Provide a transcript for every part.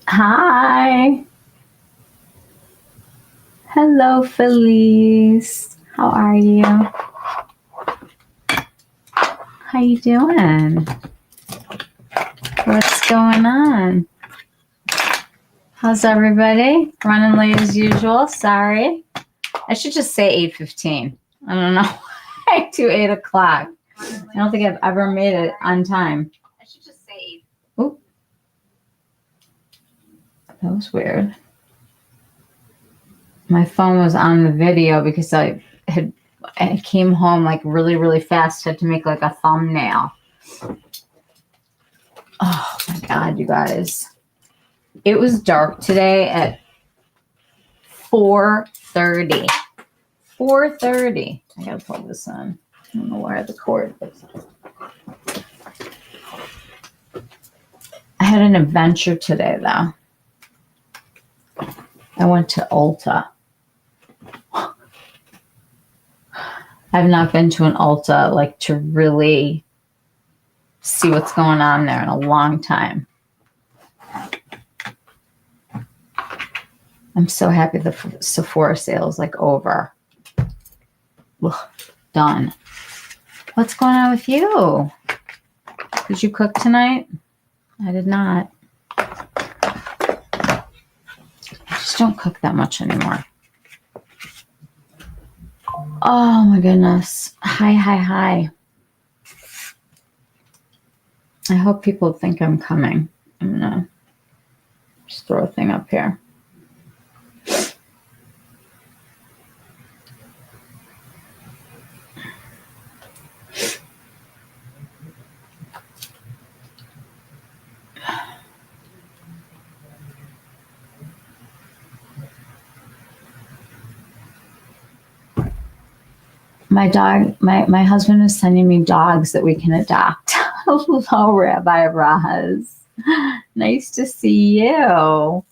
Hi. Hello, Felice. How are you? How you doing? What's going on? How's everybody? Running late as usual. Sorry. I should just say 8:15. I don't know. I do 8 o'clock. I don't think I've ever made it on time. I should just say 8. Oop. That was weird. My phone was on the video because I came home like really, really fast. Had to make like a thumbnail. Oh my God, you guys. It was dark today at 4:30. 4:30. I gotta plug this in. I don't know where the cord is. I had an adventure today though. I went to Ulta. I've not been to an Ulta like to really see what's going on there in a long time. I'm so happy the Sephora sale is like over. Ugh, done. What's going on with you? Did you cook tonight? I did not. I just don't cook that much anymore. Oh my goodness. Hi. I hope people think I'm coming. I'm gonna just throw a thing up here. My husband is sending me dogs that we can adopt. Hello, Rabbi Raz. Nice to see you.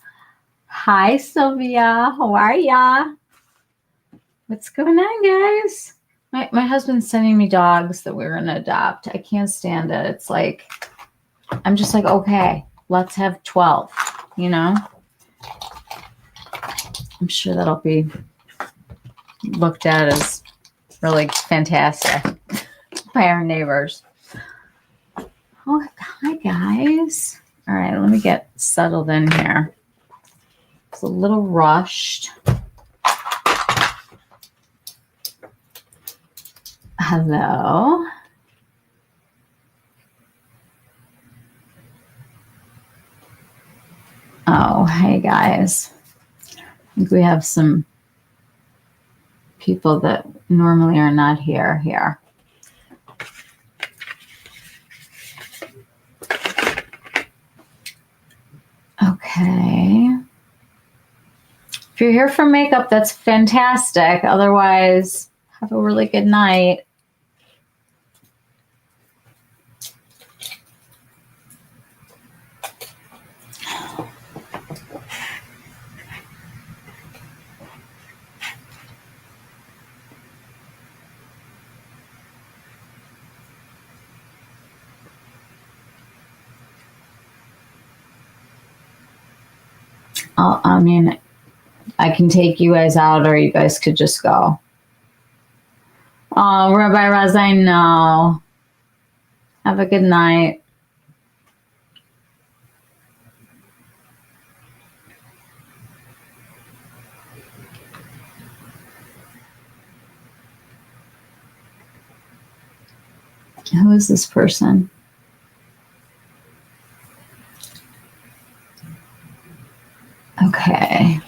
Hi, Sylvia. How are ya? What's going on, guys? My husband's sending me dogs that we're going to adopt. I can't stand it. It's like, I'm just like, okay, let's have 12, you know? I'm sure that'll be looked at as really fantastic by our neighbors. Oh, hi, guys. All right, let me get settled in here. It's a little rushed. Hello. Oh, hey, guys. I think we have some people that normally are not here. Okay. If you're here for makeup, that's fantastic. Otherwise, have a really good night. I mean, I can take you guys out or you guys could just go. Oh, Rabbi Raz, I know. Have a good night. Who is this person? Okay.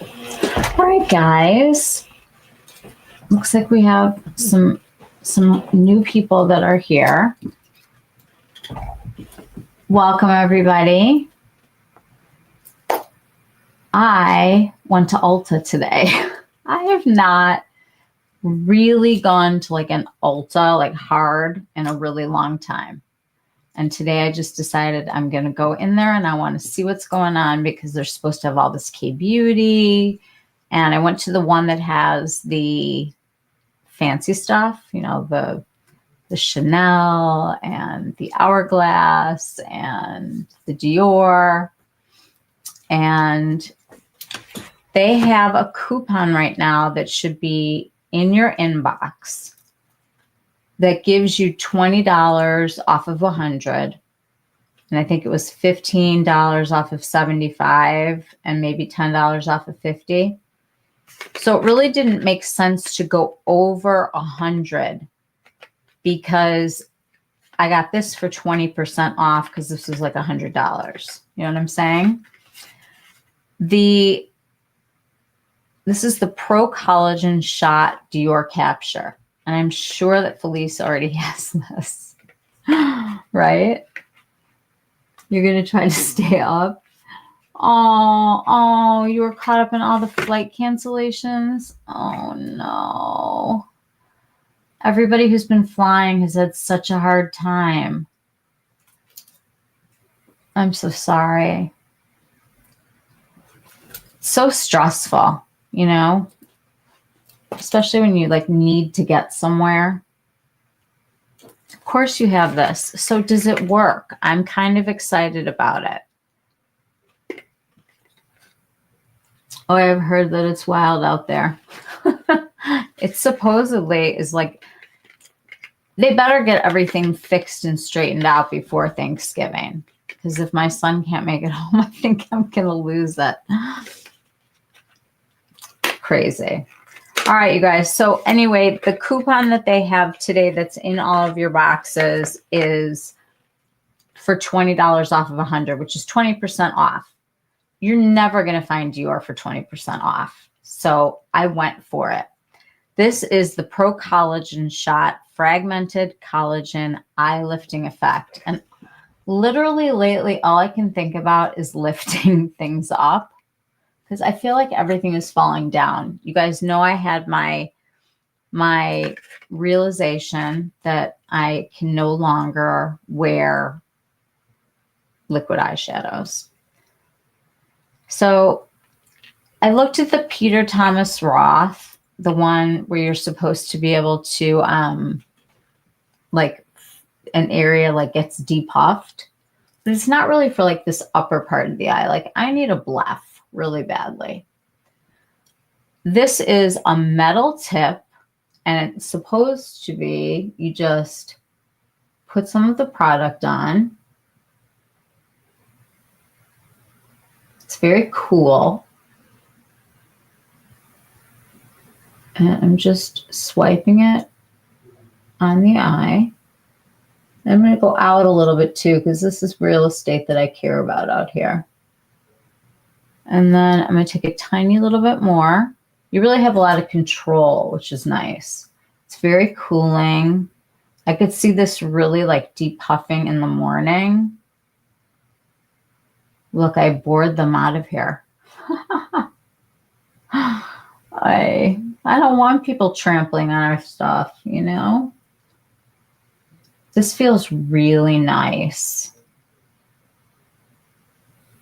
All right, guys. Looks like we have some new people that are here. Welcome, everybody. I went to Ulta today. I have not really gone to like an Ulta, like hard, in a really long time. And today I just decided I'm going to go in there and I want to see what's going on because they're supposed to have all this K-beauty. And I went to the one that has the fancy stuff, you know, the Chanel and the Hourglass and the Dior. And they have a coupon right now that should be in your inbox that gives you $20 off of 100. And I think it was $15 off of 75 and maybe $10 off of 50. So it really didn't make sense to go over 100 because I got this for 20% off because this was like $100. You know what I'm saying? This is the Pro-Collagen Shot Dior Capture. And I'm sure that Felice already has this. Right? You're going to try to stay up. Oh, you were caught up in all the flight cancellations. Oh, no. Everybody who's been flying has had such a hard time. I'm so sorry. So stressful, you know, especially when you like need to get somewhere. Of course you have this. So does it work? I'm kind of excited about it. Oh, I've heard that it's wild out there. It supposedly is like, they better get everything fixed and straightened out before Thanksgiving. Because if my son can't make it home, I think I'm going to lose it. Crazy. All right, you guys. So anyway, the coupon that they have today that's in all of your boxes is for $20 off of 100, which is 20% off. You're never going to find Dior for 20% off. So I went for it. This is the Pro-Collagen Shot Fragmented Collagen Eye Lifting Effect. And literally lately, all I can think about is lifting things up because I feel like everything is falling down. You guys know I had my realization that I can no longer wear liquid eyeshadows. So I looked at the Peter Thomas Roth, the one where you're supposed to be able to, like an area like gets depuffed, but it's not really for like this upper part of the eye. Like I need a bleph really badly. This is a metal tip and it's supposed to be, you just put some of the product on. It's very cool. And I'm just swiping it on the eye. I'm going to go out a little bit too, because this is real estate that I care about out here. And then I'm going to take a tiny little bit more. You really have a lot of control, which is nice. It's very cooling. I could see this really like depuffing in the morning. Look, I bored them out of here. I don't want people trampling on our stuff, you know? This feels really nice.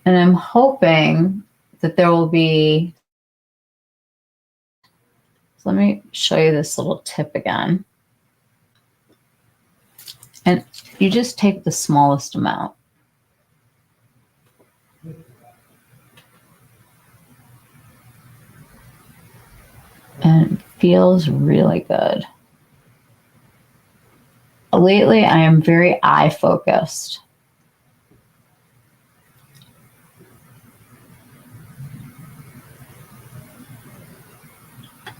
And I'm hoping that there will be, so let me show you this little tip again. And you just take the smallest amount. And it feels really good. Lately, I am very eye focused.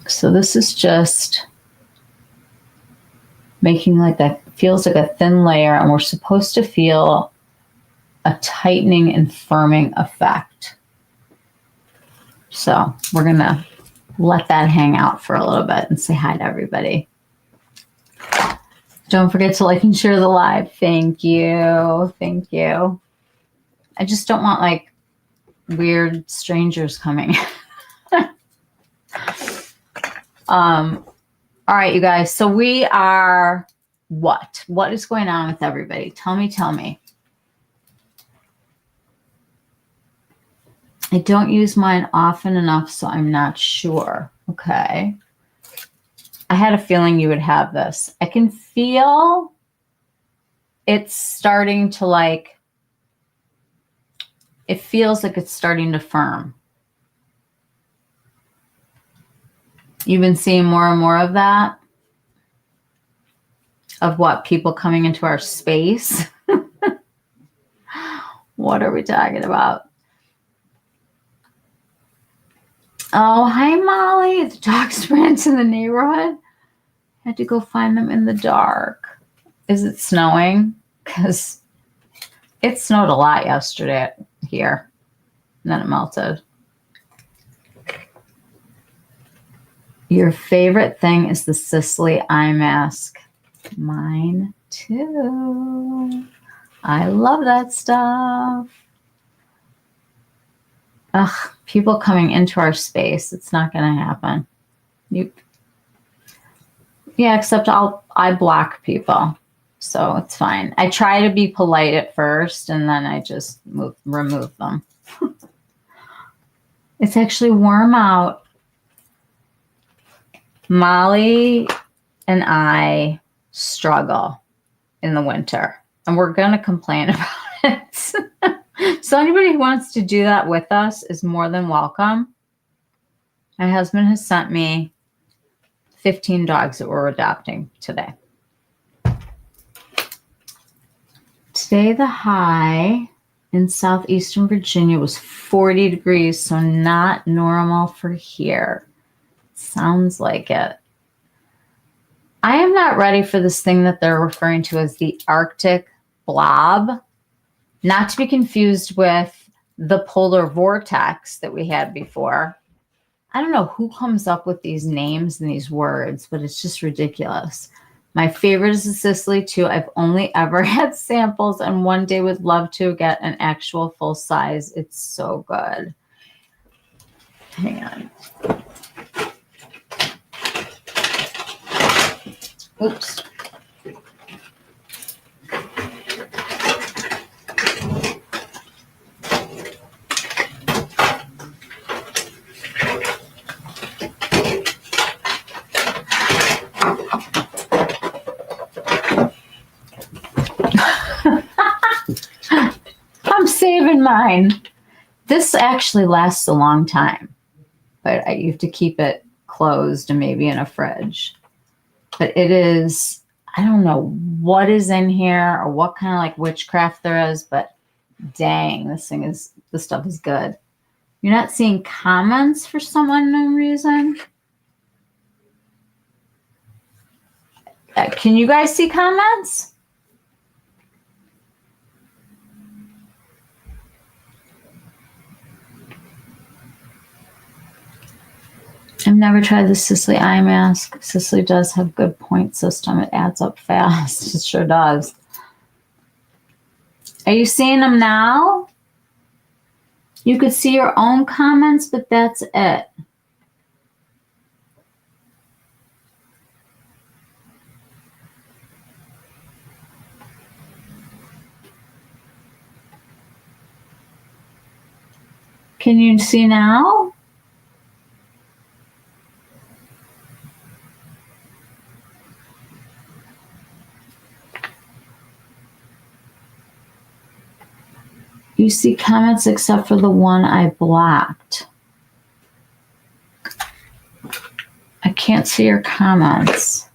So this is just making like that, feels like a thin layer, and we're supposed to feel a tightening and firming effect. So we're going to let that hang out for a little bit and say hi to everybody. Don't forget to like and share the live. Thank you. Thank you. I just don't want like weird strangers coming. All right, you guys. So we are what? What is going on with everybody? Tell me, tell me. I don't use mine often enough, so I'm not sure. Okay. I had a feeling you would have this. I can feel it's starting to like it feels like it's starting to firm. You've been seeing more and more of that? Of what? People coming into our space? What are we talking about? Oh, hi, Molly. The dog's ran to the neighborhood. Had to go find them in the dark. Is it snowing? Because it snowed a lot yesterday here. And then it melted. Your favorite thing is the SUQQU eye mask. Mine too. I love that stuff. Ugh, people coming into our space. It's not going to happen. Yeah, except I block people. So it's fine. I try to be polite at first, and then I just remove them. It's actually warm out. Molly and I struggle in the winter, and we're going to complain about it. So anybody who wants to do that with us is more than welcome. My husband has sent me 15 dogs that we're adopting today. Today, the high in southeastern Virginia was 40 degrees, so not normal for here. Sounds like it. I am not ready for this thing that they're referring to as the Arctic blob, not to be confused with the polar vortex that we had before. I don't know who comes up with these names and these words, but it's just ridiculous. My favorite is the SUQQU too. I've only ever had samples and one day would love to get an actual full size. It's so good. Hang on. Oops. I'm saving mine. This actually lasts a long time, but you have to keep it closed and maybe in a fridge. But it is, I don't know what is in here or what kind of like witchcraft there is, but dang, this stuff is good. You're not seeing comments for some unknown reason. Can you guys see comments? I've never tried the SUQQU eye mask. SUQQU does have good point system. It adds up fast. It sure does. Are you seeing them now? You could see your own comments, but that's it. Can you see now? You see comments except for the one I blocked. I can't see your comments.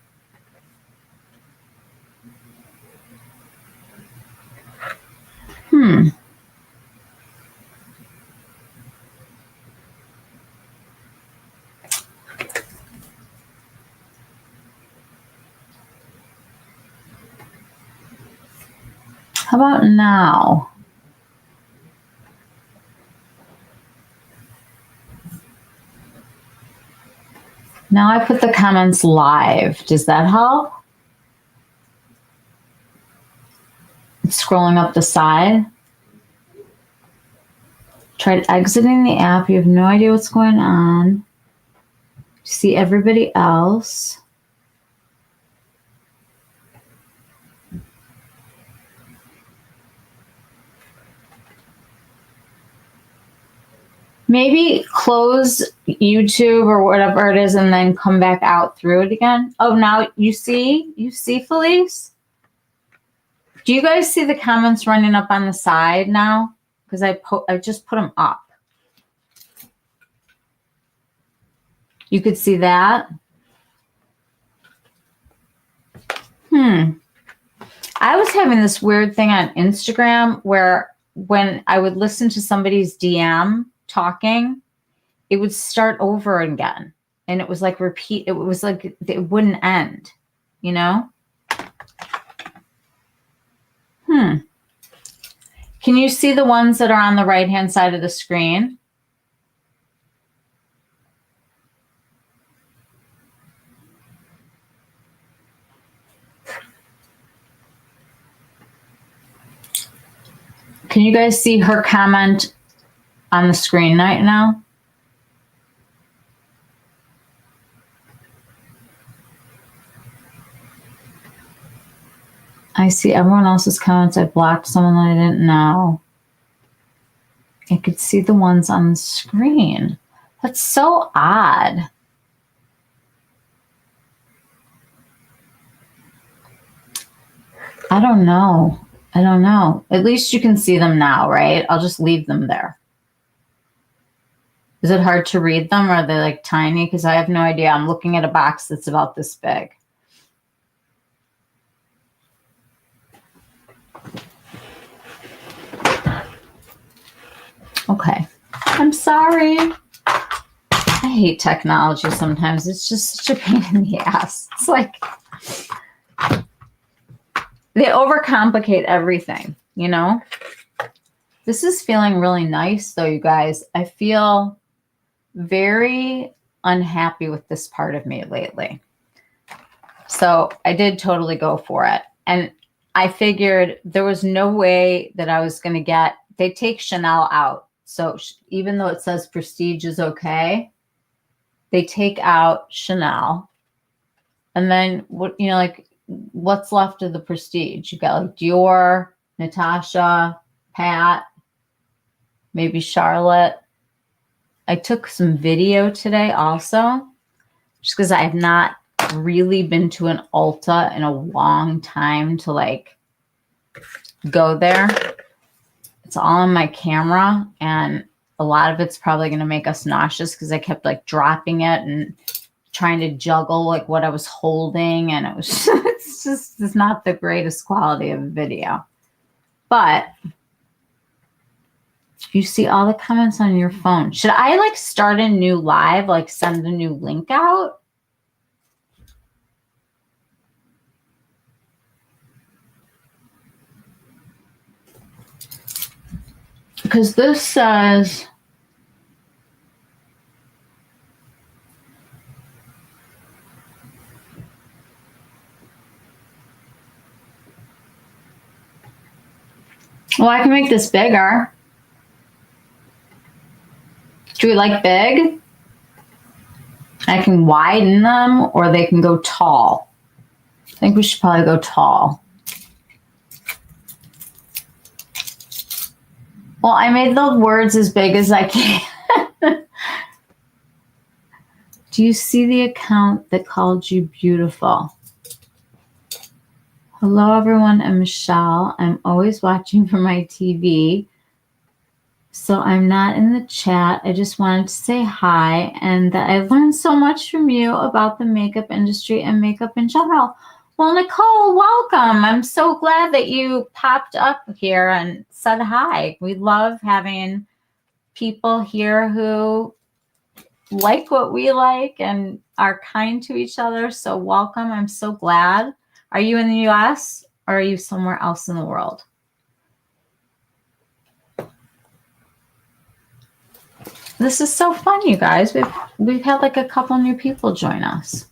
How about now? Now I put the comments live. Does that help? It's scrolling up the side. Tried exiting the app. You have no idea what's going on. See everybody else. Maybe close YouTube or whatever it is and then come back out through it again. Oh, now you see? You see, Felice? Do you guys see the comments running up on the side now? because I just put them up. You could see that. I was having this weird thing on Instagram where when I would listen to somebody's DM talking, it would start over again. And it was like repeat. It was like it wouldn't end, you know? Can you see the ones that are on the right-hand side of the screen? Can you guys see her comment on the screen right now? I see everyone else's comments. I blocked someone that I didn't know. I could see the ones on the screen. That's so odd. I don't know. I don't know. At least you can see them now, right? I'll just leave them there. Is it hard to read them? Or are they like tiny? Because I have no idea. I'm looking at a box that's about this big. Okay. I'm sorry. I hate technology sometimes. It's just such a pain in the ass. It's like they overcomplicate everything, you know? This is feeling really nice though, you guys. I feel very unhappy with this part of me lately. So I did totally go for it. And I figured there was no way that I was going to get, they take Chanel out. So even though it says Prestige is okay, they take out Chanel. And then what, you know, like what's left of the Prestige? You got like Dior, Natasha, Pat, maybe Charlotte. I took some video today also, just because I have not really been to an Ulta in a long time to like go there. It's all on my camera, and a lot of it's probably going to make us nauseous because I kept like dropping it and trying to juggle like what I was holding, and it was it's not the greatest quality of video. But you see all the comments on your phone. Should I like start a new live, like send a new link out? Because this says, well, I can make this bigger. Do we like big? I can widen them, or they can go tall. I think we should probably go tall. Well, I made the words as big as I can. Do you see the account that called you beautiful? Hello, everyone. I'm Michelle. I'm always watching for my TV, so I'm not in the chat. I just wanted to say hi, and that I've learned so much from you about the makeup industry and makeup in general. Well, Nicole, welcome. I'm so glad that you popped up here and said hi. We love having people here who like what we like and are kind to each other. So welcome. I'm so glad. Are you in the US or are you somewhere else in the world? This is so fun, you guys. We've had like a couple new people join us.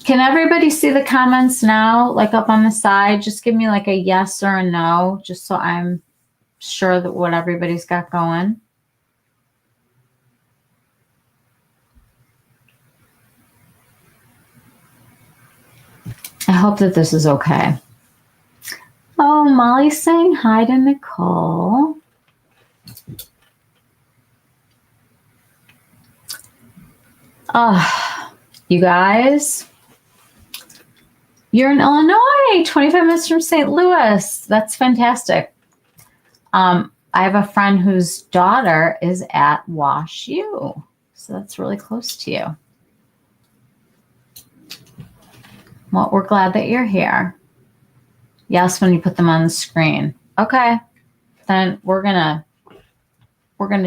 Can everybody see the comments now, like up on the side? Just give me like a yes or a no, just so I'm sure that what everybody's got going. I hope that this is okay. Oh, Molly's saying hi to Nicole. Oh, you guys. You're in Illinois, 25 minutes from St. Louis. That's fantastic. I have a friend whose daughter is at Wash U. So that's really close to you. Well, we're glad that you're here. Yes, when you put them on the screen. Okay. Then we're gonna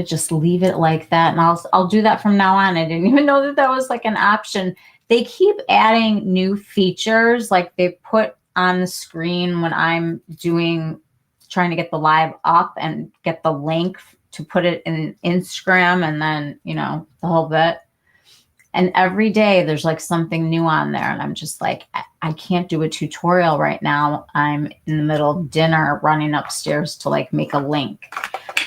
just leave it like that. And I'll do that from now on. I didn't even know that was like an option. They keep adding new features, like they put on the screen when I'm trying to get the live up and get the link to put it in Instagram and then, the whole bit. And every day there's like something new on there. And I'm just like, I can't do a tutorial right now. I'm in the middle of dinner running upstairs to like make a link.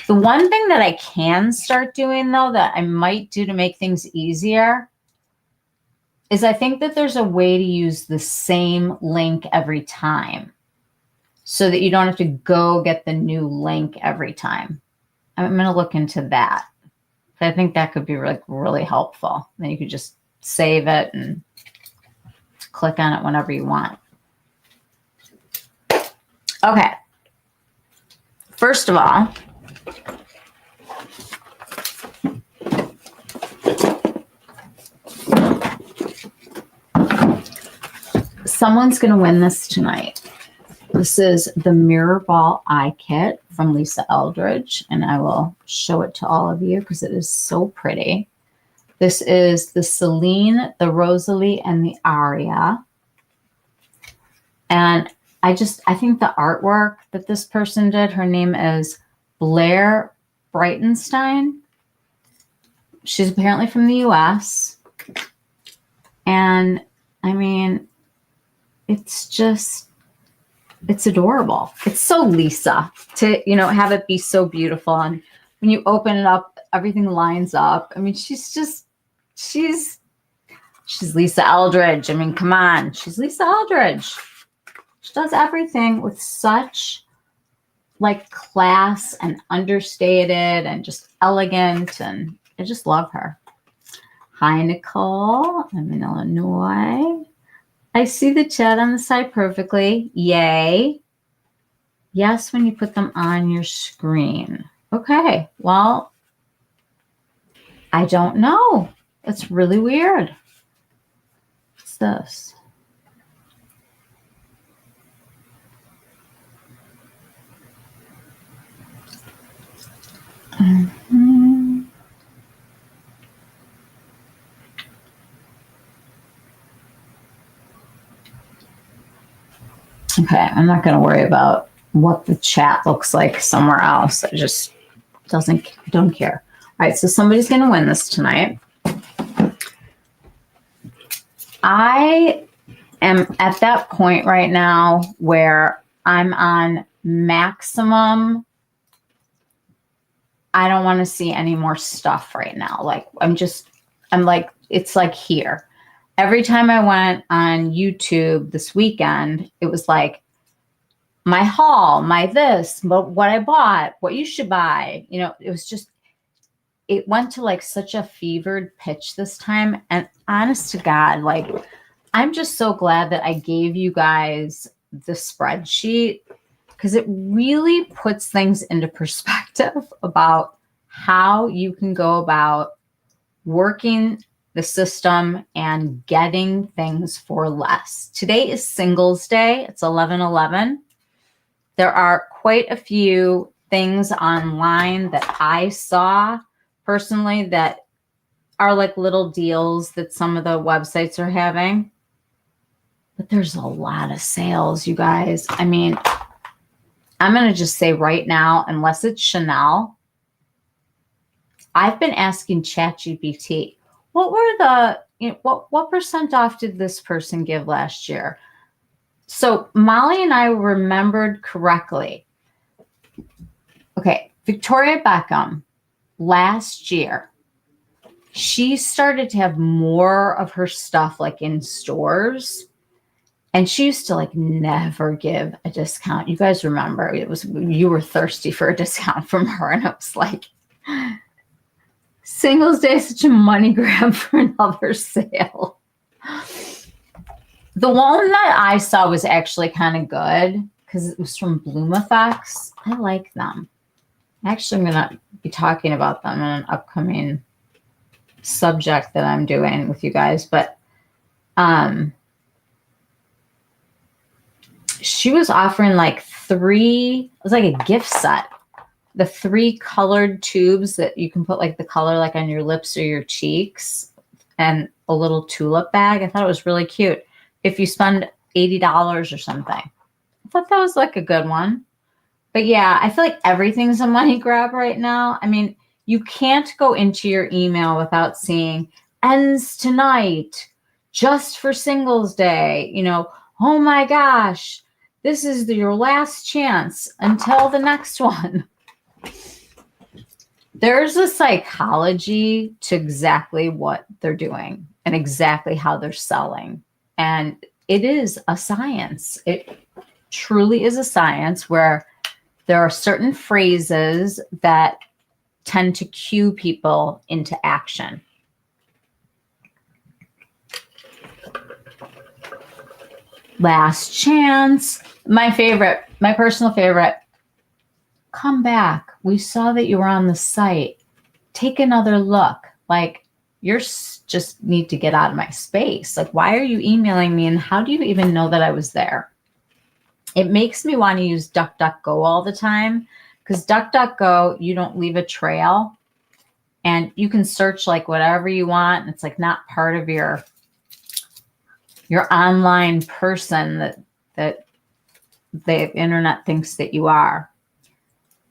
The one thing that I can start doing though, that I might do to make things easier, is I think that there's a way to use the same link every time so that you don't have to go get the new link every time. I'm going to look into that. I think that could be really helpful. Then you could just save it and click on it whenever you want. Okay. First of all, someone's going to win this tonight. This is the Mirror Ball Eye Kit from Lisa Eldridge, and I will show it to all of you because it is so pretty. This is the Celine, the Rosalie, and the Aria. And I think the artwork that this person did, her name is Blair Breitenstein. She's apparently from the US. And I mean, it's adorable. It's so Lisa to, have it be so beautiful. And when you open it up, everything lines up. I mean, she's Lisa Eldridge. I mean, come on. She's Lisa Eldridge. She does everything with such like class and understated and just elegant. And I just love her. Hi, Nicole. I'm in Illinois. I see the chat on the side perfectly. Yay. Yes, when you put them on your screen. Okay, well, I don't know. It's really weird. What's this? Okay, I'm not going to worry about what the chat looks like somewhere else. I just don't care. All right, so somebody's going to win this tonight. I am at that point right now where I'm on maximum. I don't want to see any more stuff right now. Like I'm like, it's like here. Every time I went on YouTube this weekend, it was like my haul, my this, what I bought, what you should buy. It went to like such a fevered pitch this time. And honest to God, like, I'm just so glad that I gave you guys the spreadsheet because it really puts things into perspective about how you can go about working the system and getting things for less. Today is Singles Day. It's 11/11. There are quite a few things online that I saw personally that are like little deals that some of the websites are having. But there's a lot of sales, you guys. I mean, I'm going to just say right now, unless it's Chanel, I've been asking ChatGPT, what were the, what percent off did this person give last year? So Molly and I remembered correctly. Okay, Victoria Beckham, last year, she started to have more of her stuff like in stores. And she used to like never give a discount. You guys remember you were thirsty for a discount from her. And it was like, Singles Day is such a money grab for another sale. The one that I saw was actually kind of good because it was from Bloom Effects. I like them. Actually, I'm going to be talking about them in an upcoming subject that I'm doing with you guys. But she was offering like it was like a gift set. The 3 colored tubes that you can put like the color like on your lips or your cheeks, and a little tulip bag. I thought it was really cute. If you spend $80 or something. I thought that was like a good one. But yeah, I feel like everything's a money grab right now. I mean, you can't go into your email without seeing ends tonight, just for Singles Day. You know, oh my gosh, this is your last chance until the next one. There's a psychology to exactly what they're doing and exactly how they're selling. And it is a science. It truly is a science where there are certain phrases that tend to cue people into action. Last chance. My favorite, my personal favorite. Come back. We saw that you were on the site. Take another look. Like, you're just need to get out of my space. Like, why are you emailing me? And how do you even know that I was there? It makes me want to use DuckDuckGo all the time, because DuckDuckGo, you don't leave a trail and you can search like whatever you want. And it's like not part of your online person that the internet thinks that you are.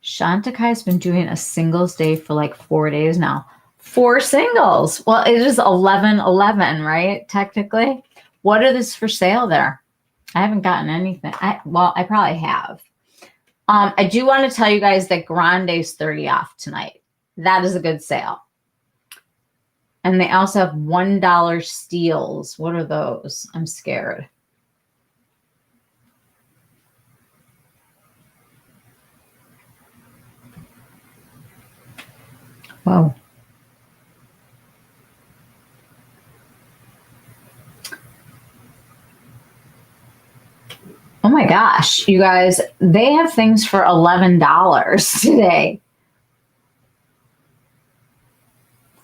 Shantikai's been doing a Singles Day for like 4 days now. 4 singles. Well, it is 11/11, right? Technically. What is for sale there? I haven't gotten anything. I probably have. I do want to tell you guys that Grande's 30 off tonight. That is a good sale. And they also have $1 steals. What are those? I'm scared. Whoa. Oh my gosh, you guys, they have things for $11 today.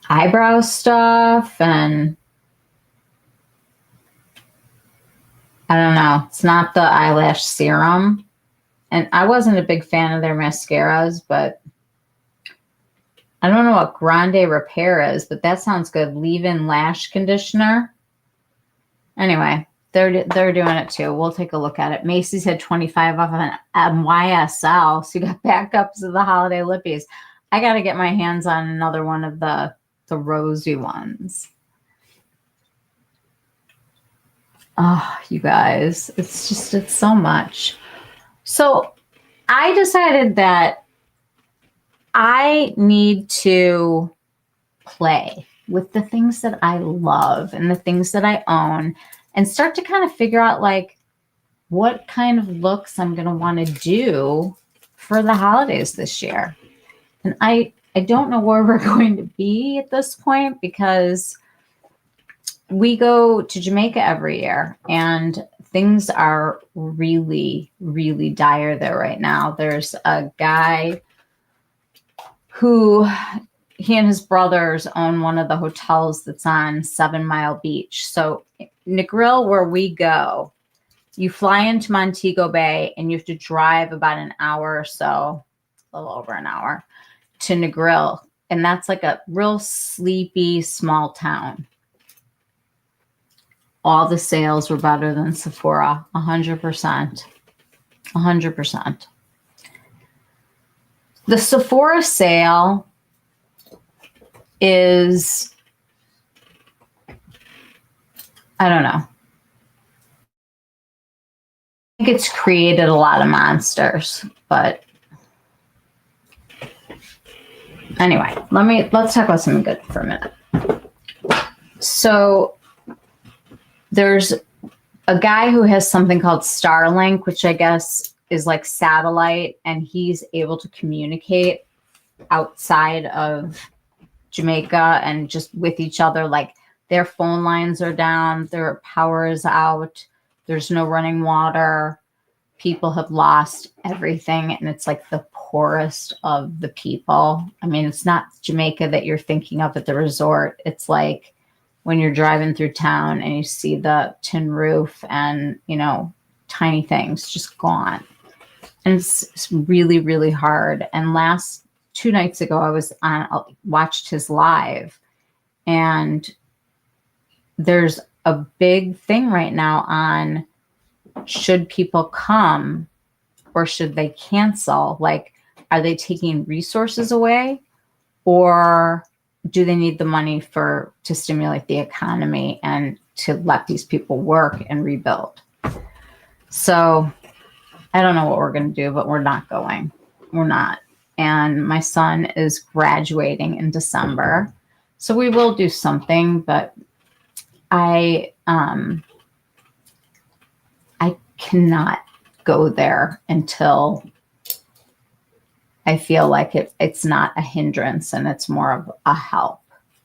Eyebrow stuff, and I don't know. It's not the eyelash serum. And I wasn't a big fan of their mascaras, but I don't know what Grande Rephr is, but that sounds good. Leave-in lash conditioner. Anyway, they're doing it too. We'll take a look at it. Macy's had 25 off on YSL, so you got backups of the holiday lippies. I got to get my hands on another one of the rosy ones. Oh, you guys, it's so much. So I decided that I need to play with the things that I love and the things that I own, and start to kind of figure out like what kind of looks I'm going to want to do for the holidays this year. And I don't know where we're going to be at this point, because we go to Jamaica every year and things are really, really dire there right now. There's a guy who, he and his brothers own one of the hotels that's on 7 Mile Beach. So Negril, where we go, you fly into Montego Bay and you have to drive about an hour or so, a little over an hour, to Negril. And that's like a real sleepy small town. All the sales were better than Sephora, 100%. 100%. The Sephora sale is, I don't know. I think it's created a lot of monsters, but anyway, let's talk about something good for a minute. So there's a guy who has something called Starlink, which I guess is like satellite, and he's able to communicate outside of Jamaica and just with each other. Like their phone lines are down, their power is out, there's no running water. people have lost everything, and it's like the poorest of the people. I mean, it's not Jamaica that you're thinking of at the resort. It's like when you're driving through town and you see the tin roof and, you know, tiny things just gone. And it's really, really hard. And last 2 nights ago, I watched his live, and there's a big thing right now on should people come or should they cancel? Like, are they taking resources away, or do they need the money to stimulate the economy and to let these people work and rebuild? So I don't know what we're going to do, but we're not going. We're not. And my son is graduating in December, so we will do something, but I cannot go there until I feel like it's not a hindrance and it's more of a help.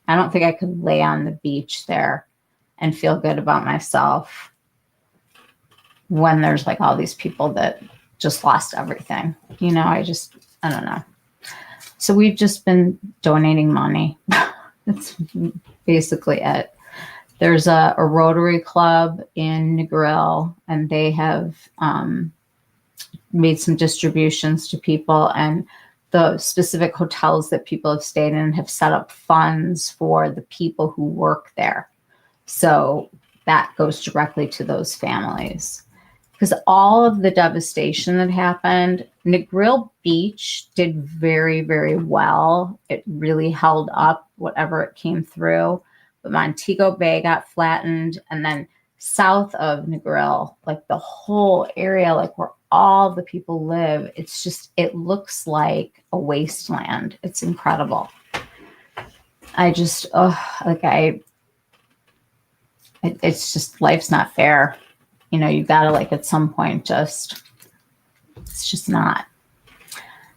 I don't think I could lay on the beach there and feel good about myself when there's like all these people that just lost everything. You know, I don't know. So we've just been donating money. That's basically it. There's a Rotary Club in Negril, and they have made some distributions to people, and the specific hotels that people have stayed in have set up funds for the people who work there. So that goes directly to those families. Because all of the devastation that happened, Negril Beach did very, very well. It really held up whatever it came through. But Montego Bay got flattened, and then south of Negril, like the whole area, like where all the people live, it looks like a wasteland. It's incredible. It's just, life's not fair. You know, you gotta, like, at some point it's just not.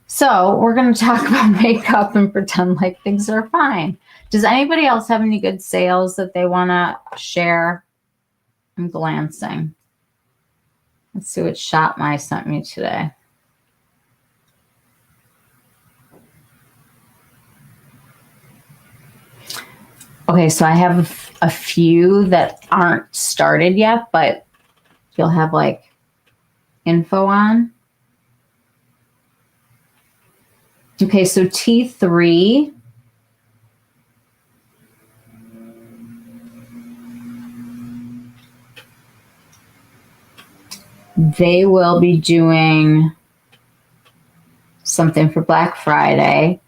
So we're going to talk about makeup and pretend like things are fine. Does anybody else have any good sales that they want to share? I'm glancing. Let's see what Shopmy sent me today. Okay, so I have a few that aren't started yet, but you'll have like info on. Okay, so T3. They will be doing something for Black Friday.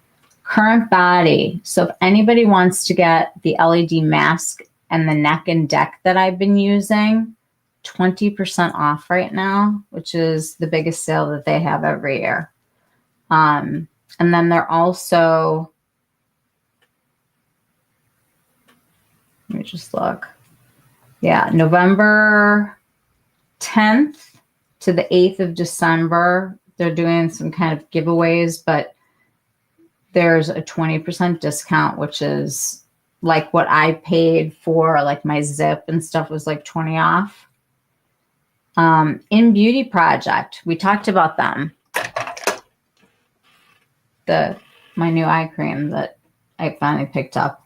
Current Body. So if anybody wants to get the LED mask and the neck and deck that I've been using, 20% off right now, which is the biggest sale that they have every year. And then they're also, let me just look. Yeah, November 10th to the 8th of December, they're doing some kind of giveaways, but there's a 20% discount, which is like what I paid for, like my zip and stuff was like 20 off. In Beauty Project, we talked about them. My new eye cream that I finally picked up.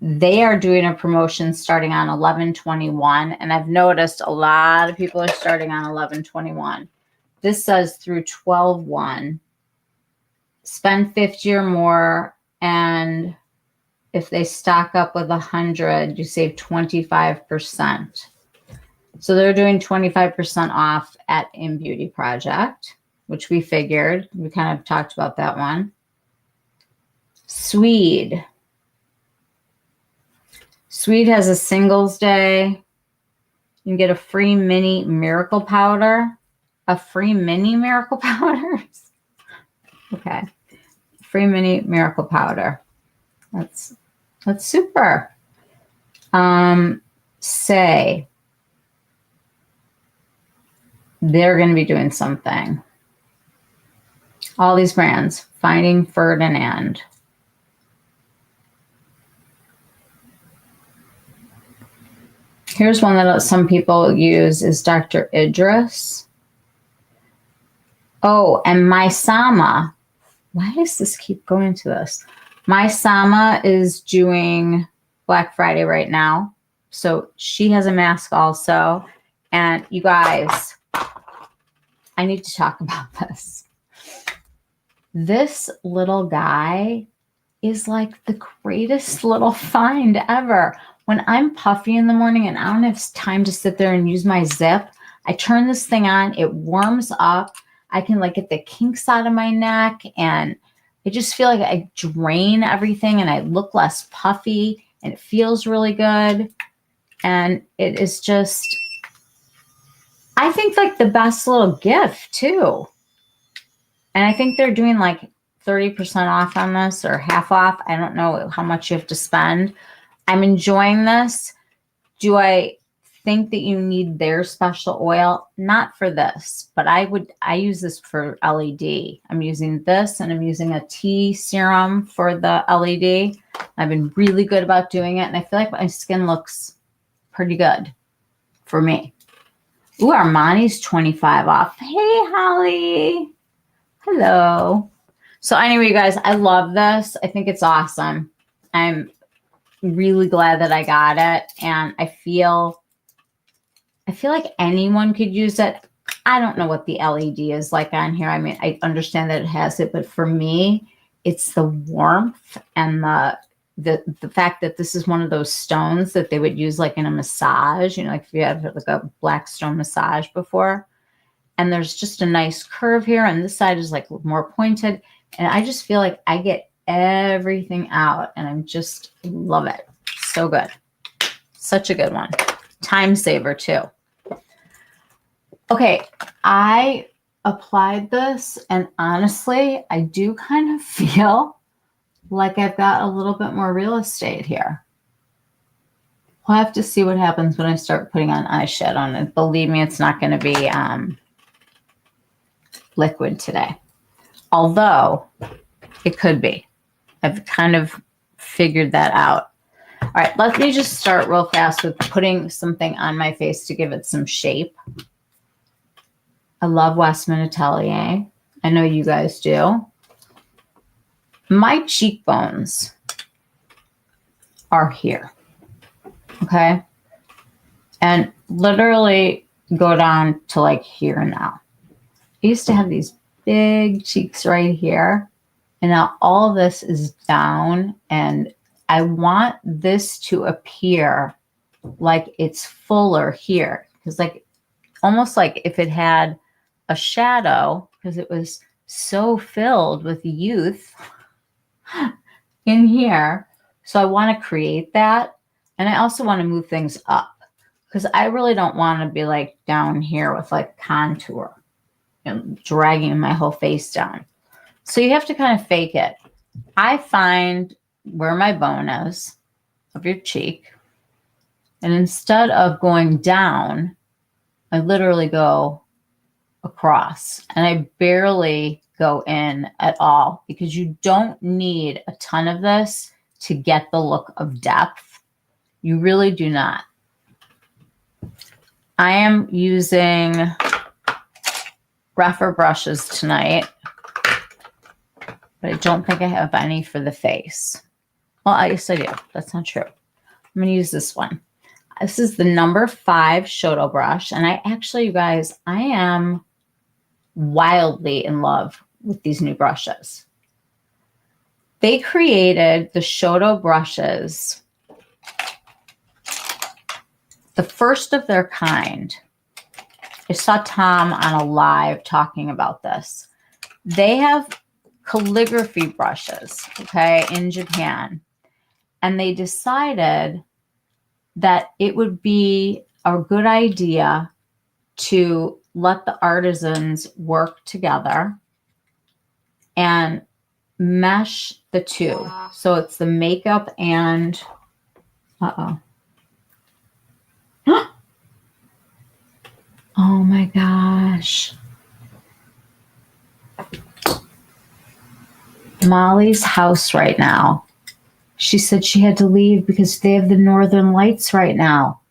They are doing a promotion starting on 11/21, and I've noticed a lot of people are starting on 11/21. This says through 12/1. Spend 50 or more, and if they stock up with 100, you save 25%. So they're doing 25% off at In Beauty Project, which we figured. We kind of talked about that one. Swede. Swede has a Singles Day. You can get a free mini miracle powder. A free mini miracle powder? Okay. Free mini miracle powder. That's super. Say. They're going to be doing something. All these brands. Finding Ferdinand. Here's one that some people use is Dr. Idris. Oh, and my Sama. Why does this keep going to this? My Sama is doing Black Friday right now. So she has a mask also. And you guys, I need to talk about this. This little guy is like the greatest little find ever. When I'm puffy in the morning and I don't have time to sit there and use my zip, I turn this thing on, it warms up. I can like get the kinks out of my neck and I just feel like I drain everything and I look less puffy and it feels really good. And it is just, I think like the best little gift too. And I think they're doing like 30% off on this or half off. I don't know how much you have to spend. I'm enjoying this. Do I think that you need their special oil? Not for this, but I use this for LED. I'm using this and I'm using a tea serum for the LED. I've been really good about doing it. And I feel like my skin looks pretty good for me. Ooh, Armani's 25 off. Hey, Holly. Hello. So anyway, you guys, I love this. I think it's awesome. I'm really glad that I got it. And I feel like anyone could use it. I don't know what the LED is like on here. I mean, I understand that it has it, but for me, it's the warmth and the fact that this is one of those stones that they would use like in a massage, you know, like if you had like a black stone massage before. And there's just a nice curve here. And this side is like more pointed. And I just feel like I get everything out and I'm just love it. So good. Such a good one. Time saver too. Okay. I applied this and honestly, I do kind of feel like I've got a little bit more real estate here. We'll have to see what happens when I start putting on eyeshadow on it. Believe me, it's not going to be liquid today. Although it could be. I've kind of figured that out. All right, let me just start real fast with putting something on my face to give it some shape. I love Westman Atelier. I know you guys do. My cheekbones are here. Okay. And literally go down to like here now. I used to have these big cheeks right here. And now all of this is down. And I want this to appear like it's fuller here. Because like almost like if it had a shadow, because it was so filled with youth in here. So I want to create that. And I also want to move things up because I really don't want to be like down here with like contour and dragging my whole face down. So you have to kind of fake it. I find where my bone is of your cheek. And instead of going down, I literally go across and I barely go in at all because you don't need a ton of this to get the look of depth. You really do not. I am using Rephr brushes tonight, but I don't think I have any for the face. Well, I guess I do. That's not true. I'm going to use this one. This is the number 5 Shoto brush. And I actually, you guys, I am wildly in love with these new brushes. They created the Shoto brushes, the first of their kind. I saw Tom on a live talking about this. They have calligraphy brushes, okay, in Japan. And they decided that it would be a good idea to let the artisans work together and mesh the two. So it's the makeup and, oh my gosh. Molly's house right now. She said she had to leave because they have the northern lights right now.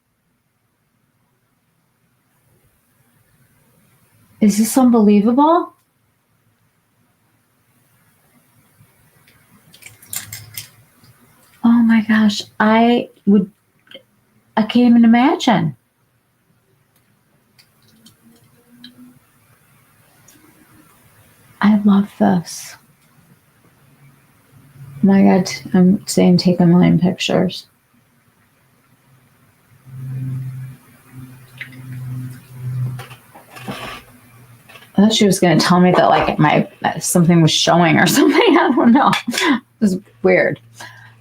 Is this unbelievable? gosh, I can't even imagine. I love this. Oh my God, I'm saying take a million pictures. I thought she was going to tell me that like something was showing or something. I don't know. It was weird.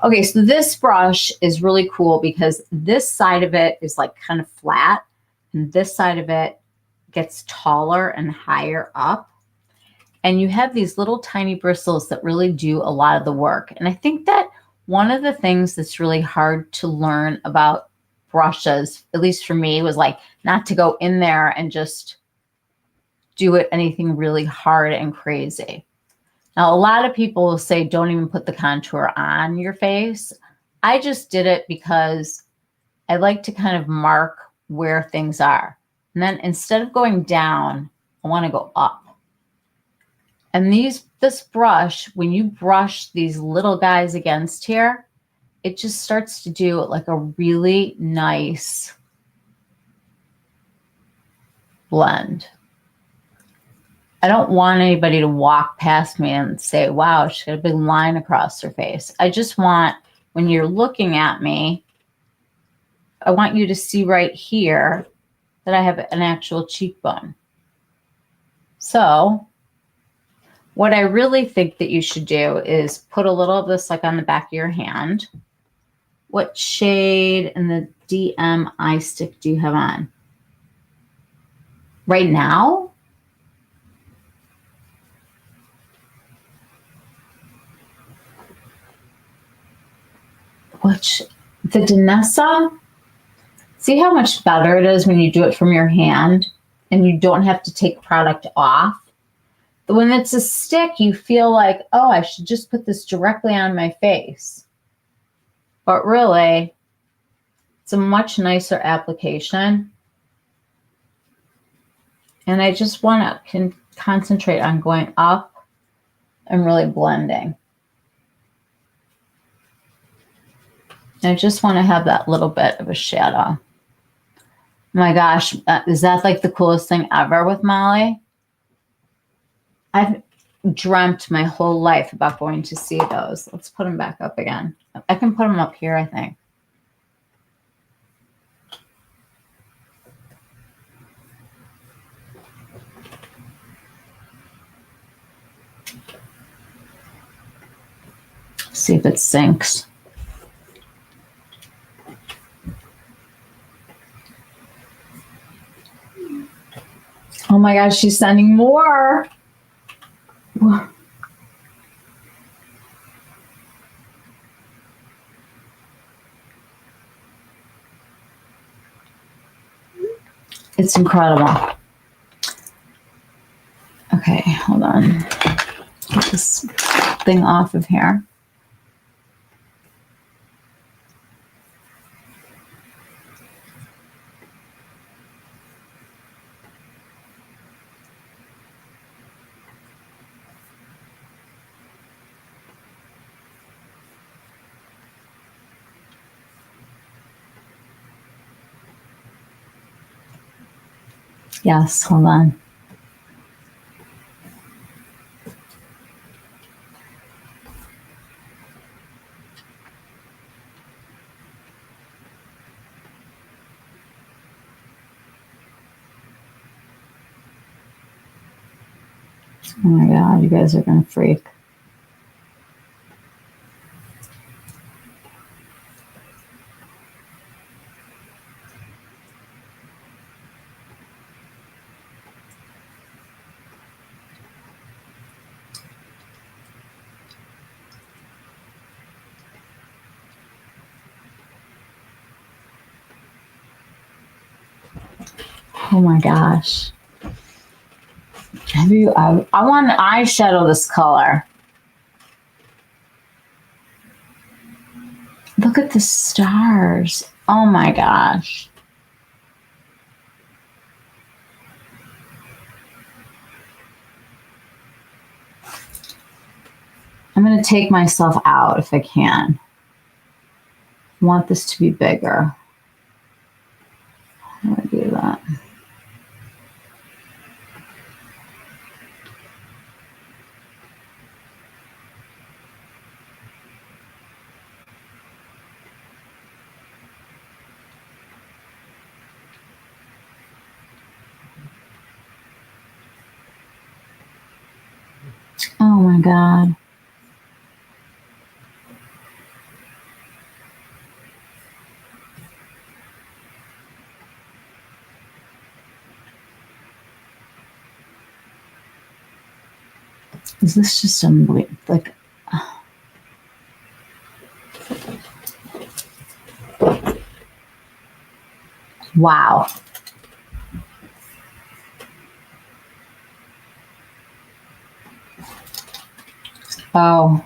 Okay, so this brush is really cool because this side of it is like kind of flat, and this side of it gets taller and higher up. And you have these little tiny bristles that really do a lot of the work. And I think that one of the things that's really hard to learn about brushes, at least for me, was like not to go in there and just do it anything really hard and crazy. Now, a lot of people will say, don't even put the contour on your face. I just did it because I like to kind of mark where things are. And then instead of going down, I want to go up. And this brush, when you brush these little guys against here, it just starts to do like a really nice blend. I don't want anybody to walk past me and say, wow, she's got a big line across her face. I just want, when you're looking at me, I want you to see right here that I have an actual cheekbone. So what I really think that you should do is put a little of this like on the back of your hand. What shade in the DM eye stick do you have on? Right now? The Danessa? See how much better it is when you do it from your hand and you don't have to take product off? When it's a stick, you feel like, oh, I should just put this directly on my face. But really, it's a much nicer application. And I just want to concentrate on going up and really blending. I just want to have that little bit of a shadow. Oh my gosh, is that like the coolest thing ever with Molly? I've dreamt my whole life about going to see those. Let's put them back up again. I can put them up here, I think. See if it syncs. Oh my gosh, she's sending more. It's incredible. Okay, hold on. Get this thing off of here. Yes, hold on. Oh my God, you guys are going to freak. Oh my gosh. I want an eyeshadow this color. Look at the stars. Oh my gosh. I'm going to take myself out if I can. I want this to be bigger. How do I do that? Oh my God. Is this just unbelievable? Like, wow. Oh,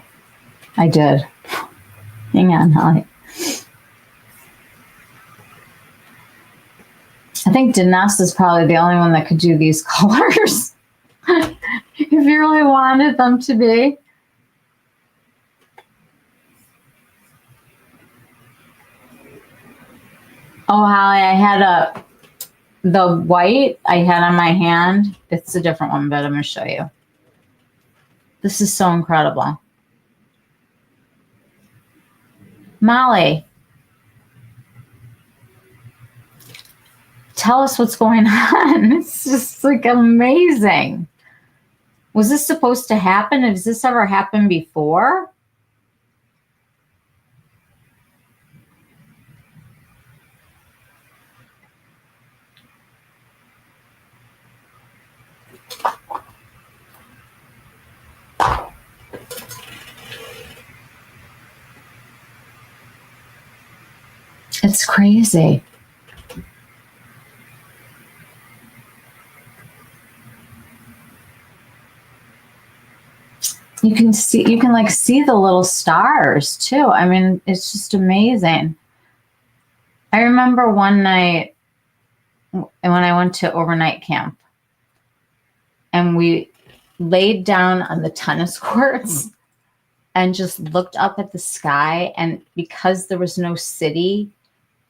I did. Hang on, Holly. I think Dinesh is probably the only one that could do these colors. If you really wanted them to be. Oh, Holly, I had the white I had on my hand. It's a different one, but I'm going to show you. This is so incredible. Molly, tell us what's going on. It's just like amazing. Was this supposed to happen? Has this ever happened before? It's crazy. You can like see the little stars too. I mean, it's just amazing. I remember one night when I went to overnight camp and we laid down on the tennis courts and just looked up at the sky. And because there was no city,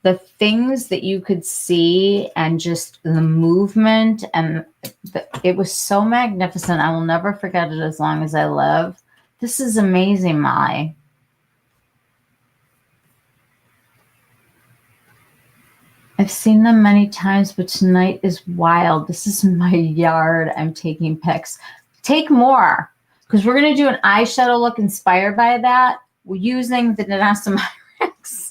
the things that you could see and just the movement and it was so magnificent. I will never forget it as long as I live. This is amazing, Mai. I've seen them many times, but tonight is wild. This is my yard. I'm taking pics. Take more, because we're going to do an eyeshadow look inspired by that using the Denasomyrix.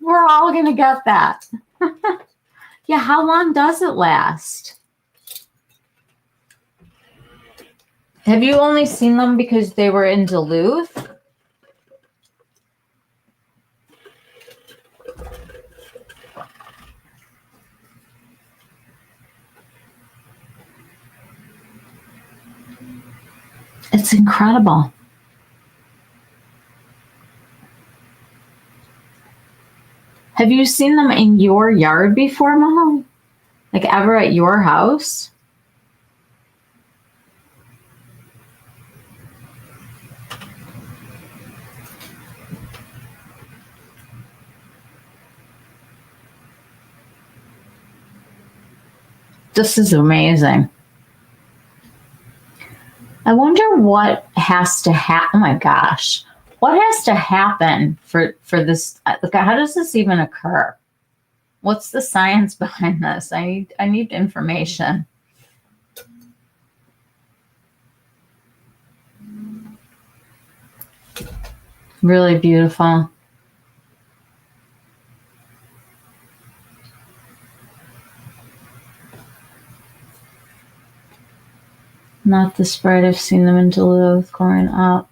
We're all going to get that. Yeah, how long does it last? Have you only seen them because they were in Duluth? It's incredible. Have you seen them in your yard before, Mom? Like ever at your house? This is amazing. I wonder what has to happen. Oh my gosh. What has to happen for this? Like, how does this even occur? What's the science behind this? I need information. Really beautiful. Not this bright. I've seen them in Duluth growing up.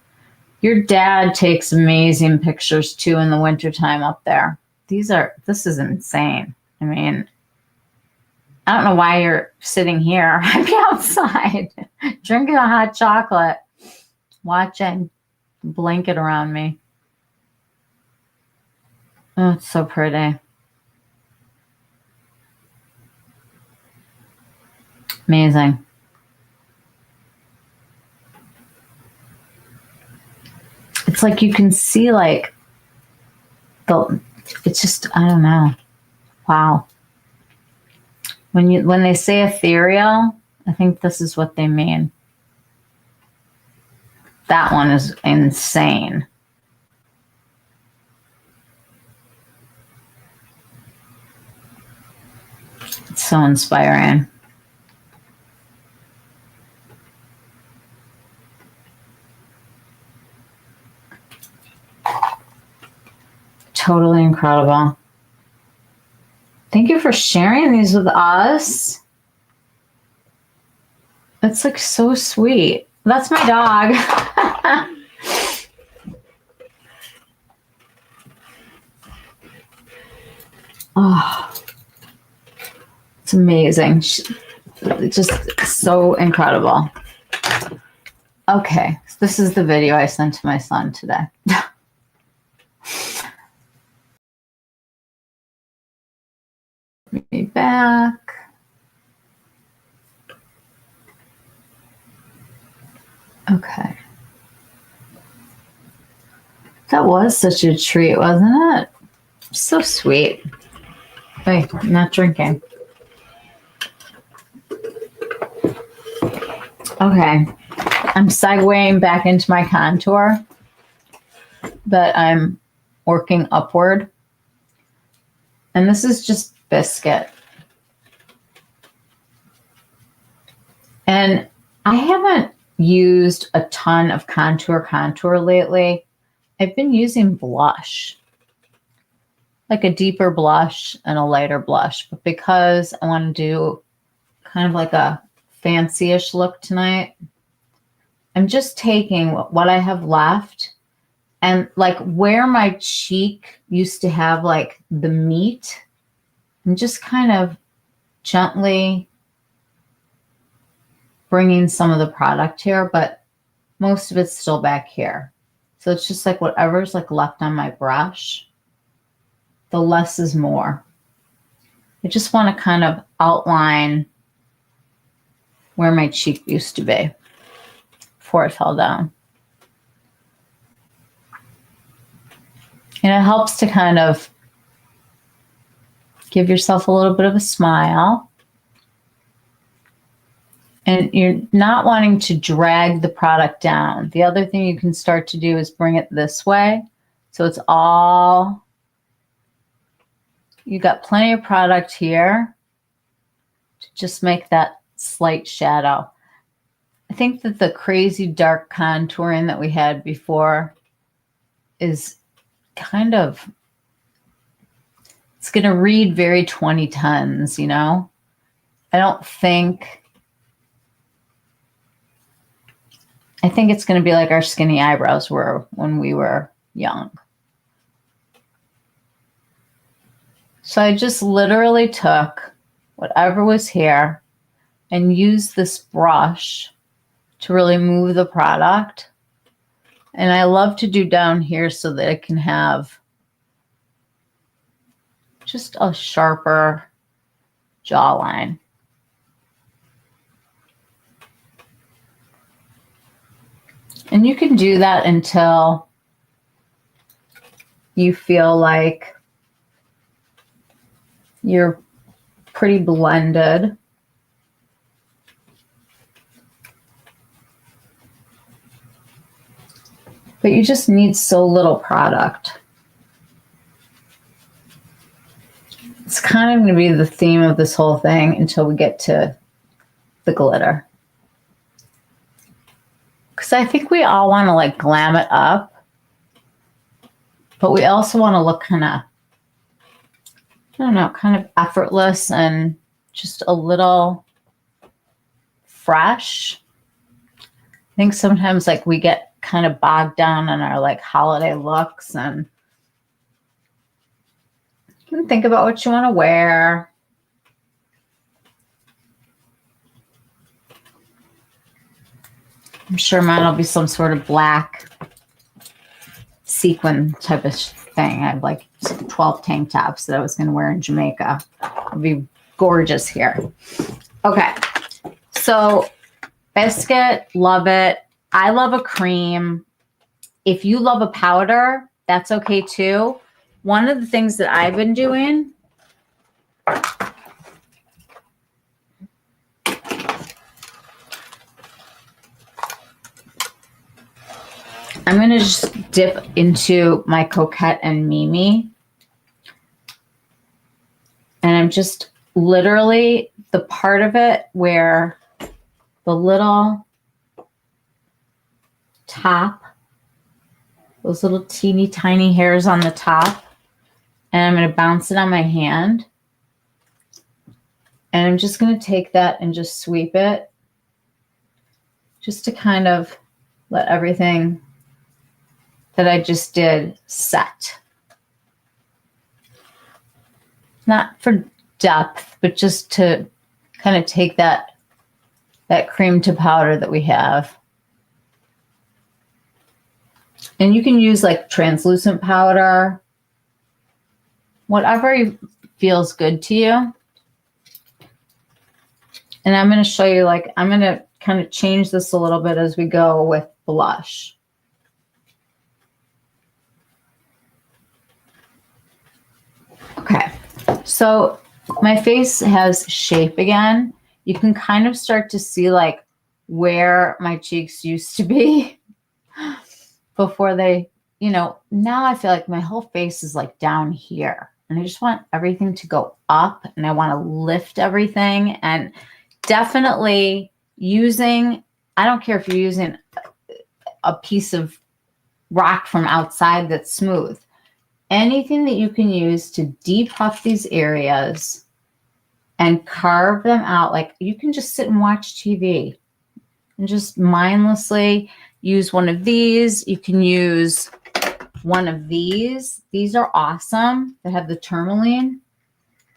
Your dad takes amazing pictures too in the wintertime up there. This is insane. I mean, I don't know why you're sitting here. I'd be outside drinking a hot chocolate, watching the blanket around me. Oh, it's so pretty. Amazing. It's like you can see like It's just, I don't know. Wow. When they say ethereal, I think this is what they mean. That one is insane. It's so inspiring. Totally incredible. Thank you for sharing these with us. That's like so sweet. That's my dog. Oh, it's amazing. It's just so incredible. Okay, so this is the video I sent to my son today. Me back. Okay. That was such a treat, wasn't it? So sweet. Wait, I'm not drinking. Okay. I'm segueing back into my contour, but I'm working upward. And this is just Biscuit. And I haven't used a ton of contour lately. I've been using blush, like a deeper blush and a lighter blush. But because I want to do kind of like a fancy-ish look tonight, I'm just taking what I have left and like where my cheek used to have like the meat, I'm just kind of gently bringing some of the product here, but most of it's still back here. So it's just like whatever's like left on my brush, the less is more. I just want to kind of outline where my cheek used to be before it fell down. And it helps to kind of give yourself a little bit of a smile. And you're not wanting to drag the product down. The other thing you can start to do is bring it this way. So it's all, you got plenty of product here to just make that slight shadow. I think that the crazy dark contouring that we had before is kind of, it's going to read very 2010s, you know? I think it's going to be like our skinny eyebrows were when we were young. So I just literally took whatever was here and used this brush to really move the product. And I love to do down here so that it can have just a sharper jawline. And you can do that until you feel like you're pretty blended. But you just need so little product. It's kind of going to be the theme of this whole thing until we get to the glitter. Because I think we all want to like glam it up, but we also want to look kind of, I don't know, kind of effortless and just a little fresh. I think sometimes like we get kind of bogged down in our like holiday looks, and you can think about what you want to wear. I'm sure mine will be some sort of black sequin type of thing. I have like 12 tank tops that I was going to wear in Jamaica. It'll be gorgeous here. Okay. So Biscuit, love it. I love a cream. If you love a powder, that's okay too. one of the things that I've been doing, I'm going to just dip into my Coquette and Mimi. And I'm just literally the part of it where the little top, those little teeny tiny hairs on the top, and I'm going to bounce it on my hand. And I'm just going to take that and just sweep it just to kind of let everything that I just did set. Not for depth, but just to kind of take that cream to powder that we have. And you can use like translucent powder, whatever feels good to you. And I'm going to show you, like, I'm going to kind of change this a little bit as we go with blush. Okay, so my face has shape again. You can kind of start to see like where my cheeks used to be before they, you know, now I feel like my whole face is like down here. And I just want everything to go up, and I want to lift everything. And definitely using, I don't care if you're using a piece of rock from outside that's smooth. Anything that you can use to depuff these areas and carve them out. Like, you can just sit and watch TV and just mindlessly use one of these. You can use one of these. These are awesome. They have the tourmaline.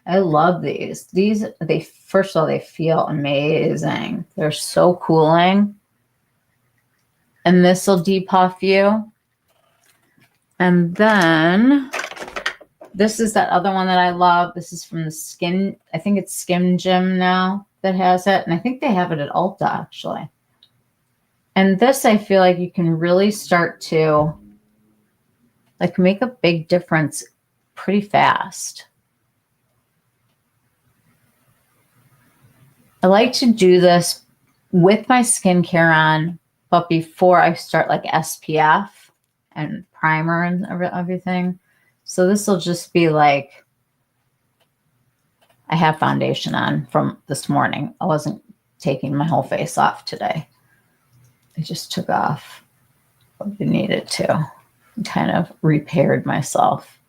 I love these. These, they, first of all, they feel amazing. They're so cooling. And this will depuff you. And then this is that other one that I love. This is from the Skin, I think it's Skin Gym now that has it. And I think they have it at Ulta, actually. And this, I feel like you can really start to like make a big difference pretty fast. I like to do this with my skincare on, but before I start like SPF and primer and everything. So this will just be like, I have foundation on from this morning. I wasn't taking my whole face off today. I just took off what I needed to, kind of repaired myself.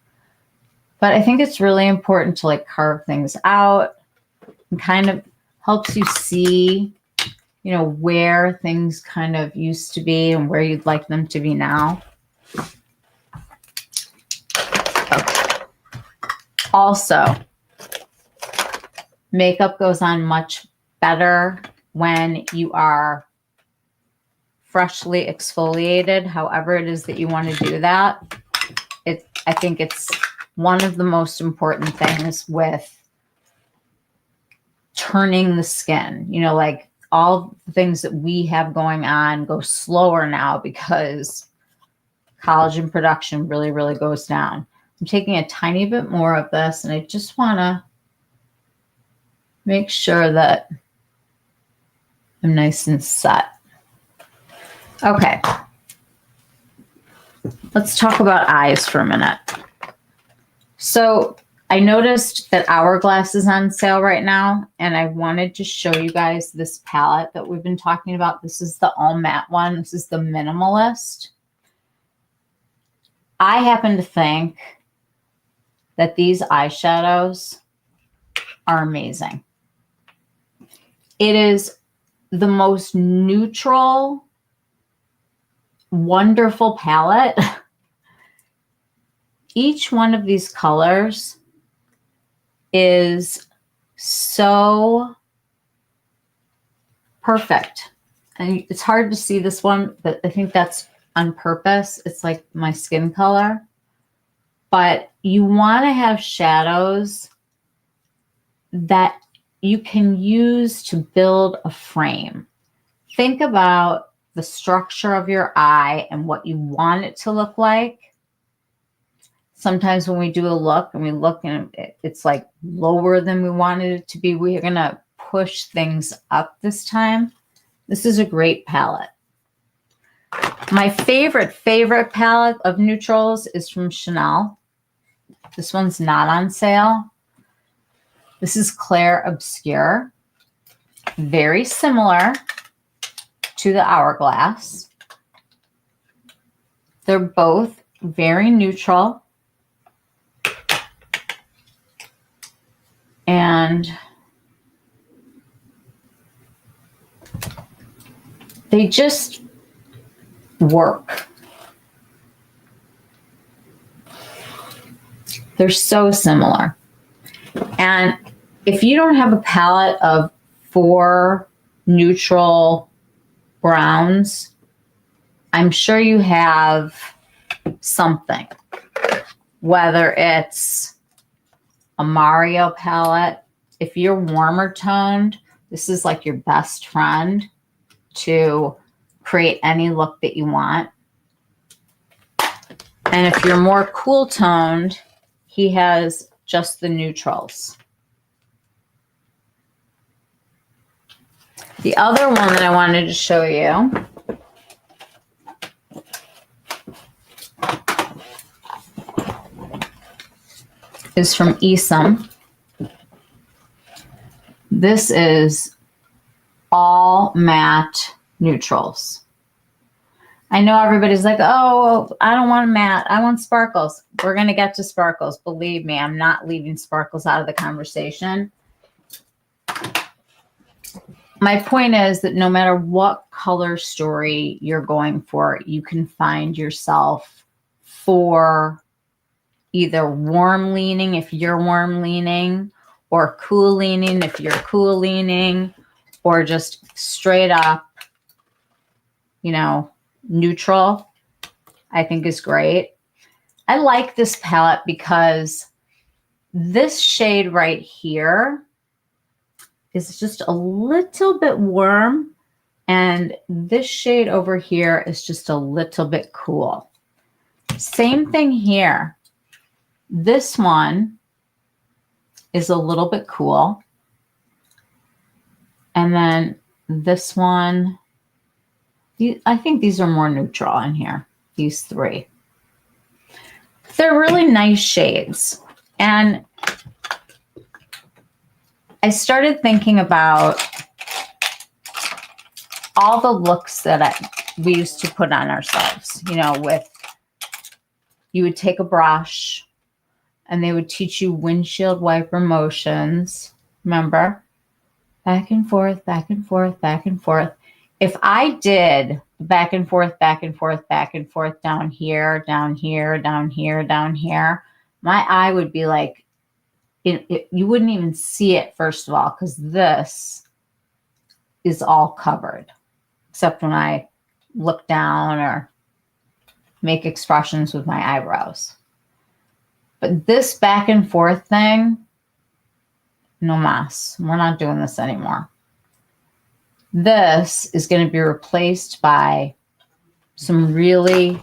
But I think it's really important to like carve things out, and kind of helps you see, you know, where things kind of used to be and where you'd like them to be now. Okay. Also, makeup goes on much better when you are freshly exfoliated, however it is that you want to do that. I think it's one of the most important things with turning the skin. You know, like all the things that we have going on go slower now because collagen production really, really goes down. I'm taking a tiny bit more of this, and I just want to make sure that I'm nice and set. Okay. Let's talk about eyes for a minute. So I noticed that Hourglass is on sale right now, and I wanted to show you guys this palette that we've been talking about. This is the all matte one. This is the Minimalist. I happen to think that these eyeshadows are amazing. It is the most neutral, wonderful palette. Each one of these colors is so perfect. And it's hard to see this one, but I think that's on purpose. It's like my skin color. But you want to have shadows that you can use to build a frame. Think about the structure of your eye and what you want it to look like. sometimes when we do a look and we look and it's like lower than we wanted it to be, we're going to push things up this time. This is a great palette. My favorite palette of neutrals is from Chanel. This one's not on sale. This is Clair Obscure. Very similar to the Hourglass. They're both very neutral. And they just work. They're so similar. And if you don't have a palette of 4 neutral browns, I'm sure you have something. Whether it's a Mario palette, if you're warmer toned, this is like your best friend to create any look that you want. And if you're more cool toned, he has just the neutrals. The other one that I wanted to show you is from Serum. This is all matte neutrals. I know everybody's like, oh, I don't want matte. I want sparkles. We're going to get to sparkles. Believe me, I'm not leaving sparkles out of the conversation. My point is that no matter what color story you're going for, you can find yourself for either warm leaning if you're warm leaning, or cool leaning if you're cool leaning, or just straight up, you know, neutral. I think is great. I like this palette because this shade right here is just a little bit warm, and this shade over here is just a little bit cool. Same thing here. This one is a little bit cool, and then this one, I think these are more neutral in here, these 3. They're really nice shades. And I started thinking about all the looks that we used to put on ourselves, you know, you would take a brush and they would teach you windshield wiper motions. Remember? Back and forth, back and forth, back and forth. If I did back and forth, back and forth, back and forth, down here, down here, down here, down here, my eye would be like, you wouldn't even see it, first of all, because this is all covered, except when I look down or make expressions with my eyebrows. But this back and forth thing, no mas. We're not doing this anymore. This is going to be replaced by some really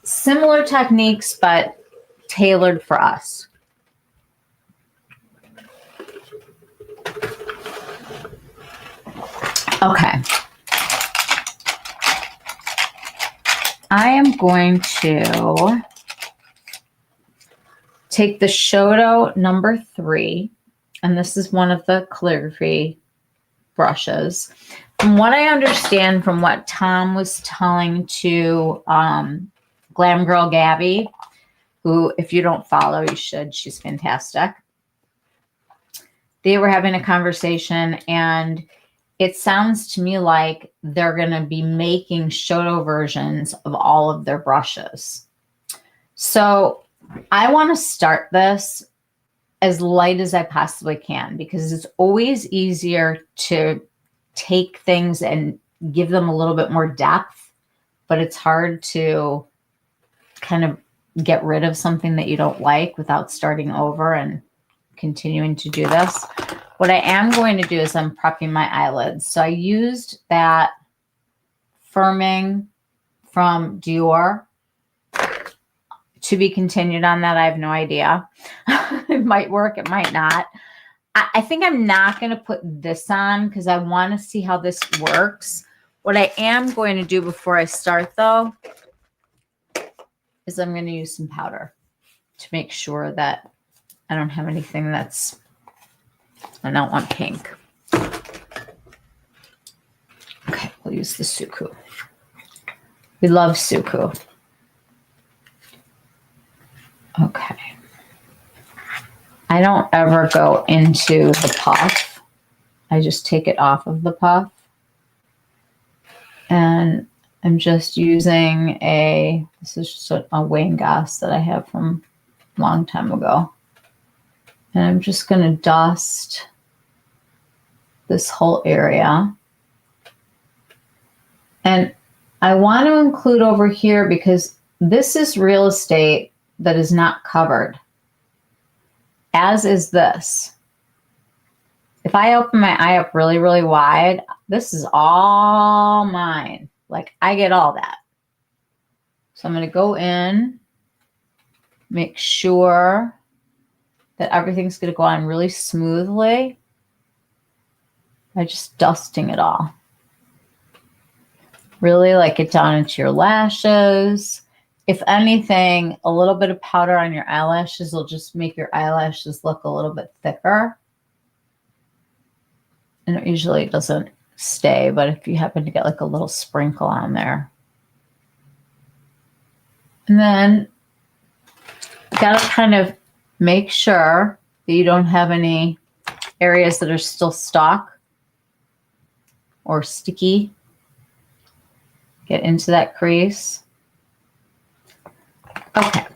similar techniques, but tailored for us. Okay. I am going to take the Shadow number 3, and this is one of the calligraphy brushes. From what I understand, from what Tom was telling to Glam Girl Gabby, who, if you don't follow, you should. She's fantastic. They were having a conversation, and it sounds to me like they're going to be making Shadow versions of all of their brushes. So I want to start this as light as I possibly can, because it's always easier to take things and give them a little bit more depth, but it's hard to kind of get rid of something that you don't like without starting over and continuing to do this. What I am going to do is I'm prepping my eyelids. So I used that firming from Dior To be continued on that. I have no idea. It might work. It might not. I think I'm not going to put this on because I want to see how this works. What I am going to do before I start, though, is I'm going to use some powder to make sure that I don't have anything that's, I don't want pink. Okay, we'll use the SUQQU. We love SUQQU. Okay. I don't ever go into the puff. I just take it off of the puff. And I'm just using this is just a Wayne Goss that I have from a long time ago. And I'm just going to dust this whole area. And I want to include over here because this is real estate that is not covered, as is this. If I open my eye up really, really wide, this is all mine. Like, I get all that. So I'm going to go in, make sure that everything's going to go on really smoothly by just dusting it all. Really like get down into your lashes. If anything, a little bit of powder on your eyelashes will just make your eyelashes look a little bit thicker. And it usually doesn't stay, but if you happen to get like a little sprinkle on there. And then you gotta kind of make sure that you don't have any areas that are still stuck or sticky. Get into that crease. Okay.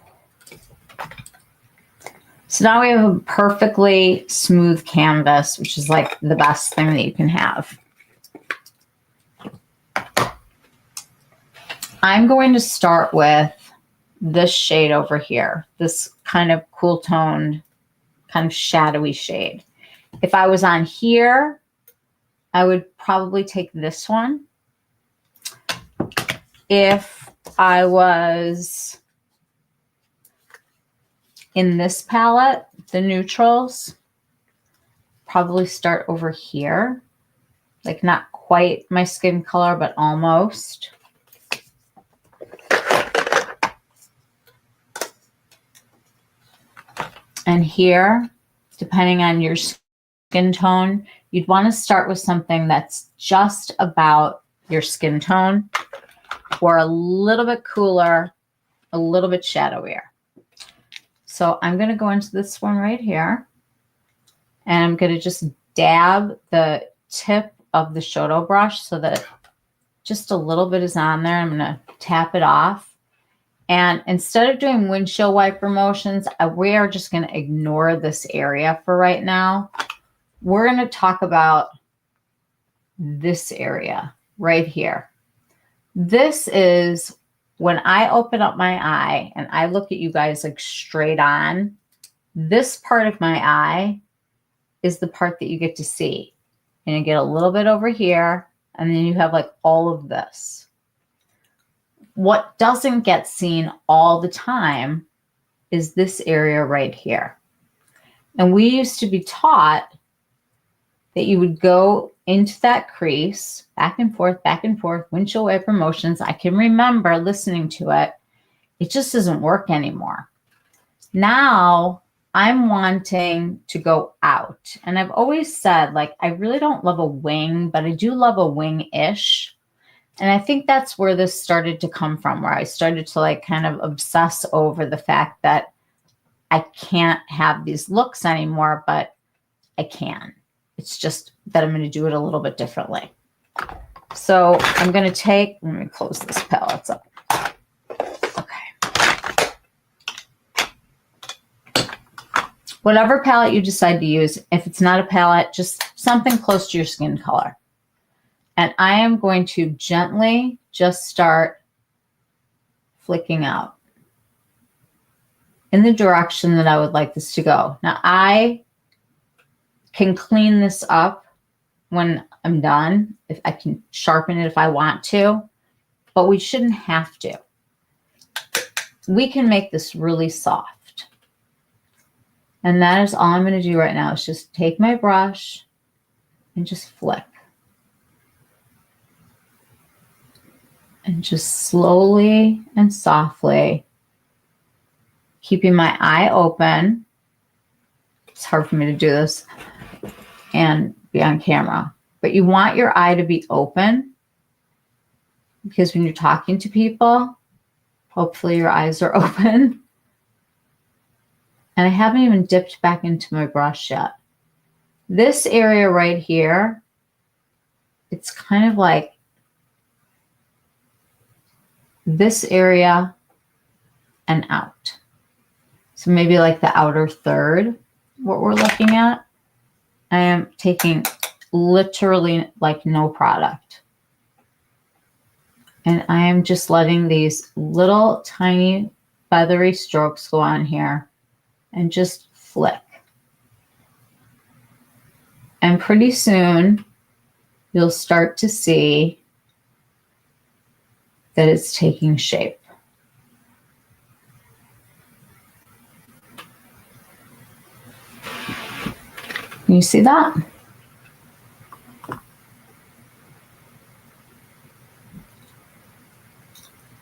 So now we have a perfectly smooth canvas, which is like the best thing that you can have. I'm going to start with this shade over here, this kind of cool toned, kind of shadowy shade. If I was on here, I would probably take this one. If I was in this palette, the neutrals, probably start over here. Like not quite my skin color, but almost. And here, depending on your skin tone, you'd want to start with something that's just about your skin tone or a little bit cooler, a little bit shadowier. So I'm going to go into this one right here, and I'm going to just dab the tip of the Shoto brush so that just a little bit is on there. I'm going to tap it off. And instead of doing windshield wiper motions, we are just going to ignore this area for right now. We're going to talk about this area right here. This is when I open up my eye and I look at you guys like straight on, this part of my eye is the part that you get to see. And you get a little bit over here, and then you have like all of this. What doesn't get seen all the time is this area right here. And we used to be taught that you would go into that crease, back and forth, windshield wiper motions. I can remember listening to it. It just doesn't work anymore. Now I'm wanting to go out. And I've always said, like, I really don't love a wing, but I do love a wing-ish. And I think that's where this started to come from, where I started to like kind of obsess over the fact that I can't have these looks anymore, but I can. It's just that I'm going to do it a little bit differently. So I'm going to take, let me close this palette up. Okay. Whatever palette you decide to use, if it's not a palette, just something close to your skin color. And I am going to gently just start flicking out in the direction that I would like this to go. Now I can clean this up when I'm done. If I can sharpen it if I want to, but we shouldn't have to. we can make this really soft. And that is all I'm going to do right now is just take my brush and just flick. And just slowly and softly, keeping my eye open. It's hard for me to do this and be on camera. But you want your eye to be open because when you're talking to people, hopefully your eyes are open. And I haven't even dipped back into my brush yet. This area right here, it's kind of like this area and out. So maybe like the outer third, what we're looking at. I am taking literally like no product. And I am just letting these little tiny feathery strokes go on here and just flick. And pretty soon you'll start to see that it's taking shape. Can you see that?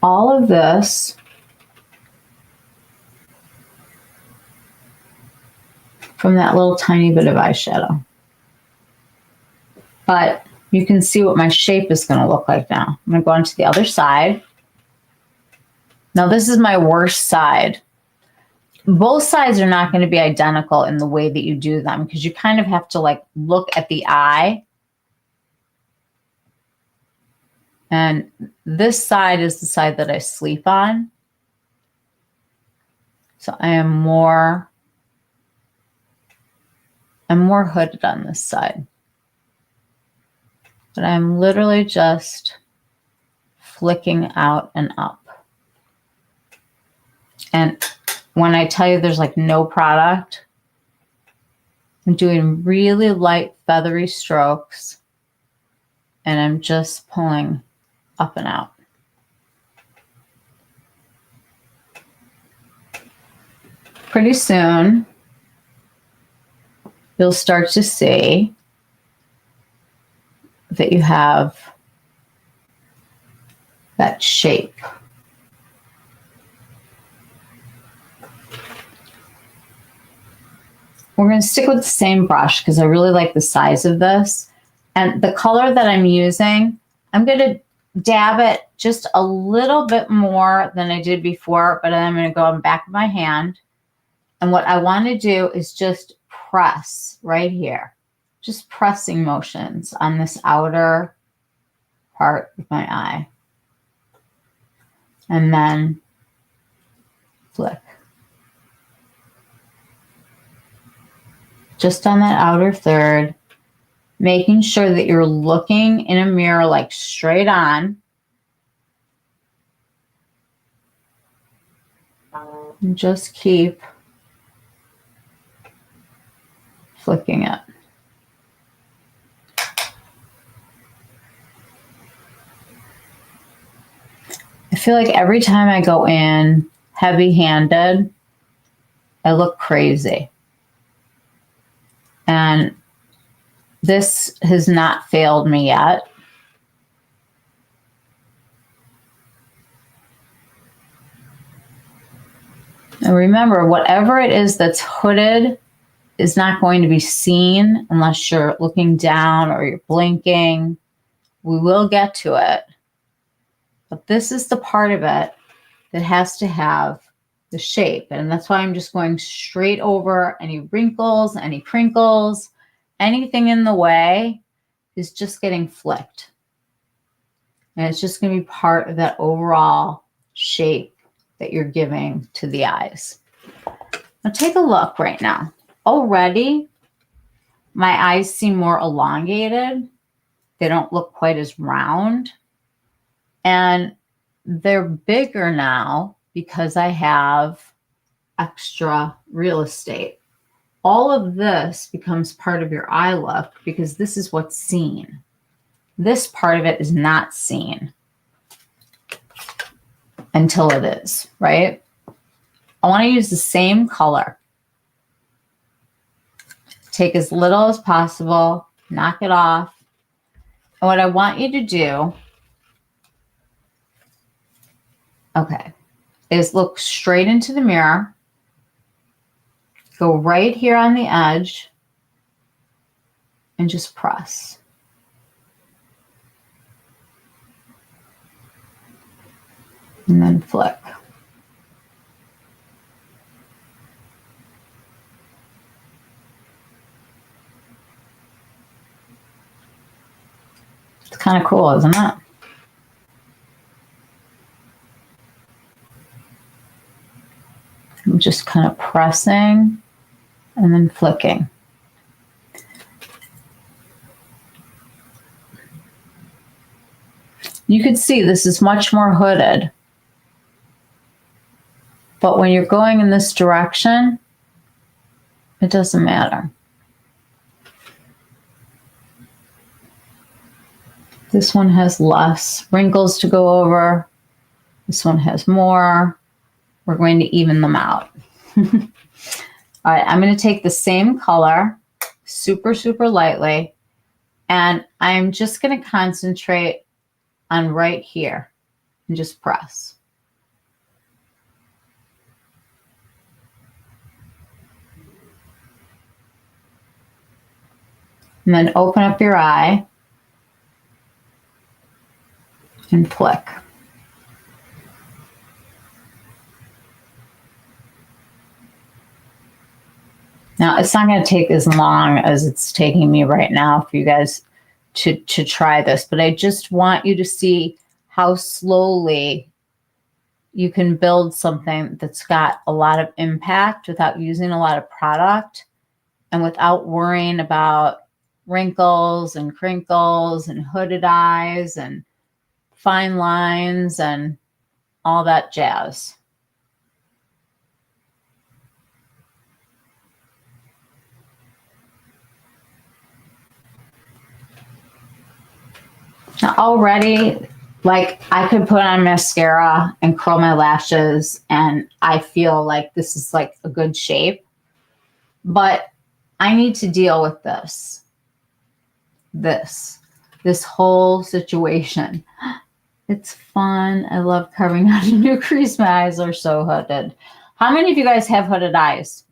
All of this from that little tiny bit of eyeshadow. But you can see what my shape is going to look like now. I'm going to go on to the other side. Now this is my worst side. Both sides are not going to be identical in the way that you do them because you kind of have to like look at the eye. And this side is the side that I sleep on. So I'm more hooded on this side. But I'm literally just flicking out and up. And when I tell you there's like no product, I'm doing really light feathery strokes and I'm just pulling up and out. Pretty soon, you'll start to see that you have that shape. We're going to stick with the same brush because I really like the size of this. And the color that I'm using, I'm going to dab it just a little bit more than I did before, but then I'm going to go on the back of my hand. And what I want to do is just press right here. Just pressing motions on this outer part of my eye. And then flick. Just on that outer third, making sure that you're looking in a mirror like straight on. And just keep flicking it. I feel like every time I go in heavy-handed, I look crazy. And this has not failed me yet. And remember, whatever it is that's hooded is not going to be seen unless you're looking down or you're blinking. We will get to it. But this is the part of it that has to have the shape. And that's why I'm just going straight over any wrinkles, any crinkles, anything in the way is just getting flicked. And it's just going to be part of that overall shape that you're giving to the eyes. Now take a look right now. Already, my eyes seem more elongated. They don't look quite as round. And they're bigger now because I have extra real estate. All of this becomes part of your eye look because this is what's seen. This part of it is not seen until it is, right? I want to use the same color. Take as little as possible, knock it off. And what I want you to do, okay, is look straight into the mirror. Go right here on the edge and just press. And then flick. It's kind of cool, isn't it? I'm just kind of pressing and then flicking. You can see this is much more hooded. But when you're going in this direction, it doesn't matter. This one has less wrinkles to go over. This one has more. We're going to even them out. All right, I'm going to take the same color, super, super lightly, and I'm just going to concentrate on right here and just press. And then open up your eye and flick. Now, it's not going to take as long as it's taking me right now for you guys to try this, but I just want you to see how slowly you can build something that's got a lot of impact without using a lot of product and without worrying about wrinkles and crinkles and hooded eyes and fine lines and all that jazz. Now already, like, I could put on mascara and curl my lashes and I feel like this is like a good shape, but I need to deal with this whole situation. It's fun. I love carving out a new crease. My eyes are so hooded. How many of you guys have hooded eyes?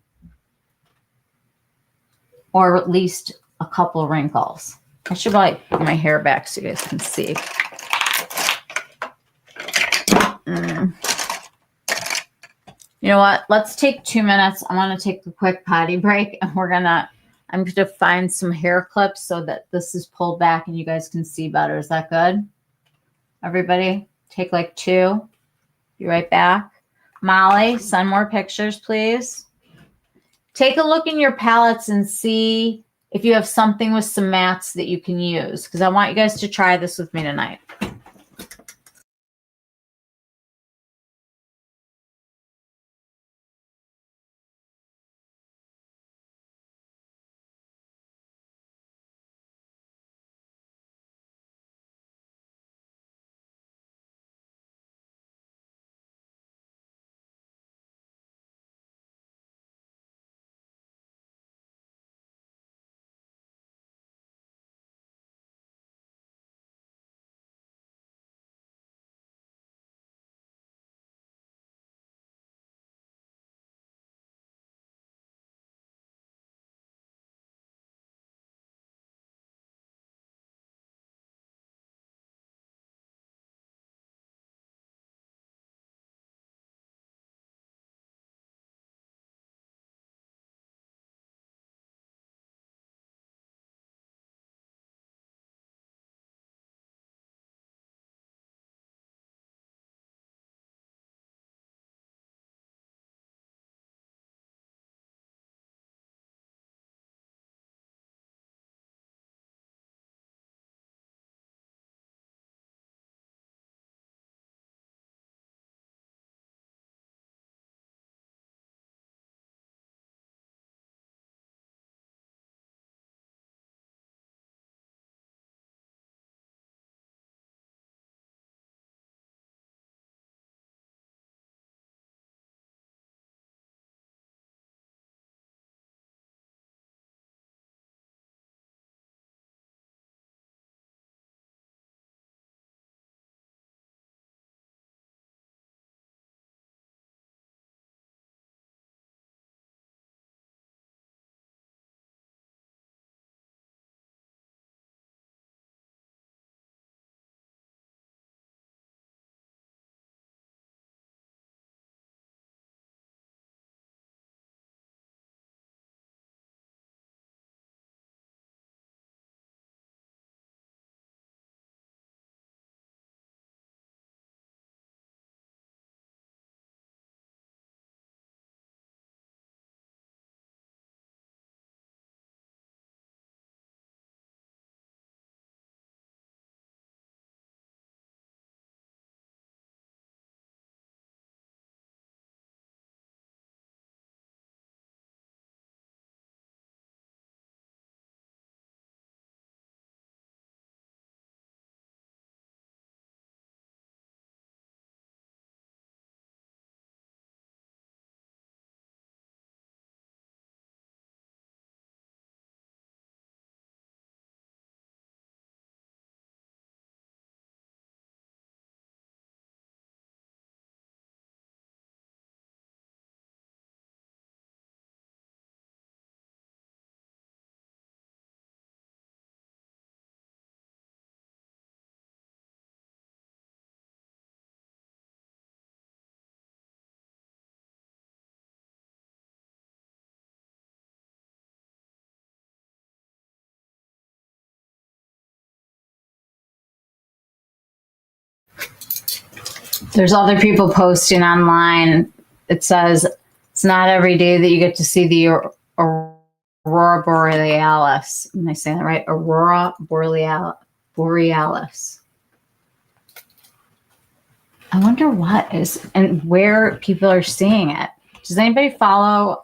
Or at least a couple wrinkles? I should probably put my hair back so you guys can see. You know what? Let's take 2 minutes. I want to take a quick potty break, and I'm going to find some hair clips so that this is pulled back and you guys can see better. Is that good? Everybody, take like 2. Be right back. Molly, send more pictures, please. Take a look in your palettes and see if you have something with some mattes that you can use, because I want you guys to try this with me tonight. There's other people posting online. It says it's not every day that you get to see the Aurora Borealis. Am I saying that right? Aurora Borealis. I wonder what is and where people are seeing it. Does anybody follow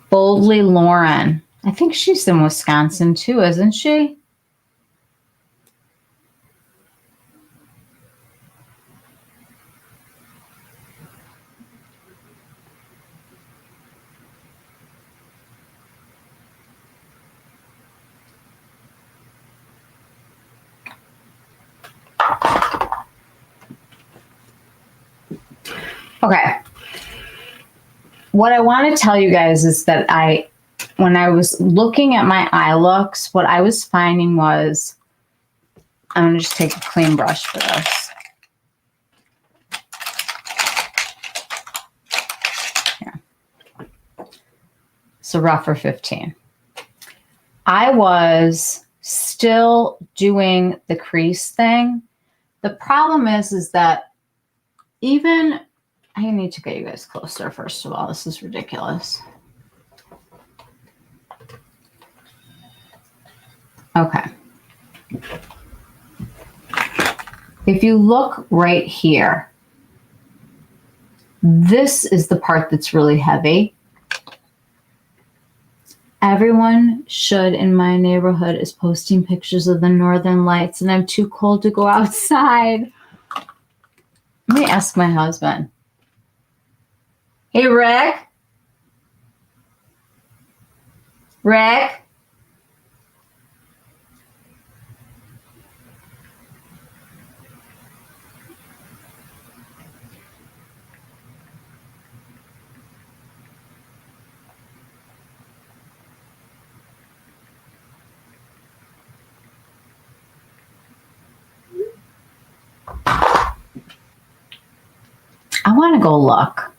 Boldly Lauren? I think she's in Wisconsin too, isn't she? Okay. What I want to tell you guys is that when I was looking at my eye looks, what I was finding was, I'm going to just take a clean brush for this. Here. So Rephr 15. I was still doing the crease thing. The problem is that even, I need to get you guys closer first of all. This is ridiculous. Okay. If you look right here, this is the part that's really heavy. Everyone should in my neighborhood is posting pictures of the northern lights, and I'm too cold to go outside. Let me ask my husband. Hey, Rick? Rick? I want to go look.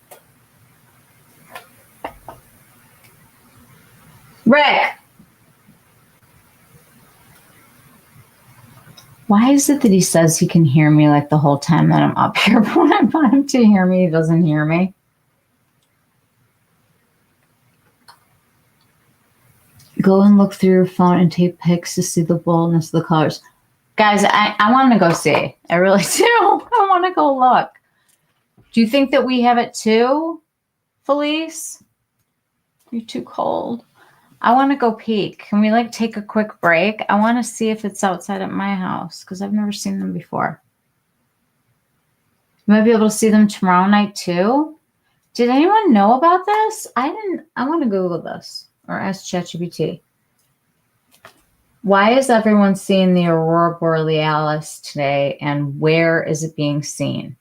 Rick! Why is it that he says he can hear me like the whole time that I'm up here? But when I want him to hear me, he doesn't hear me. Go and look through your phone and take pics to see the boldness of the colors. Guys, I want to go see. I really do. I want to go look. Do you think that we have it too, Felice? You're too cold. I want to go peek. Can we like take a quick break? I want to see if it's outside at my house because I've never seen them before. You might be able to see them tomorrow night too. Did anyone know about this? I didn't. I want to Google this or ask ChatGPT. Why is everyone seeing the Aurora Borealis today, and where is it being seen?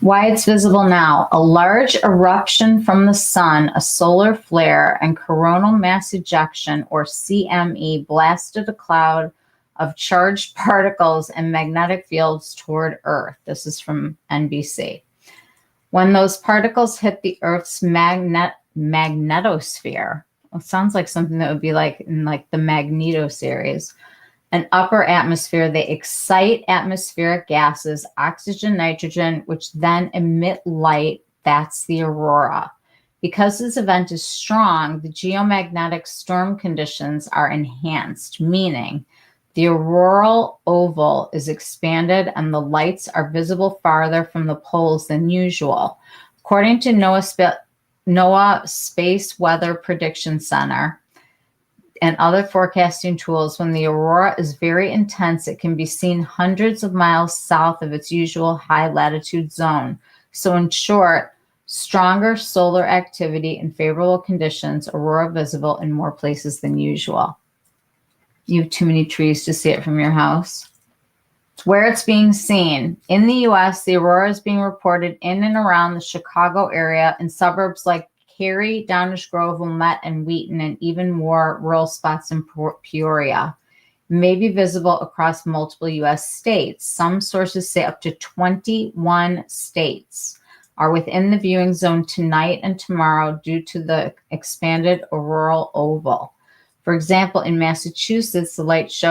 Why it's visible now. A large eruption from the sun, a solar flare, and coronal mass ejection, or CME, blasted a cloud of charged particles and magnetic fields toward Earth. This is from NBC. When those particles hit the Earth's magnetosphere, it sounds like something that would be like in like the Magneto series, an upper atmosphere, they excite atmospheric gases, oxygen, nitrogen, which then emit light. That's the aurora. Because this event is strong, the geomagnetic storm conditions are enhanced, meaning the auroral oval is expanded and the lights are visible farther from the poles than usual. According to NOAA Space Weather Prediction Center and other forecasting tools, when the aurora is very intense, it can be seen hundreds of miles south of its usual high latitude zone. So in short, stronger solar activity and favorable conditions, aurora visible in more places than usual. You have too many trees to see it from your house. Where it's being seen. In the U.S., the aurora is being reported in and around the Chicago area in suburbs like Cary, Downers Grove, Wilmette, and Wheaton, and even more rural spots in Peoria. may be visible across multiple US states. Some sources say up to 21 states are within the viewing zone tonight and tomorrow due to the expanded auroral oval. For example, in Massachusetts, the lights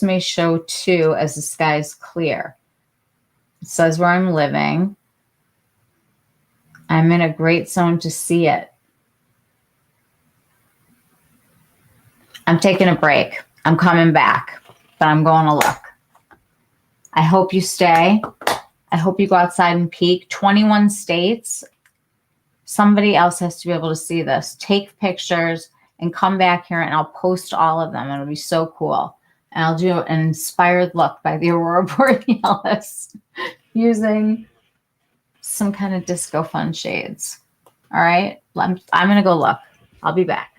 may show 2 as the sky is clear. It says where I'm living. I'm in a great zone to see it. I'm taking a break. I'm coming back, but I'm going to look. I hope you stay. I hope you go outside and peek. 21 states. Somebody else has to be able to see this. Take pictures and come back here and I'll post all of them. It'll be so cool. And I'll do an inspired look by the Aurora Borealis using some kind of disco fun shades. All right. I'm going to go look. I'll be back.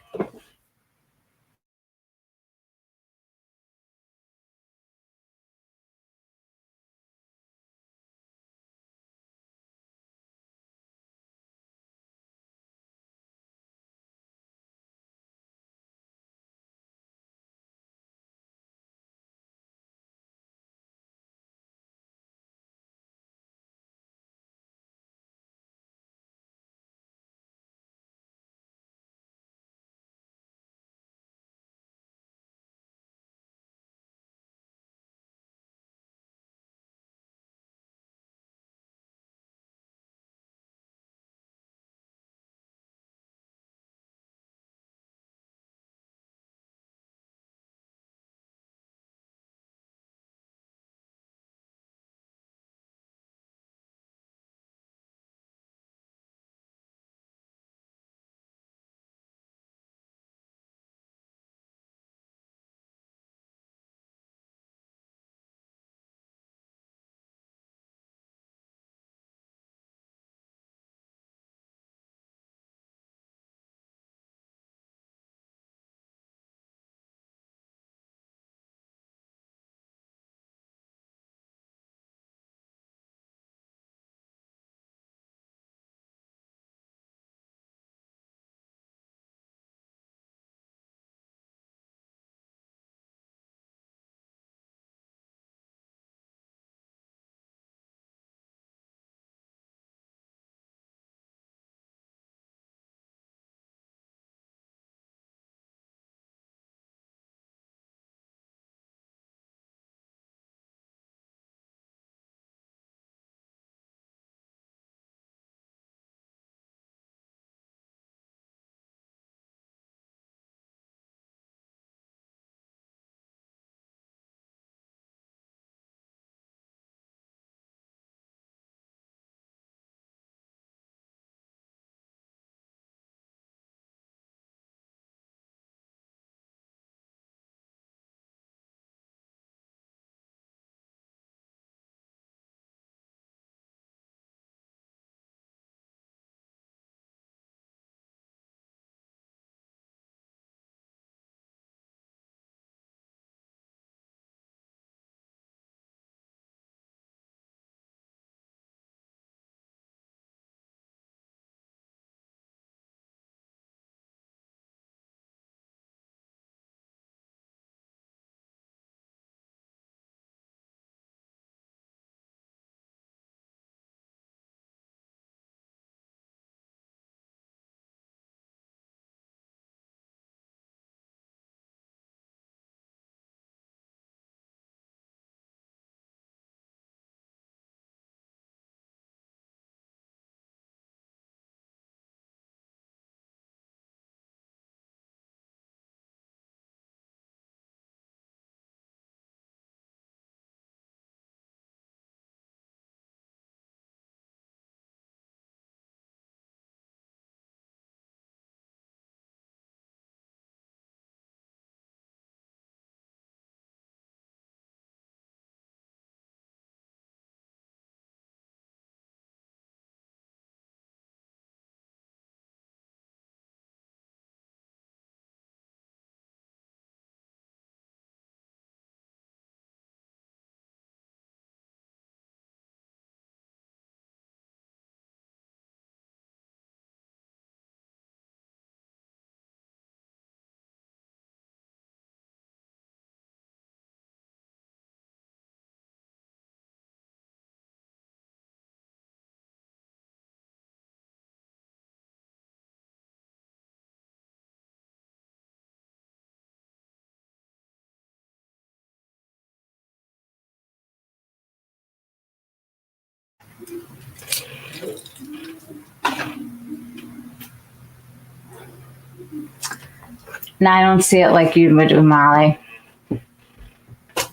Now I don't see it like you would do, Molly.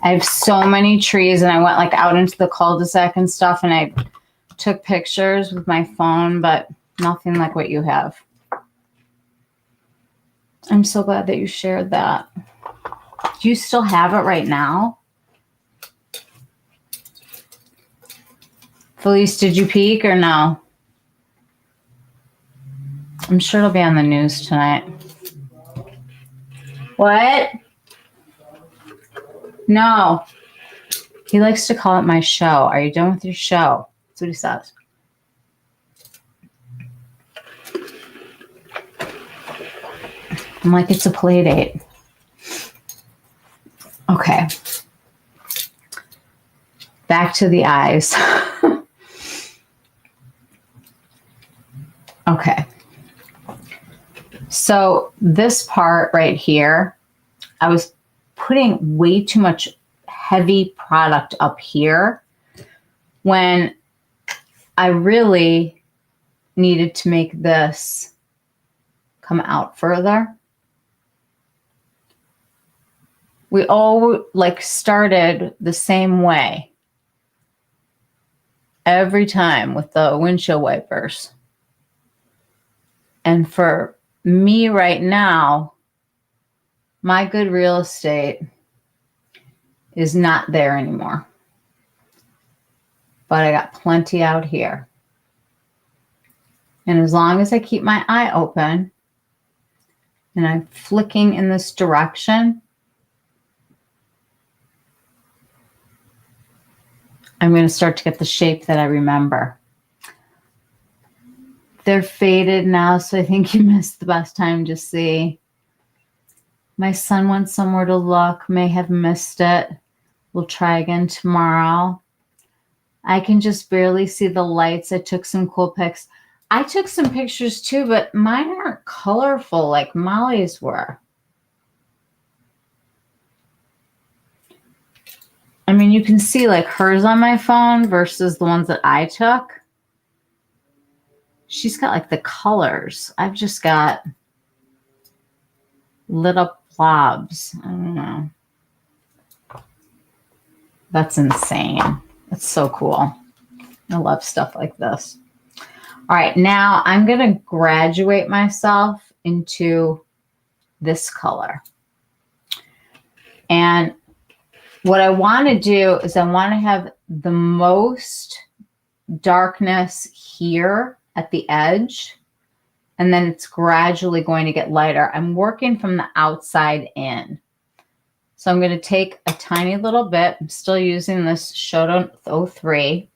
I have so many trees, and I went like out into the cul-de-sac and stuff, and I took pictures with my phone, but nothing like what you have. I'm so glad that you shared that. Do you still have it right now? Felice, did you peek or no? I'm sure it'll be on the news tonight. What? No. He likes to call it my show. Are you done with your show? That's what he says. I'm like, it's a play date. Okay. Back to the eyes. Okay. So this part right here, I was putting way too much heavy product up here when I really needed to make this come out further. We all like started the same way every time with the windshield wipers. And for me right now, my good real estate is not there anymore. But I got plenty out here. And as long as I keep my eye open and I'm flicking in this direction, I'm going to start to get the shape that I remember. They're faded now, so I think you missed the best time to see. My son went somewhere to look, may have missed it. We'll try again tomorrow. I can just barely see the lights. I took some cool pics. I took some pictures too, but mine aren't colorful like Molly's were. I mean, you can see like hers on my phone versus the ones that I took. She's got like the colors. I've just got lit up blobs. I don't know. That's insane. That's so cool. I love stuff like this. All right, now I'm going to graduate myself into this color. And what I want to do is I want to have the most darkness here at the edge, and then it's gradually going to get lighter. I'm working from the outside in. So I'm going to take a tiny little bit. I'm still using this Shoto 03.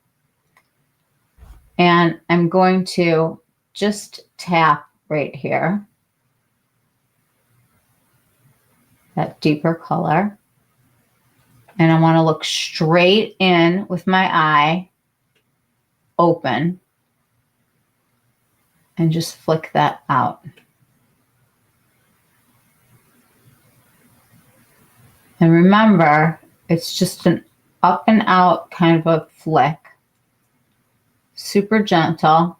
And I'm going to just tap right here. That deeper color. And I want to look straight in with my eye open. And just flick that out. And remember, it's just an up and out kind of a flick. Super gentle.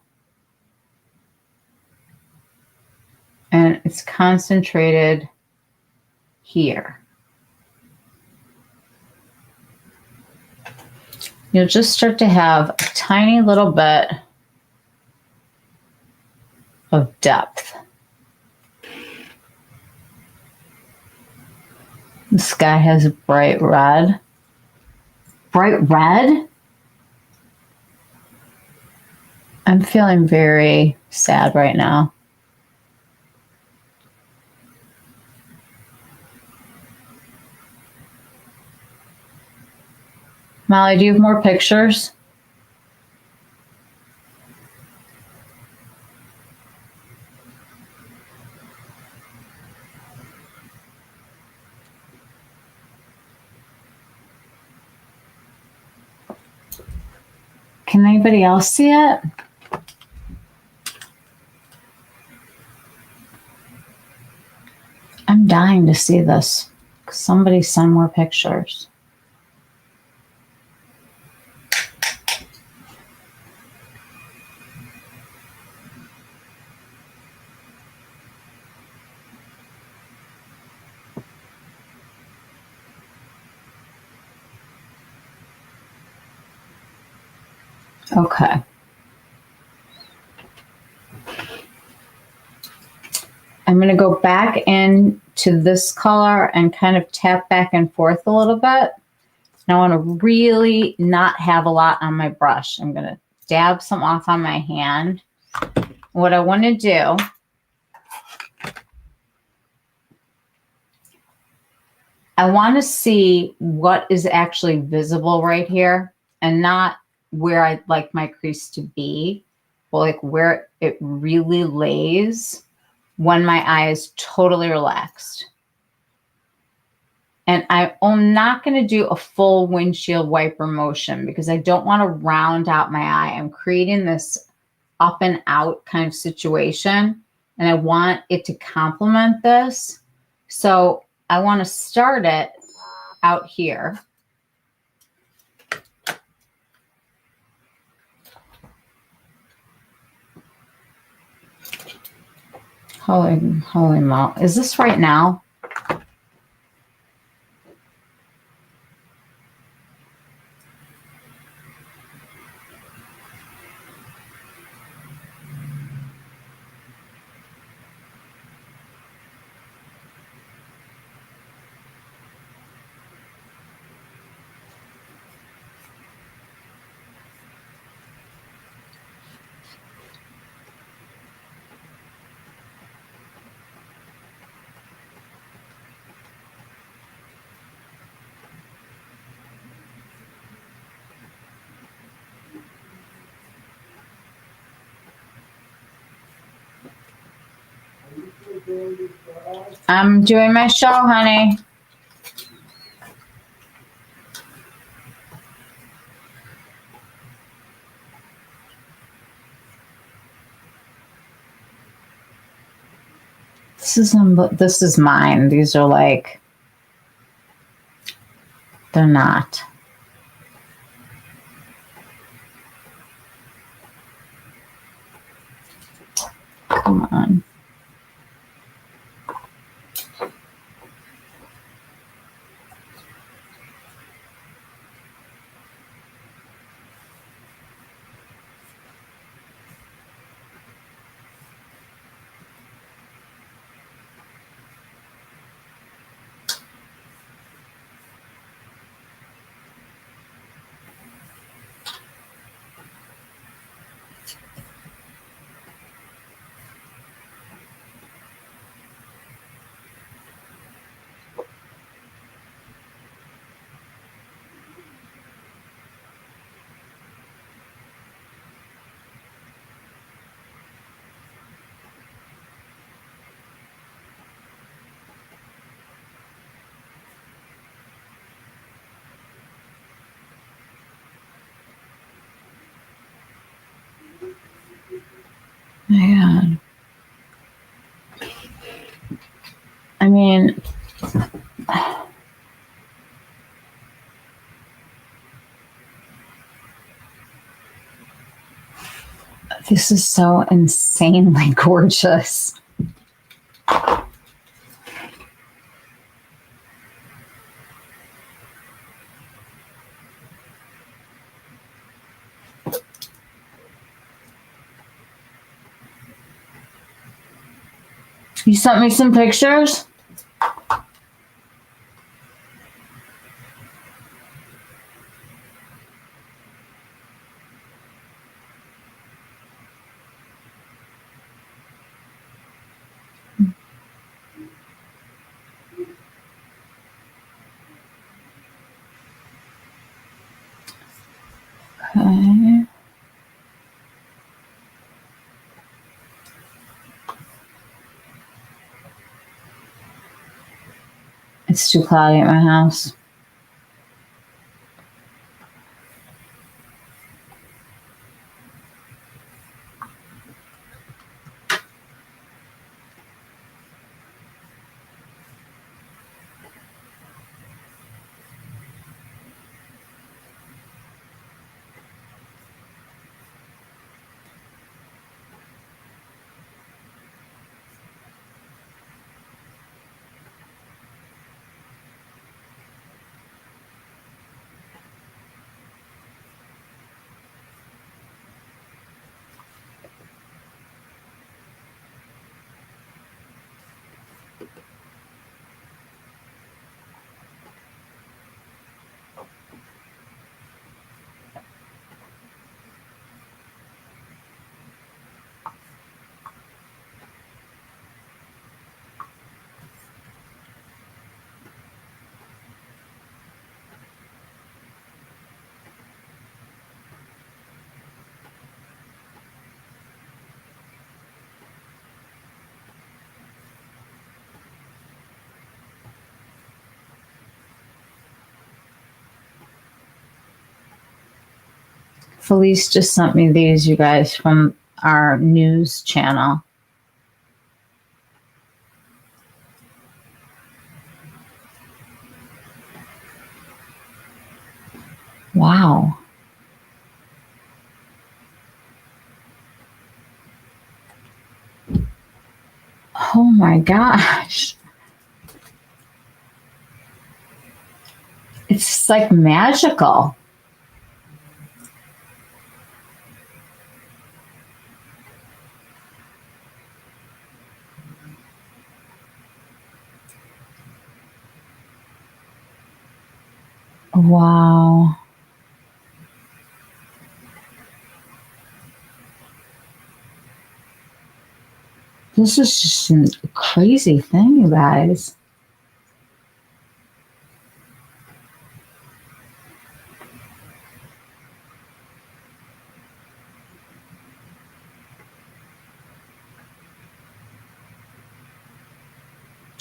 And it's concentrated here. You'll just start to have a tiny little bit of depth. This guy has bright red. Bright red? I'm feeling very sad right now. Molly, do you have more pictures? Can anybody else see it? I'm dying to see this. Somebody send more pictures. Okay. I'm going to go back in to this color and kind of tap back and forth a little bit. And I want to really not have a lot on my brush. I'm going to dab some off on my hand. What I want to do, I want to see what is actually visible right here and not where I'd like my crease to be, but like where it really lays when my eye is totally relaxed. And I'm not going to do a full windshield wiper motion because I don't want to round out my eye. I'm creating this up and out kind of situation, and I want it to complement this. So I want to start it out here. Holy mo. Is this right now? I'm doing my show, honey. This is mine. These are like, they're not. Come on. Man. I mean, this is so insanely gorgeous. You sent me some pictures? Okay. It's too cloudy at my house. Felice just sent me these, you guys, from our news channel. Wow. Oh my gosh. It's just like magical. Wow. This is just a crazy thing, you guys.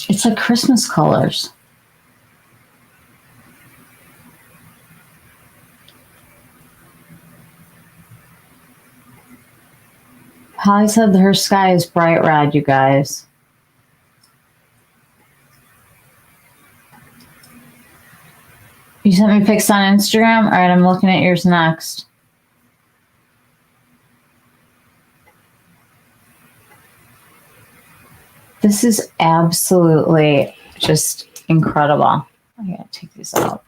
It's like Christmas colors. Holly said that her sky is bright red, you guys. You sent me pics on Instagram? All right, I'm looking at yours next. This is absolutely just incredible. I gotta take these out.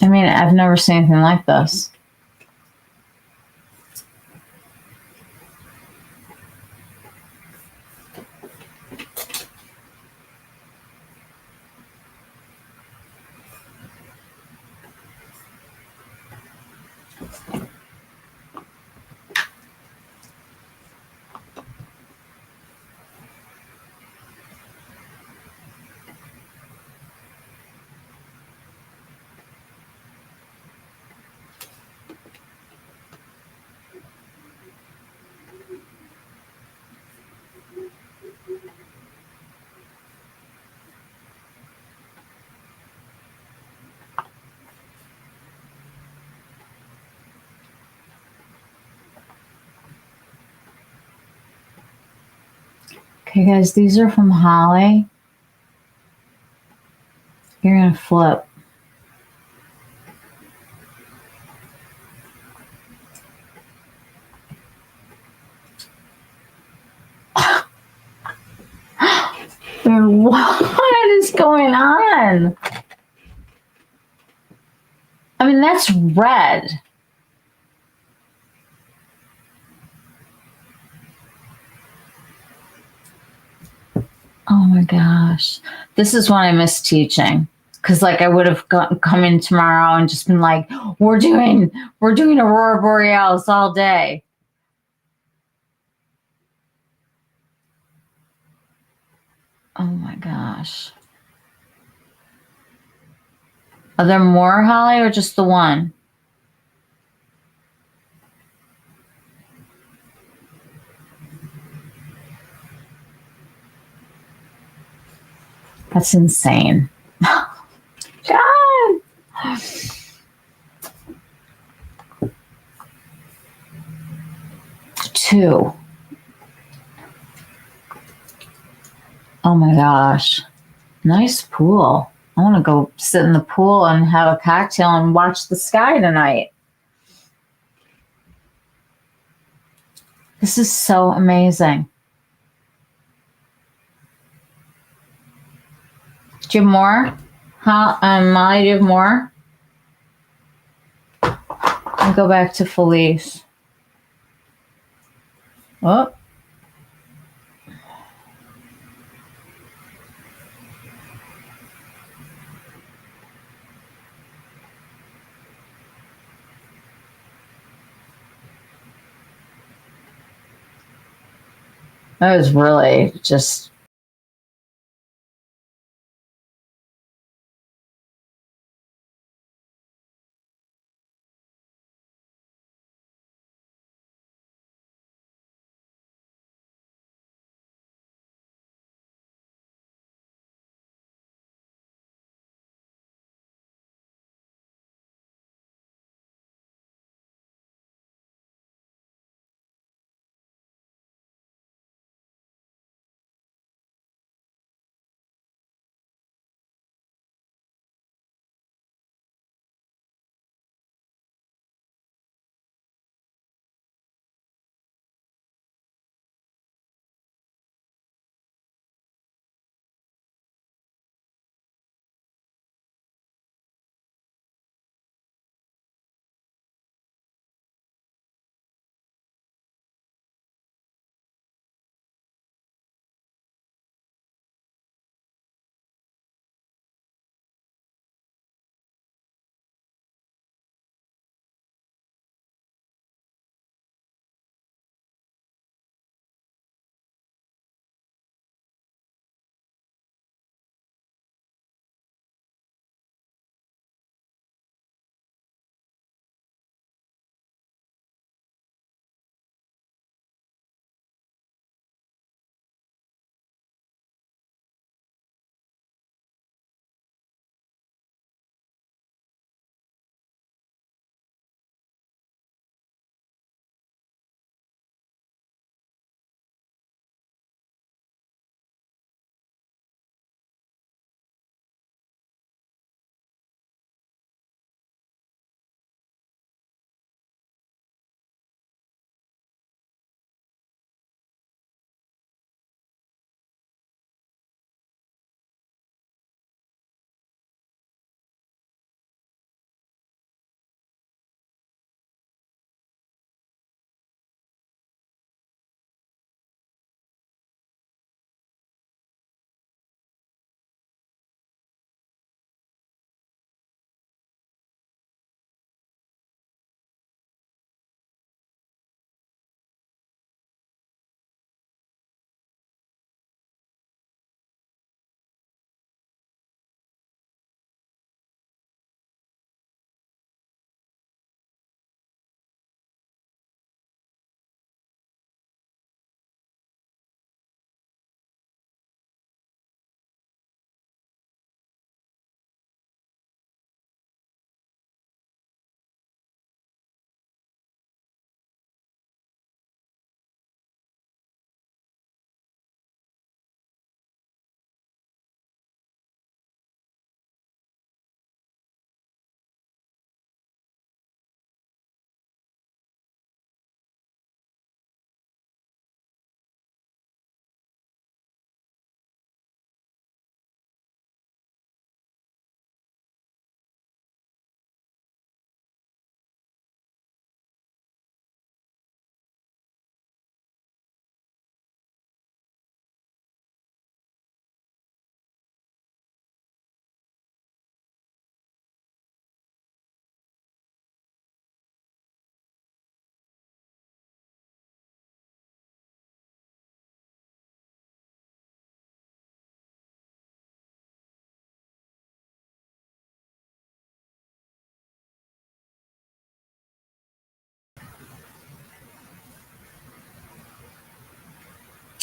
I mean, I've never seen anything like this. Okay, guys, these are from Holly. You're going to flip. What is going on? I mean, that's red. Oh my gosh. This is when I miss teaching. Because like I would have come in tomorrow and just been like, we're doing Aurora Borealis all day. Oh my gosh. Are there more, Holly, or just the one? That's insane. God. Two. Oh my gosh. Nice pool. I want to go sit in the pool and have a cocktail and watch the sky tonight. This is so amazing. Do you have more? Molly, do you have more? go back to Felice. Oh. That was really just...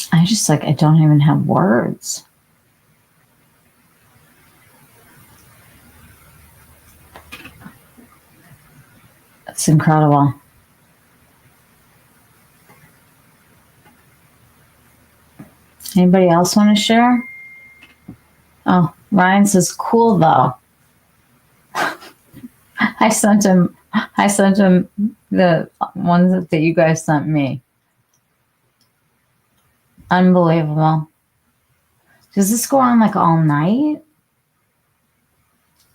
I just like, I don't even have words. It's incredible. Anybody else want to share? Oh, Ryan says, cool though. I sent him the ones that you guys sent me. Unbelievable. Does this go on like all night?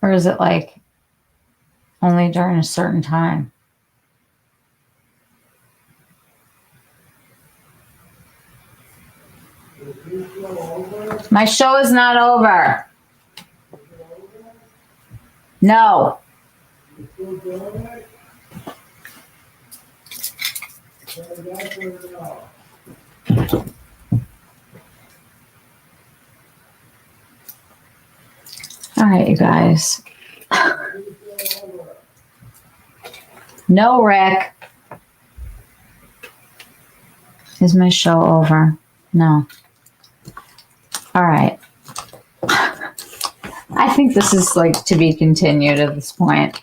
Or is it like only during a certain time? My show is not over. No. All right, you guys. No, Rick. Is my show over? No. All right. I think this is like to be continued at this point.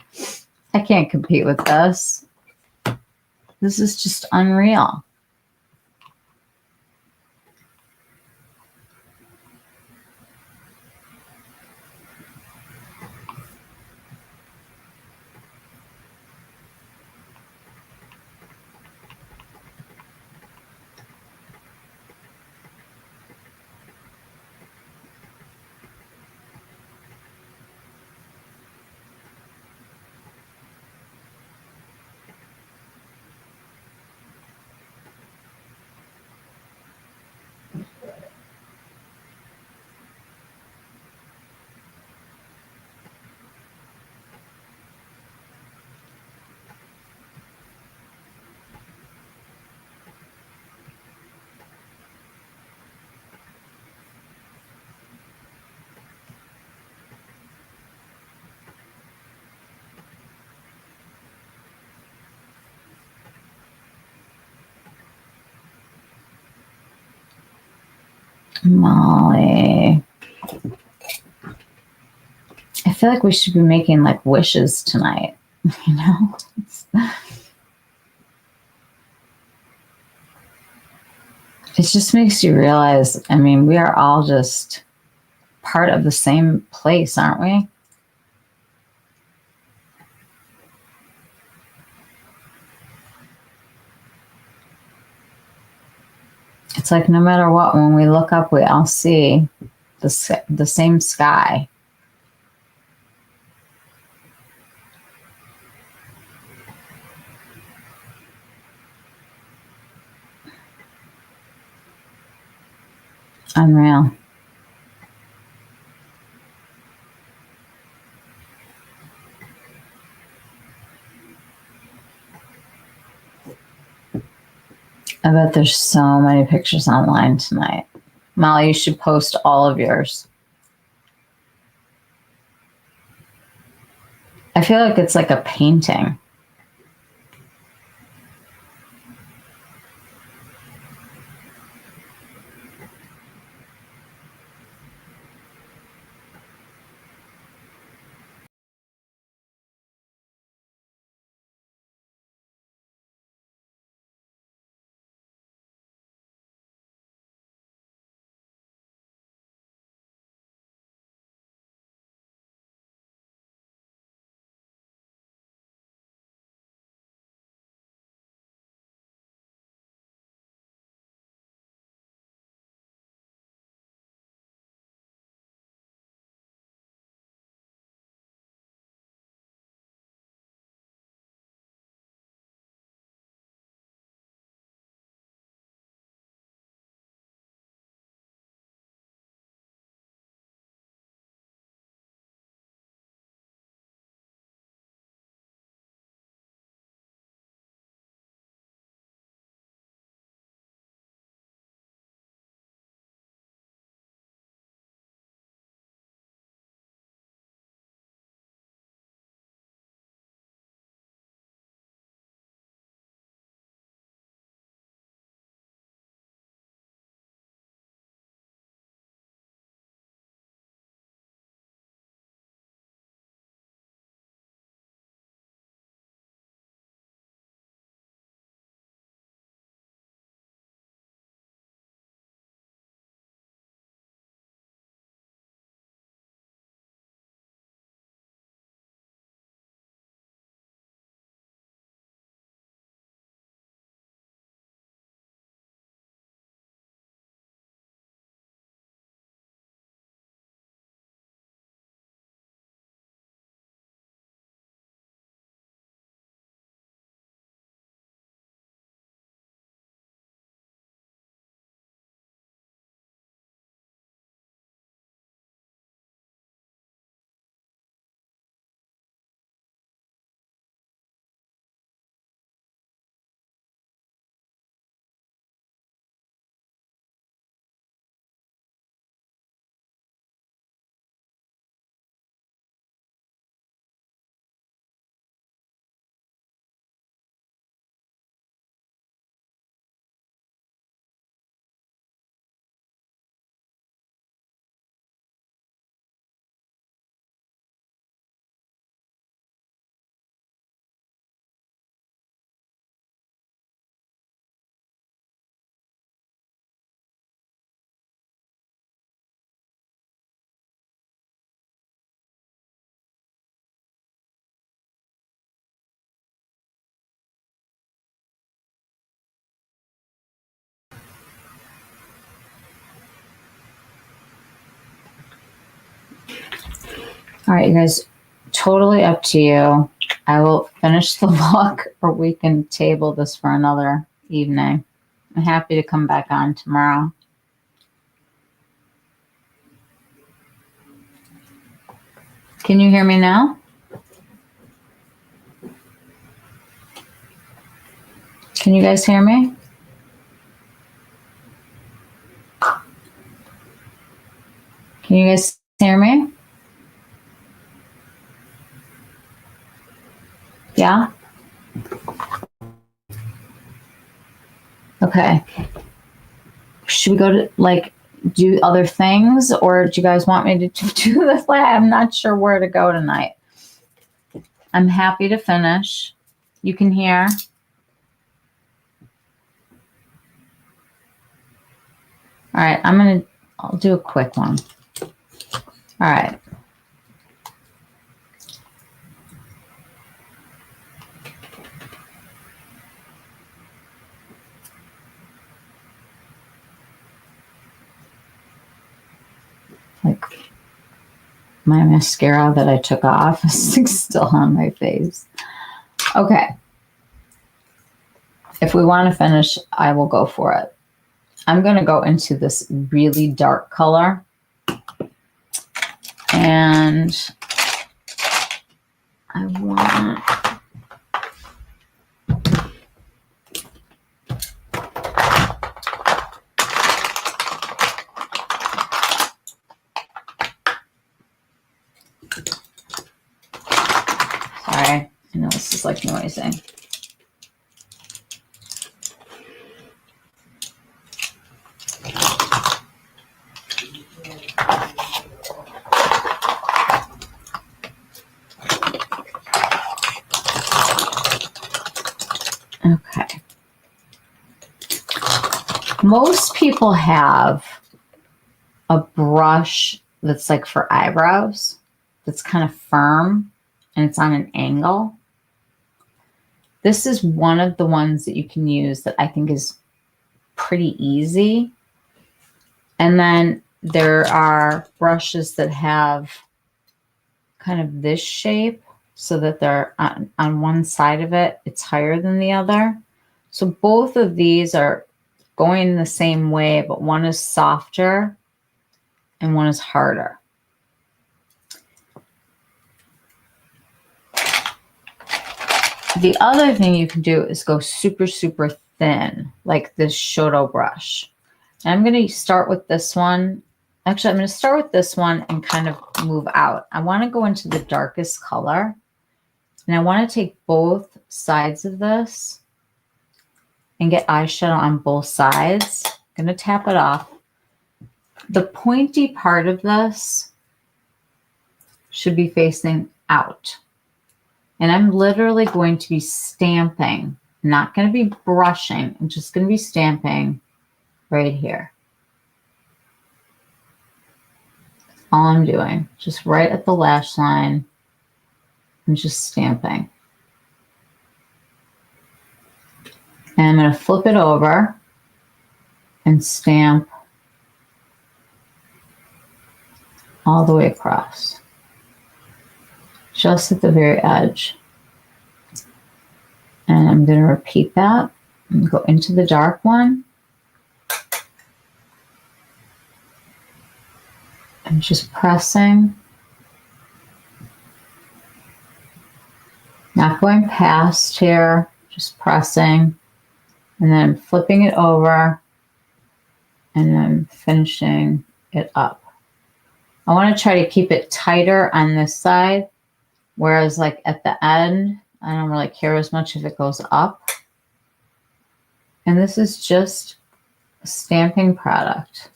I can't compete with this. This is just unreal. Molly. I feel like we should be making like wishes tonight, you know? It just makes you realize, I mean, we are all just part of the same place, aren't we? It's like no matter what, when we look up, we all see the same sky. Unreal. I bet there's so many pictures online tonight. Molly, you should post all of yours. I feel like it's like a painting. All right, you guys, totally up to you. I will finish the look, or we can table this for another evening. I'm happy to come back on tomorrow. Can you hear me now? Can you guys hear me? Can you guys hear me? Yeah? Okay. Should we go to, like, do other things, or do you guys want me to do this? I'm not sure where to go tonight. I'm happy to finish. You can hear. All right, I'll do a quick one. All right. Like, my mascara that I took off is still on my face. Okay. If we want to finish, I will go for it. I'm going to go into this really dark color. And I want... Sorry, I know this is like noisy. Okay. Most people have a brush that's like for eyebrows, that's kind of firm, and it's on an angle. This is one of the ones that you can use that I think is pretty easy. And then there are brushes that have kind of this shape, so that they're on one side of it, it's higher than the other. So both of these are going the same way, but one is softer and one is harder. The other thing you can do is go super, super thin, like this Shoto brush. And I'm going to start with this one. Actually, I'm going to start with this one and kind of move out. I want to go into the darkest color. And I want to take both sides of this and get eyeshadow on both sides. I'm going to tap it off. The pointy part of this should be facing out. And I'm literally going to be stamping, not going to be brushing. I'm just going to be stamping right here. That's all I'm doing, just right at the lash line. I'm just stamping. And I'm going to flip it over and stamp all the way across, just at the very edge. And I'm going to repeat that and go into the dark one. I'm just pressing. Not going past here, just pressing, and then flipping it over, and then finishing it up. I want to try to keep it tighter on this side, whereas like at the end, I don't really care as much if it goes up. And this is just a stamping product.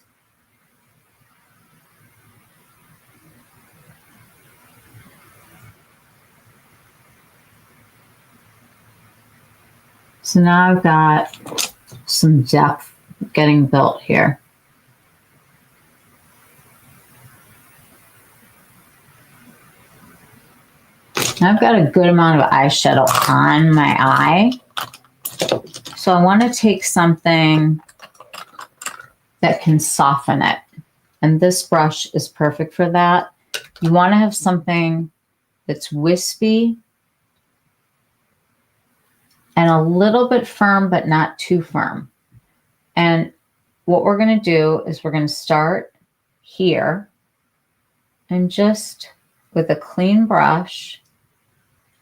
So now I've got some depth getting built here. Now I've got a good amount of eyeshadow on my eye. So I want to take something that can soften it. And this brush is perfect for that. You want to have something that's wispy and a little bit firm, but not too firm. And what we're going to do is we're going to start here and just with a clean brush,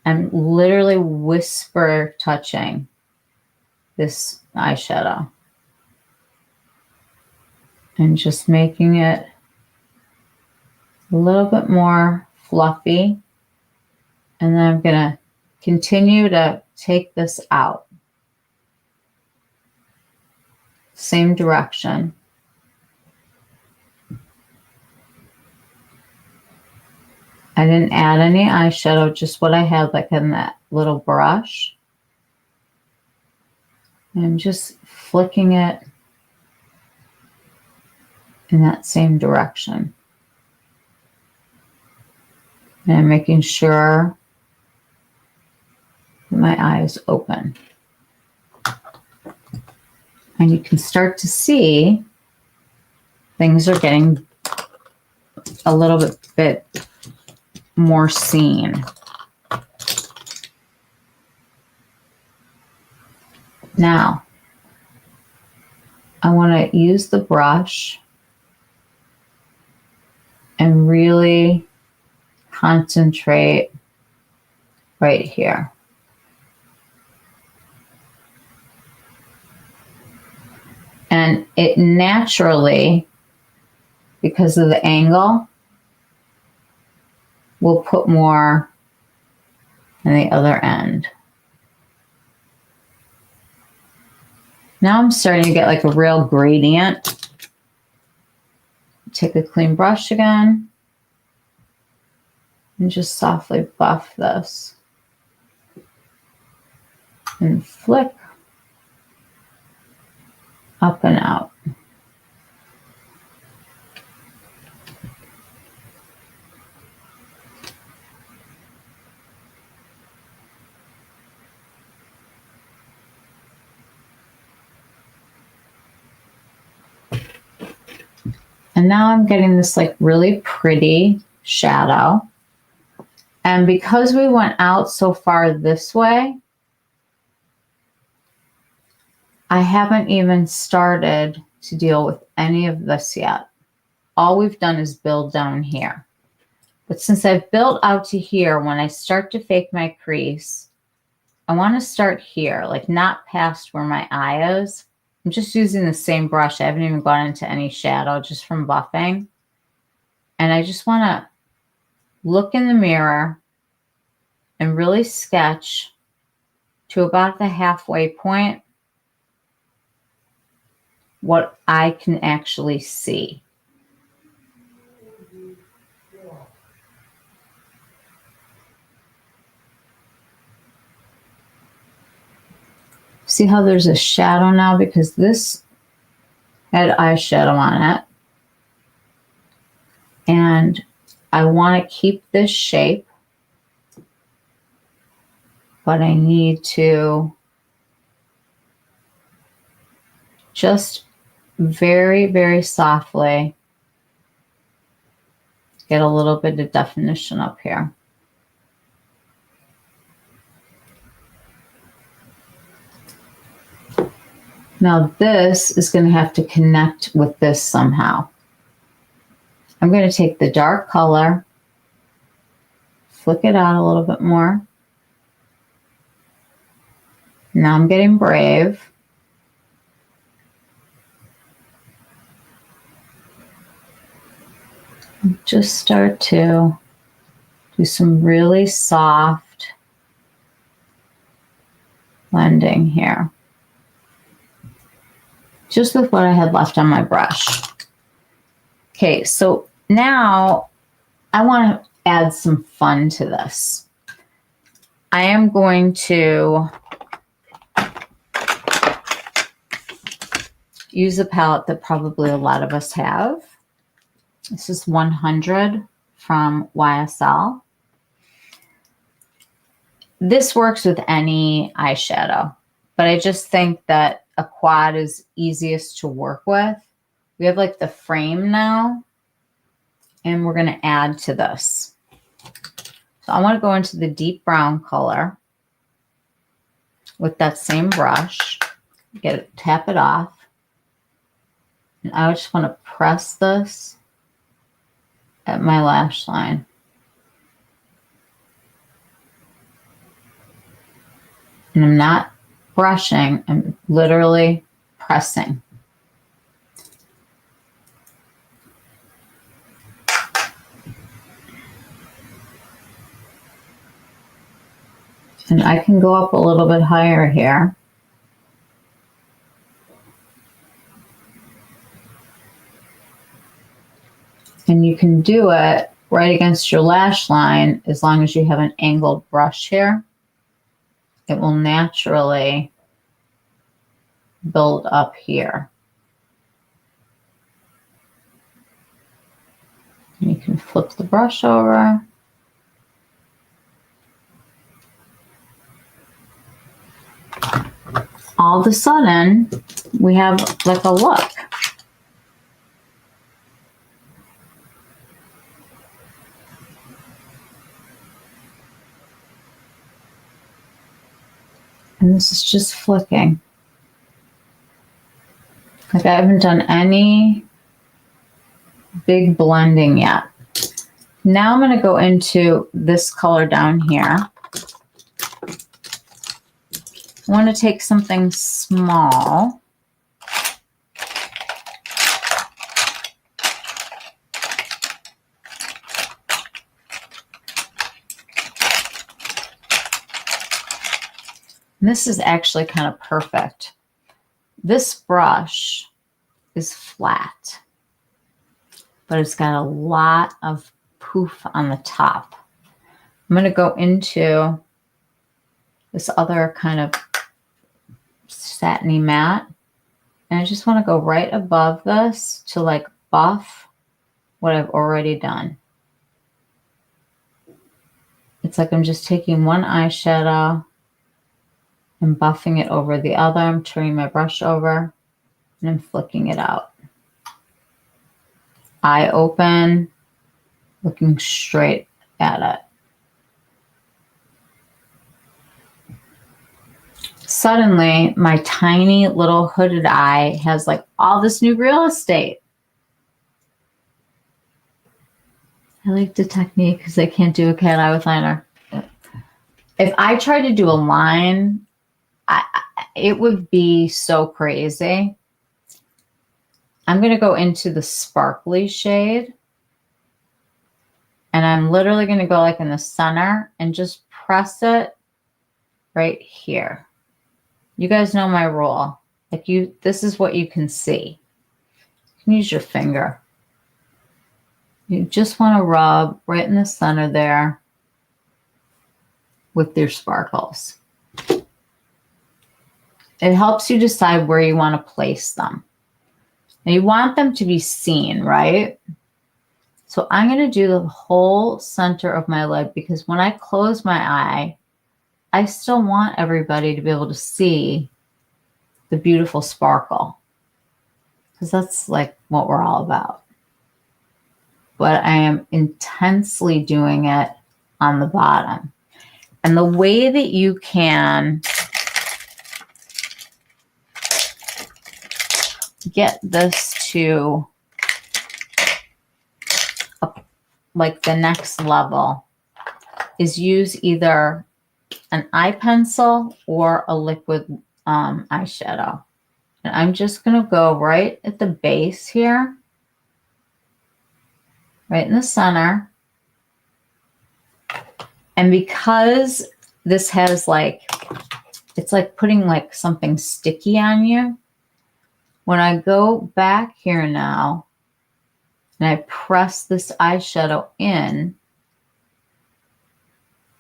I'm literally whisper touching this eyeshadow and just making it a little bit more fluffy. And then I'm going to continue to take this out. Same direction. I didn't add any eyeshadow, just what I had like in that little brush. And I'm just flicking it in that same direction. And I'm making sure that my eye is open. And you can start to see things are getting a little bit more seen. Now, I want to use the brush and really concentrate right here. And it naturally, because of the angle, will put more on the other end. Now I'm starting to get like a real gradient. Take a clean brush again and just softly buff this and flick up and out. And now I'm getting this like really pretty shadow. And because we went out so far this way, I haven't even started to deal with any of this yet. All we've done is build down here. But since I've built out to here, when I start to fake my crease, I want to start here, like not past where my eye is. I'm just using the same brush. I haven't even gone into any shadow, just from buffing. And I just want to look in the mirror and really sketch to about the halfway point what I can actually see. See how there's a shadow now because this had eyeshadow on it. And I want to keep this shape, but I need to just very, very softly get a little bit of definition up here. Now this is going to have to connect with this somehow. I'm going to take the dark color, flick it out a little bit more. Now I'm getting brave. Just start to do some really soft blending here. Just with what I had left on my brush. Okay, so now I want to add some fun to this. I am going to use a palette that probably a lot of us have. This is 100 from YSL. This works with any eyeshadow, but I just think that a quad is easiest to work with. We have like the frame now, and we're going to add to this. So I want to go into the deep brown color with that same brush, tap it off. And I just want to press this at my lash line. And I'm not brushing, I'm literally pressing. And I can go up a little bit higher here. And you can do it right against your lash line as long as you have an angled brush here. It will naturally build up here. And you can flip the brush over. All of a sudden, we have like a look. And this is just flicking. Like I haven't done any big blending yet. Now I'm going to go into this color down here. I want to take something small. And this is actually kind of perfect. This brush is flat, but it's got a lot of poof on the top. I'm going to go into this other kind of satiny matte, and I just want to go right above this to like buff what I've already done. It's like I'm just taking one eyeshadow and buffing it over the other. I'm turning my brush over and I'm flicking it out. Eye open, looking straight at it. Suddenly, my tiny little hooded eye has like all this new real estate. I like the technique because I can't do a cat eye with liner. If I tried to do a line, it would be so crazy. I'm going to go into the sparkly shade. And I'm literally going to go like in the center and just press it right here. You guys know my rule. Like this is what you can see. You can use your finger. You just want to rub right in the center there with your sparkles. It helps you decide where you want to place them. Now you want them to be seen, right? So I'm going to do the whole center of my lid because when I close my eye, I still want everybody to be able to see the beautiful sparkle because that's like what we're all about. But I am intensely doing it on the bottom. And the way that you can get this to like the next level is use either an eye pencil or a liquid eyeshadow. And I'm just going to go right at the base here, right in the center. And because this has like, it's like putting like something sticky on you. When I go back here now and I press this eyeshadow in,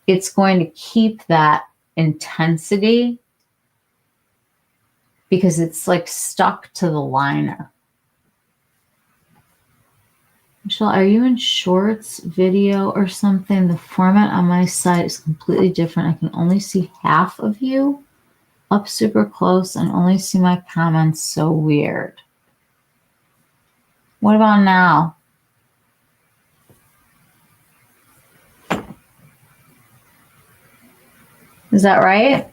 it's going to keep that intensity because it's like stuck to the liner. Michelle, are you in shorts, video, or something? The format on my site is completely different. I can only see half of you up super close and only see my comments. So weird. What about now? Is that right?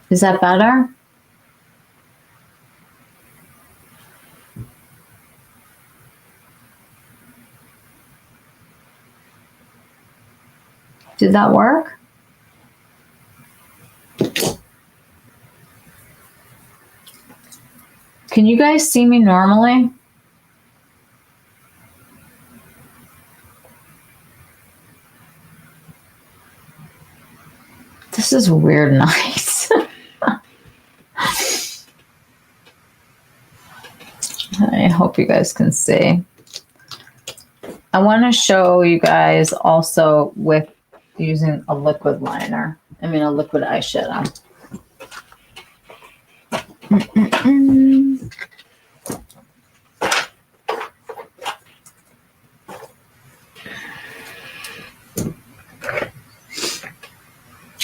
Is that better? Did that work? Can you guys see me normally? This is weird nice. I hope you guys can see. I want to show you guys also with using a liquid liner. I mean a liquid eyeshadow.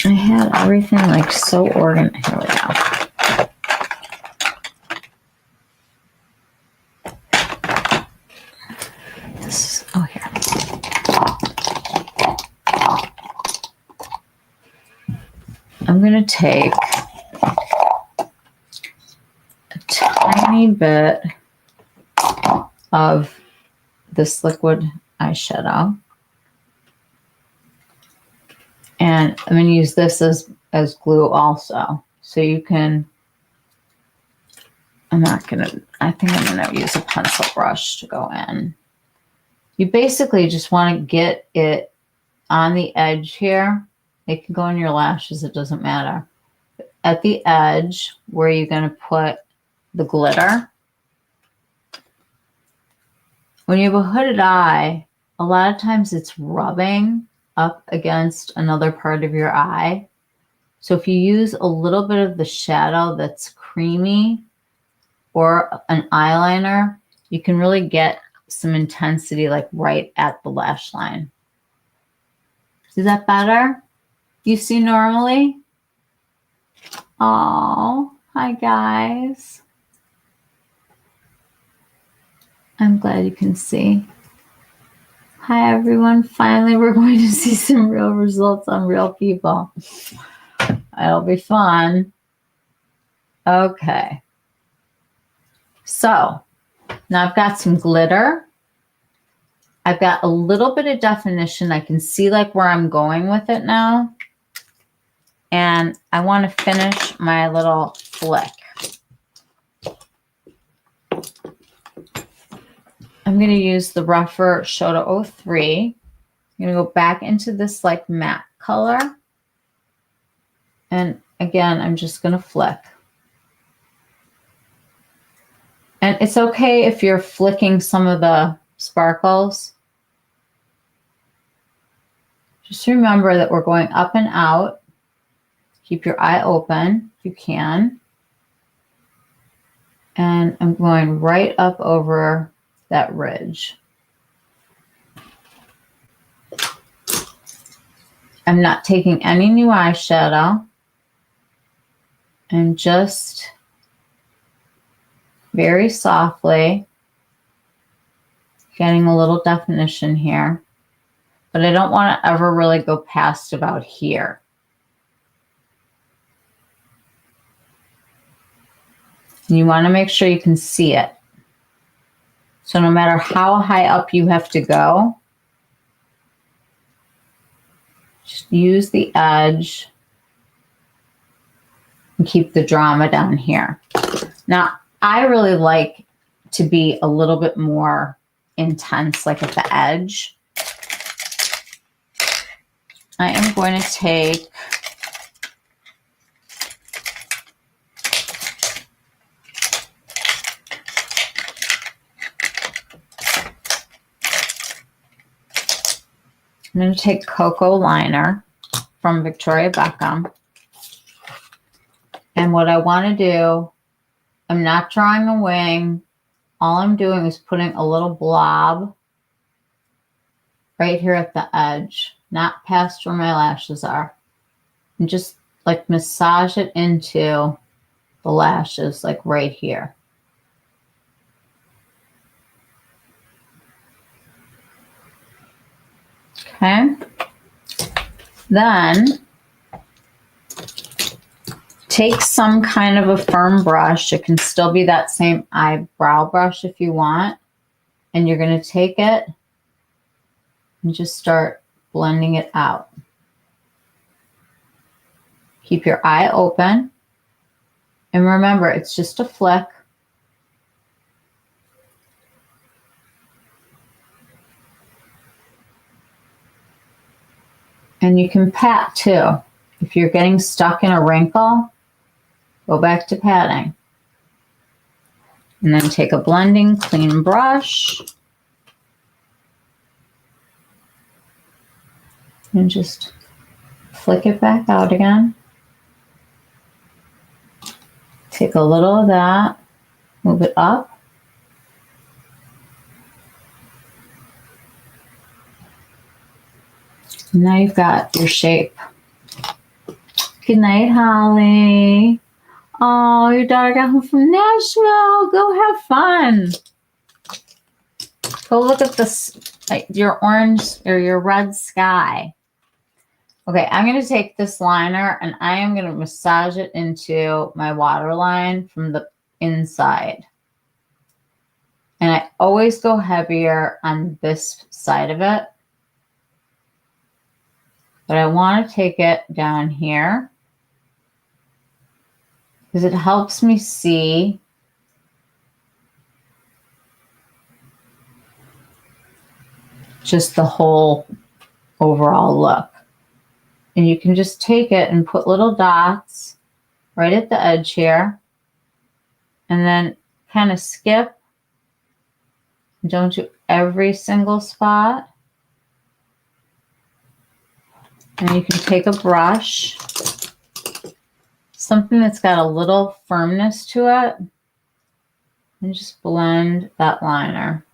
I had everything like so organized. Here we go. This is, oh, here. I'm going to take a tiny bit of this liquid eyeshadow. And I'm going to use this as glue also. So you can, I think I'm going to use a pencil brush to go in. You basically just want to get it on the edge here. It can go in your lashes, it doesn't matter. At the edge where you're going to put the glitter. When you have a hooded eye, a lot of times it's rubbing up against another part of your eye. So if you use a little bit of the shadow that's creamy or an eyeliner, you can really get some intensity like right at the lash line. Is that better? You see normally? Oh, hi guys. I'm glad you can see. Hi everyone, finally we're going to see some real results on real people. It'll be fun. Okay. So, now I've got some glitter. I've got a little bit of definition. I can see like where I'm going with it now. And I want to finish my little flick. I'm going to use the Rephr Shoto 03. I'm going to go back into this like matte color. And again, I'm just going to flick. And it's okay if you're flicking some of the sparkles. Just remember that we're going up and out. Keep your eye open if you can. And I'm going right up over that ridge. I'm not taking any new eyeshadow. And just very softly getting a little definition here. But I don't want to ever really go past about here. And you want to make sure you can see it. So no matter how high up you have to go, just use the edge and keep the drama down here. Now, I really like to be a little bit more intense, like at the edge. I am going to take Cocoa Liner from Victoria Beckham. And what I want to do, I'm not drawing a wing. All I'm doing is putting a little blob right here at the edge, not past where my lashes are. And just like massage it into the lashes, like right here. Okay. Then take some kind of a firm brush. It can still be that same eyebrow brush if you want. And you're going to take it and just start blending it out. Keep your eye open. And remember, it's just a flick. And you can pat too. If you're getting stuck in a wrinkle, go back to patting. And then take a blending clean brush and just flick it back out again. Take a little of that, move it up. And now you've got your shape. Good night, Holly. Oh, your daughter got home from Nashville. Go have fun. Go look at this, your orange or your red sky. Okay, I'm going to take this liner and I am going to massage it into my waterline from the inside. And I always go heavier on this side of it. But I want to take it down here because it helps me see just the whole overall look. And you can just take it and put little dots right at the edge here and then kind of skip. Don't do every single spot. And you can take a brush, something that's got a little firmness to it, and just blend that liner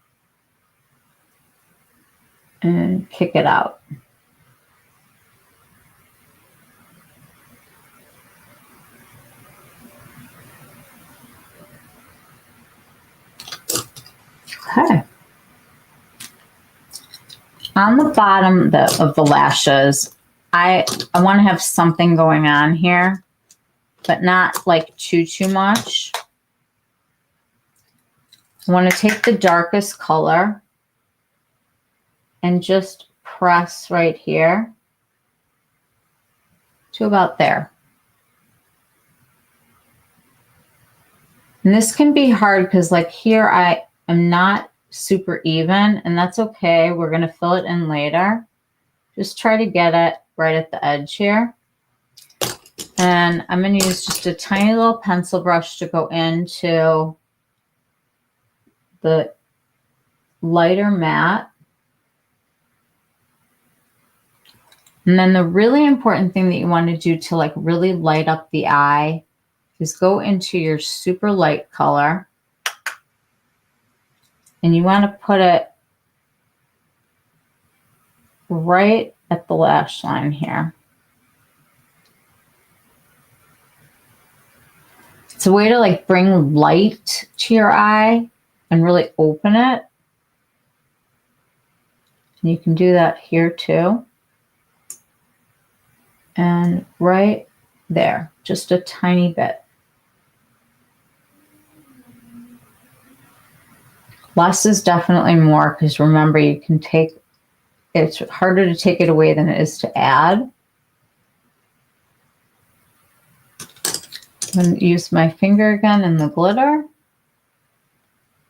and kick it out. Okay. On the bottom of the lashes, I want to have something going on here, but not like too much. I want to take the darkest color and just press right here to about there. And this can be hard because like here I am not super even, and that's okay. We're going to fill it in later. Just try to get it right at the edge here. And I'm going to use just a tiny little pencil brush to go into the lighter matte. And then the really important thing that you want to do to like really light up the eye is go into your super light color. And you want to put it right at the lash line here. It's a way to like bring light to your eye and really open it. And you can do that here too. And right there, just a tiny bit. Less is definitely more because remember you can take, it's harder to take it away than it is to add. I'm going to use my finger again in the glitter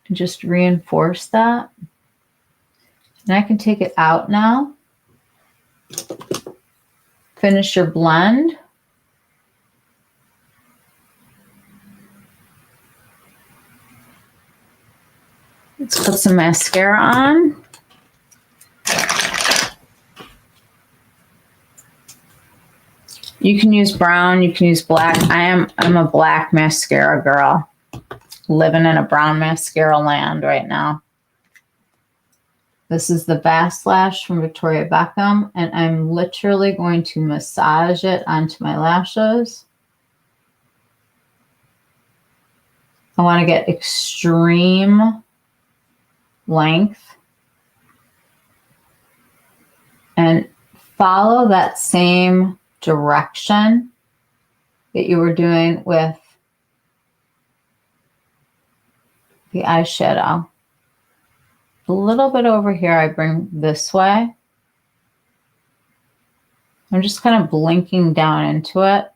and just reinforce that. And I can take it out now. Finish your blend. Let's put some mascara on. You can use brown, you can use black. I'm a black mascara girl, living in a brown mascara land right now. This is the Bass Lash from Victoria Beckham, and I'm literally going to massage it onto my lashes. I want to get extreme length. And follow that same direction that you were doing with the eyeshadow. A little bit over here, I bring this way. I'm just kind of blinking down into it.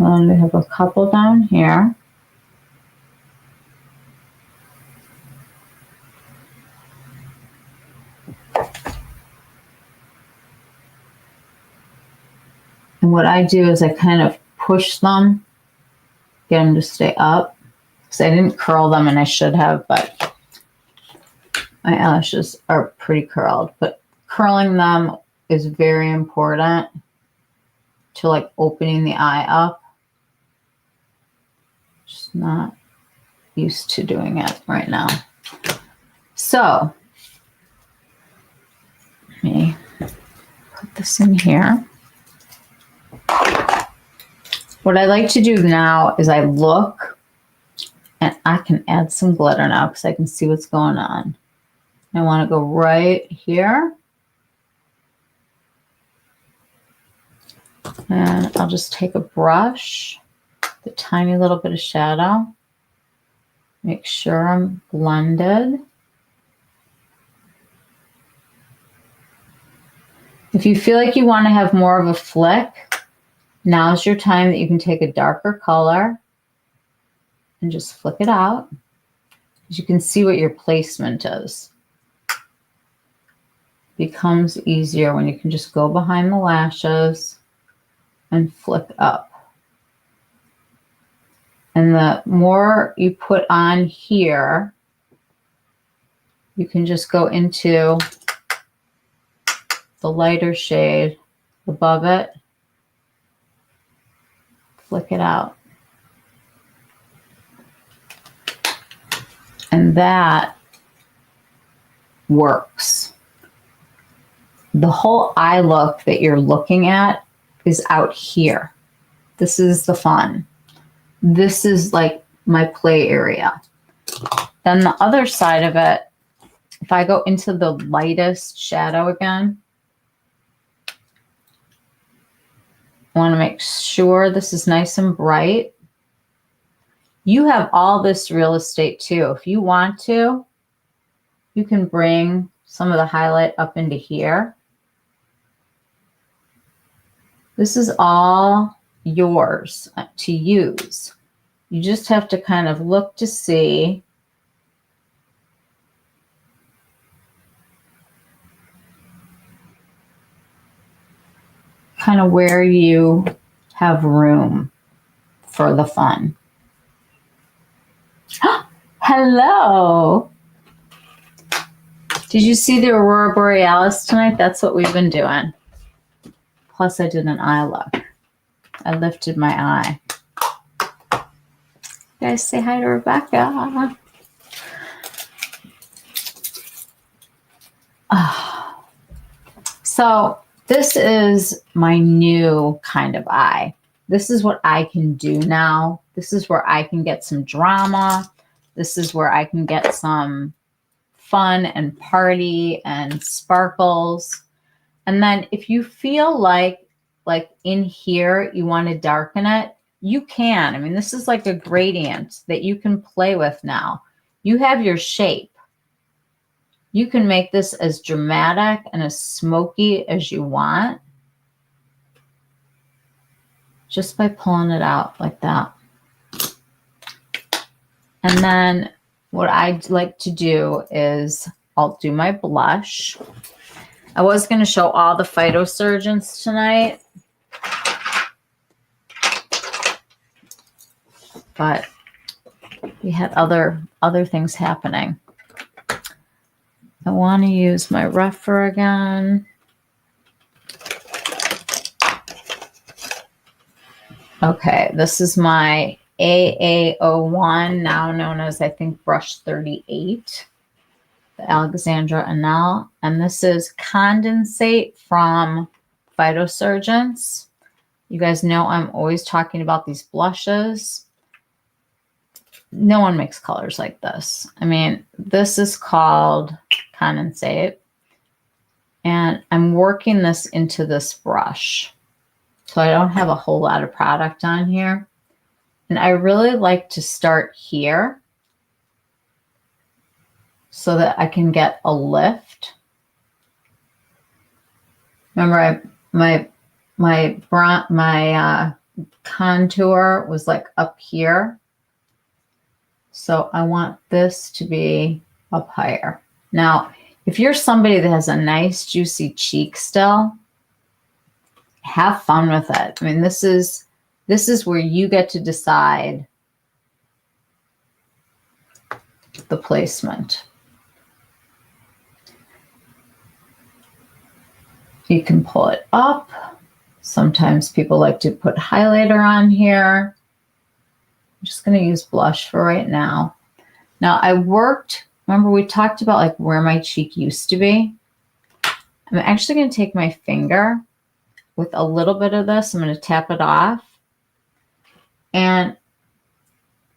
And we have a couple down here. And what I do is I kind of push them, get them to stay up. Because I didn't curl them, and I should have, but my eyelashes are pretty curled. But curling them is very important to like opening the eye up. Just not used to doing it right now. So let me put this in here. What I like to do now is I look, and I can add some glitter now because I can see what's going on. I want to go right here. And I'll just take a brush, the tiny little bit of shadow, make sure I'm blended. If you feel like you want to have more of a flick, now's your time that you can take a darker color and just flick it out. You can see what your placement is. It becomes easier when you can just go behind the lashes and flick up. And the more you put on here, you can just go into the lighter shade above it, flick it out. And that works. The whole eye look that you're looking at is out here. This is the fun. This is like my play area. Then the other side of it, if I go into the lightest shadow again, I want to make sure this is nice and bright. You have all this real estate too. If you want to, you can bring some of the highlight up into here. This is all yours to use. You just have to kind of look to see kind of where you have room for the fun. Hello. Did you see the Aurora Borealis tonight? That's what we've been doing. Plus I did an eye look. I lifted my eye. You guys say hi to Rebecca. So this is my new kind of eye. This is what I can do now. This is where I can get some drama. This is where I can get some fun and party and sparkles. And then if you feel like in here you want to darken it, you can. I mean, this is like a gradient that you can play with now. You have your shape. You can make this as dramatic and as smoky as you want just by pulling it out like that. And then what I'd like to do is I'll do my blush. I was going to show all the Phytosurgeons tonight, but we had other things happening. I want to use my Rephr again. Okay, this is my AA01, now known as, I think, brush 38, the Alexandra Anel. And this is Condensate from Phytosurgeons. You guys know I'm always talking about these blushes. No one makes colors like this. I mean, this is called Condensate. And I'm working this into this brush. So I don't have a whole lot of product on here. And I really like to start here so that I can get a lift. Remember, my contour was like up here. So I want this to be up higher. Now, if you're somebody that has a nice juicy cheek still, have fun with it. I mean, this is where you get to decide the placement. You can pull it up. Sometimes people like to put highlighter on here. I'm just going to use blush for right now. Now remember we talked about like where my cheek used to be. I'm actually going to take my finger with a little bit of this. I'm going to tap it off. And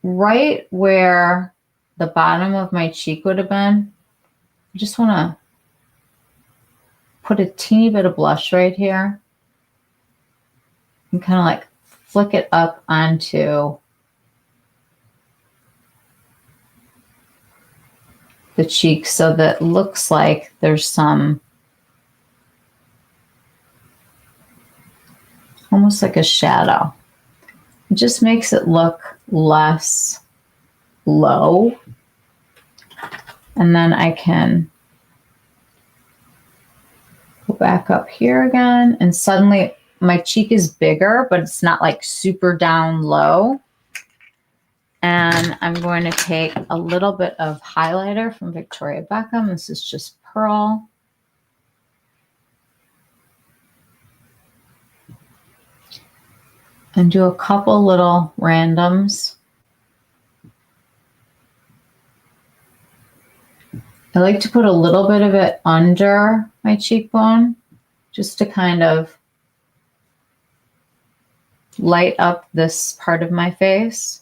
right where the bottom of my cheek would have been, I just want to put a teeny bit of blush right here and kind of like flick it up onto the cheek so that it looks like there's some, almost like a shadow. It just makes it look less low. And then I can go back up here again, and suddenly my cheek is bigger, but it's not like super down low. And I'm going to take a little bit of highlighter from Victoria Beckham. This is just Pearl. And do a couple little randoms. I like to put a little bit of it under my cheekbone just to kind of light up this part of my face.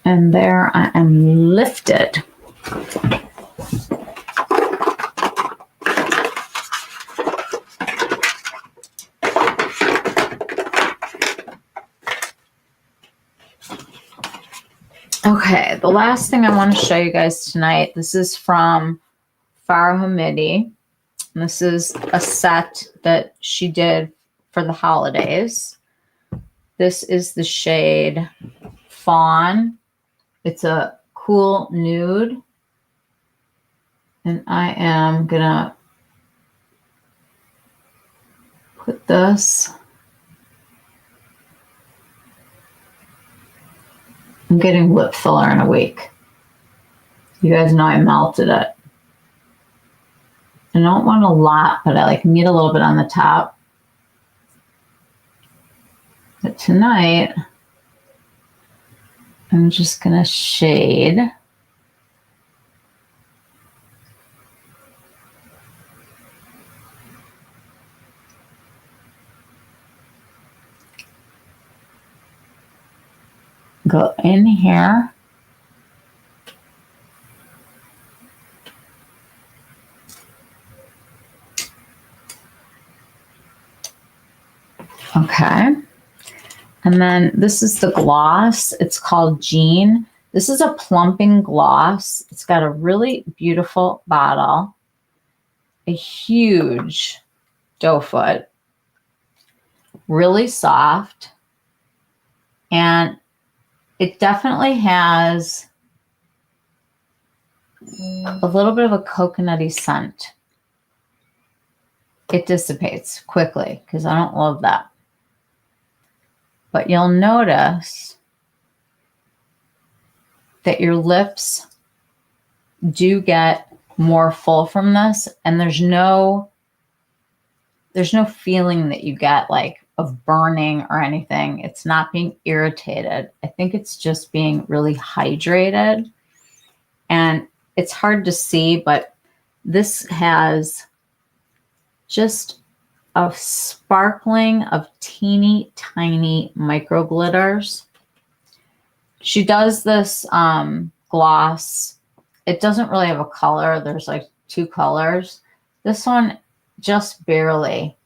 And there I am lifted. Okay, the last thing I want to show you guys tonight, this is from Farah Hamidi. And this is a set that she did for the holidays. This is the shade Fawn. It's a cool nude. And I am going to put this. I'm getting lip filler in a week. You guys know I melted it. I don't want a lot, but I need a little bit on the top. But tonight, I'm just going to shade. Go in here. Okay. And then this is the gloss. It's called Jean. This is a plumping gloss. It's got a really beautiful bottle, a huge doe foot, really soft, and it definitely has a little bit of a coconutty scent. It dissipates quickly because I don't love that. But you'll notice that your lips do get more full from this, and there's no feeling that you get like of burning or anything. It's not being irritated. I think it's just being really hydrated. And it's hard to see, but this has just a sparkling of teeny tiny micro glitters. She does this gloss. It doesn't really have a color. There's like 2 colors. This one just barely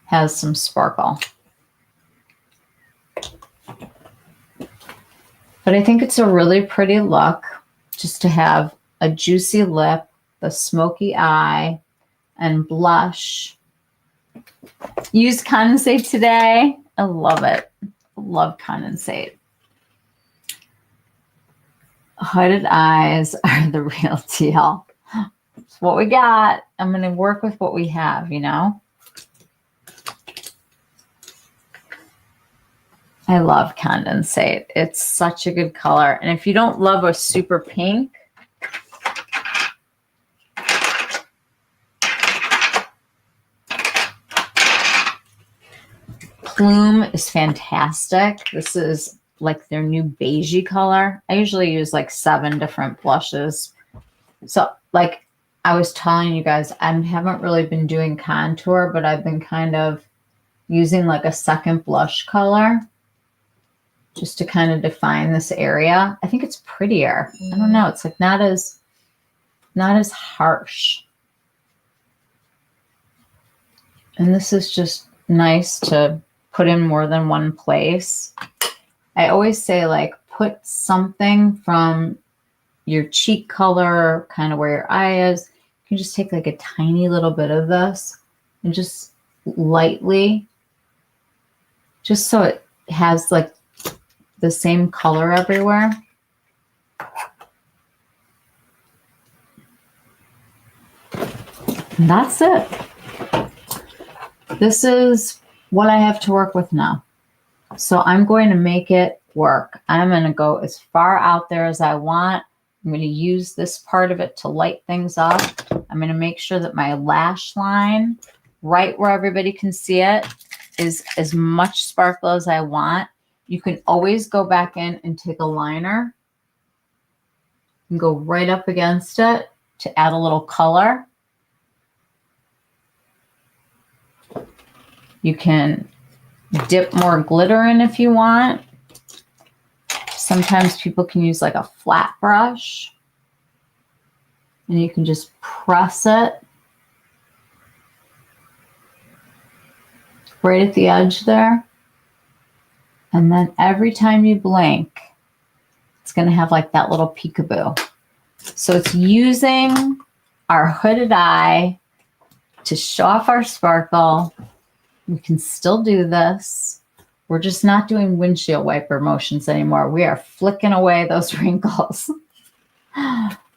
has some sparkle. But I think it's a really pretty look just to have a juicy lip, the smoky eye, and blush. Use condensate today. I love it. I love condensate. Hooded eyes are the real deal. It's what we got. I'm going to work with what we have, you know? I love condensate. It's such a good color. And if you don't love a super pink, Plume is fantastic. This is like their new beigey color. I usually use like 7 different blushes. So like I was telling you guys, I haven't really been doing contour, but I've been kind of using like a second blush color just to kind of define this area. I think it's prettier. I don't know. It's like not as harsh. And this is just nice to put in more than one place. I always say like put something from your cheek color, kind of where your eye is. You can just take like a tiny little bit of this and just lightly, just so it has like the same color everywhere. And that's it. This is what I have to work with now. So I'm going to make it work. I'm going to go as far out there as I want. I'm going to use this part of it to light things up. I'm going to make sure that my lash line, right where everybody can see it, is as much sparkle as I want. You can always go back in and take a liner and go right up against it to add a little color. You can dip more glitter in if you want. Sometimes people can use like a flat brush and you can just press it right at the edge there. And then every time you blink, it's going to have like that little peekaboo. So it's using our hooded eye to show off our sparkle. We can still do this. We're just not doing windshield wiper motions anymore. We are flicking away those wrinkles.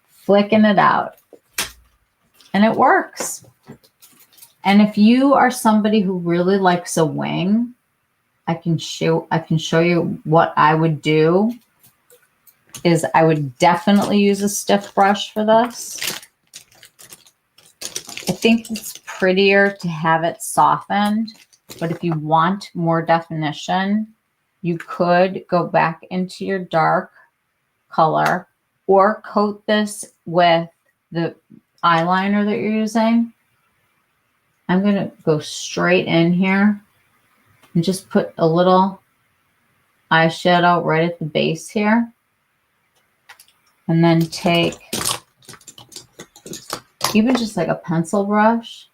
Flicking it out. And it works. And if you are somebody who really likes a wing, I can show you what I would do. Is I would definitely use a stiff brush for this. I think it's prettier to have it softened, but if you want more definition, you could go back into your dark color or coat this with the eyeliner that you're using. I'm going to go straight in here and just put a little eyeshadow right at the base here. And then take even just like a pencil brush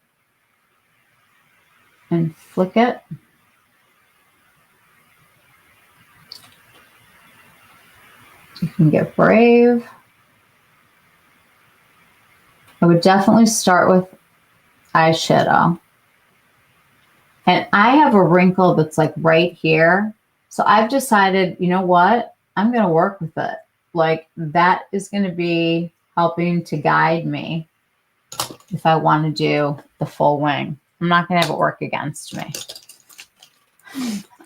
and flick it. You can get brave. I would definitely start with eyeshadow. And I have a wrinkle that's like right here. So I've decided, you know what? I'm going to work with it. Like that is going to be helping to guide me if I want to do the full wing. I'm not going to have it work against me.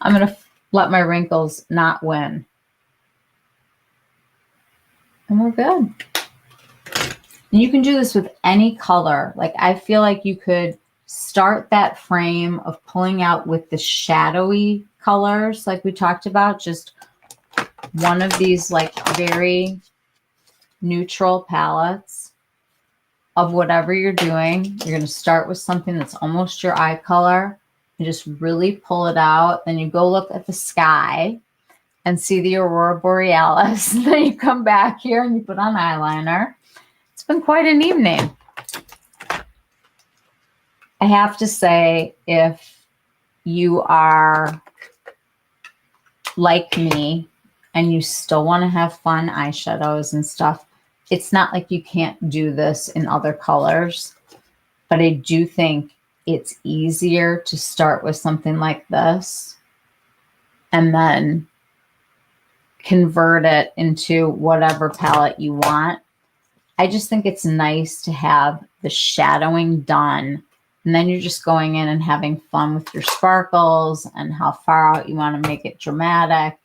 I'm going to let my wrinkles not win. And we're good. And you can do this with any color. Like I feel like you could start that frame of pulling out with the shadowy colors like we talked about. Just one of these like very neutral palettes of whatever you're doing. You're going to start with something that's almost your eye color. You just really pull it out. Then you go look at the sky and see the aurora borealis. And then you come back here and you put on eyeliner. It's been quite an evening. I have to say, if you are like me and you still want to have fun eyeshadows and stuff, it's not like you can't do this in other colors, but I do think it's easier to start with something like this and then convert it into whatever palette you want. I just think it's nice to have the shadowing done, and then you're just going in and having fun with your sparkles and how far out you want to make it dramatic,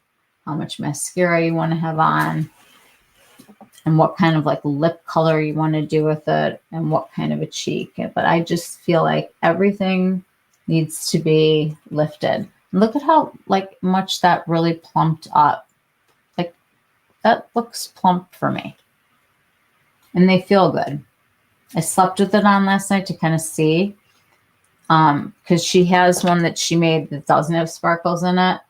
how much mascara you want to have on, and what kind of like lip color you want to do with it, and what kind of a cheek. But I just feel like everything needs to be lifted. Look at how like much that really plumped up. Like that looks plump for me. And they feel good. I slept with it on last night to kind of see. Because she has one that she made that doesn't have sparkles in it.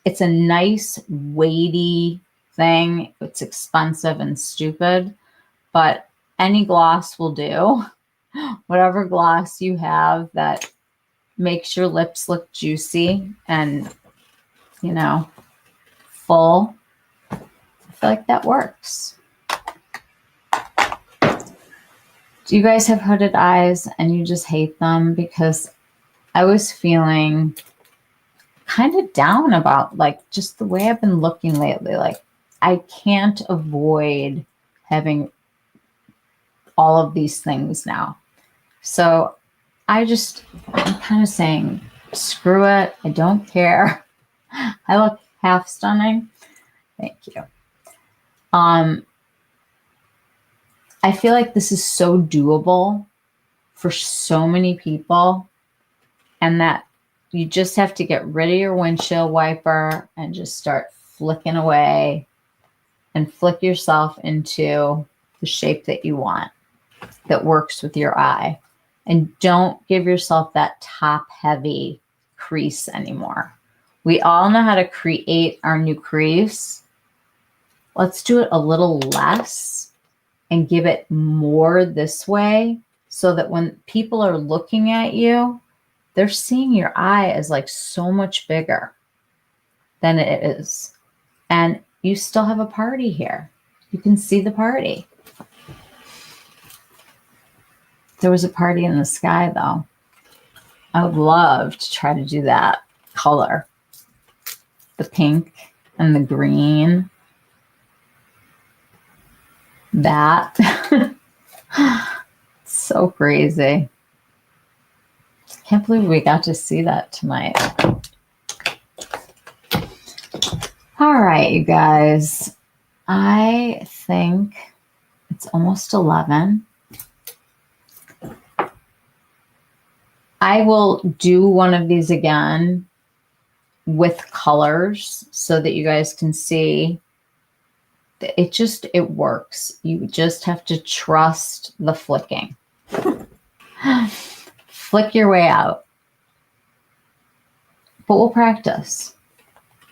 It's a nice, weighty thing. It's expensive and stupid, but any gloss will do. Whatever gloss you have that makes your lips look juicy and, you know, full. I feel like that works. Do you guys have hooded eyes and you just hate them? Because I was feeling kind of down about like just the way I've been looking lately. Like I can't avoid having all of these things now. So I'm kind of saying, screw it. I don't care. I look half stunning. Thank you. I feel like this is so doable for so many people, and that you just have to get rid of your windshield wiper and just start flicking away and flick yourself into the shape that you want that works with your eye. And don't give yourself that top heavy crease anymore. We all know how to create our new crease. Let's do it a little less and give it more this way, so that when people are looking at you, they're seeing your eye as like so much bigger than it is. And you still have a party here. You can see the party. There was a party in the sky though. I would love to try to do that color. The pink and the green. That. So crazy. Can't believe we got to see that tonight. All right, you guys. I think it's almost 11. I will do one of these again with colors so that you guys can see. It works. You just have to trust the flicking. Flick your way out. But we'll practice.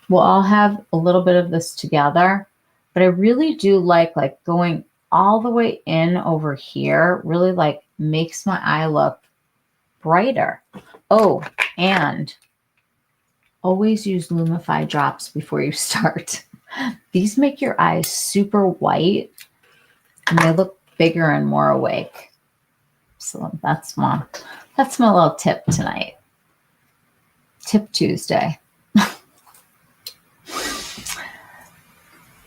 We'll all have a little bit of this together. But I really do like going all the way in over here. Really like makes my eye look brighter. Oh, and always use Lumify drops before you start. These make your eyes super white and they look bigger and more awake. So that's my little tip tonight. Tip Tuesday.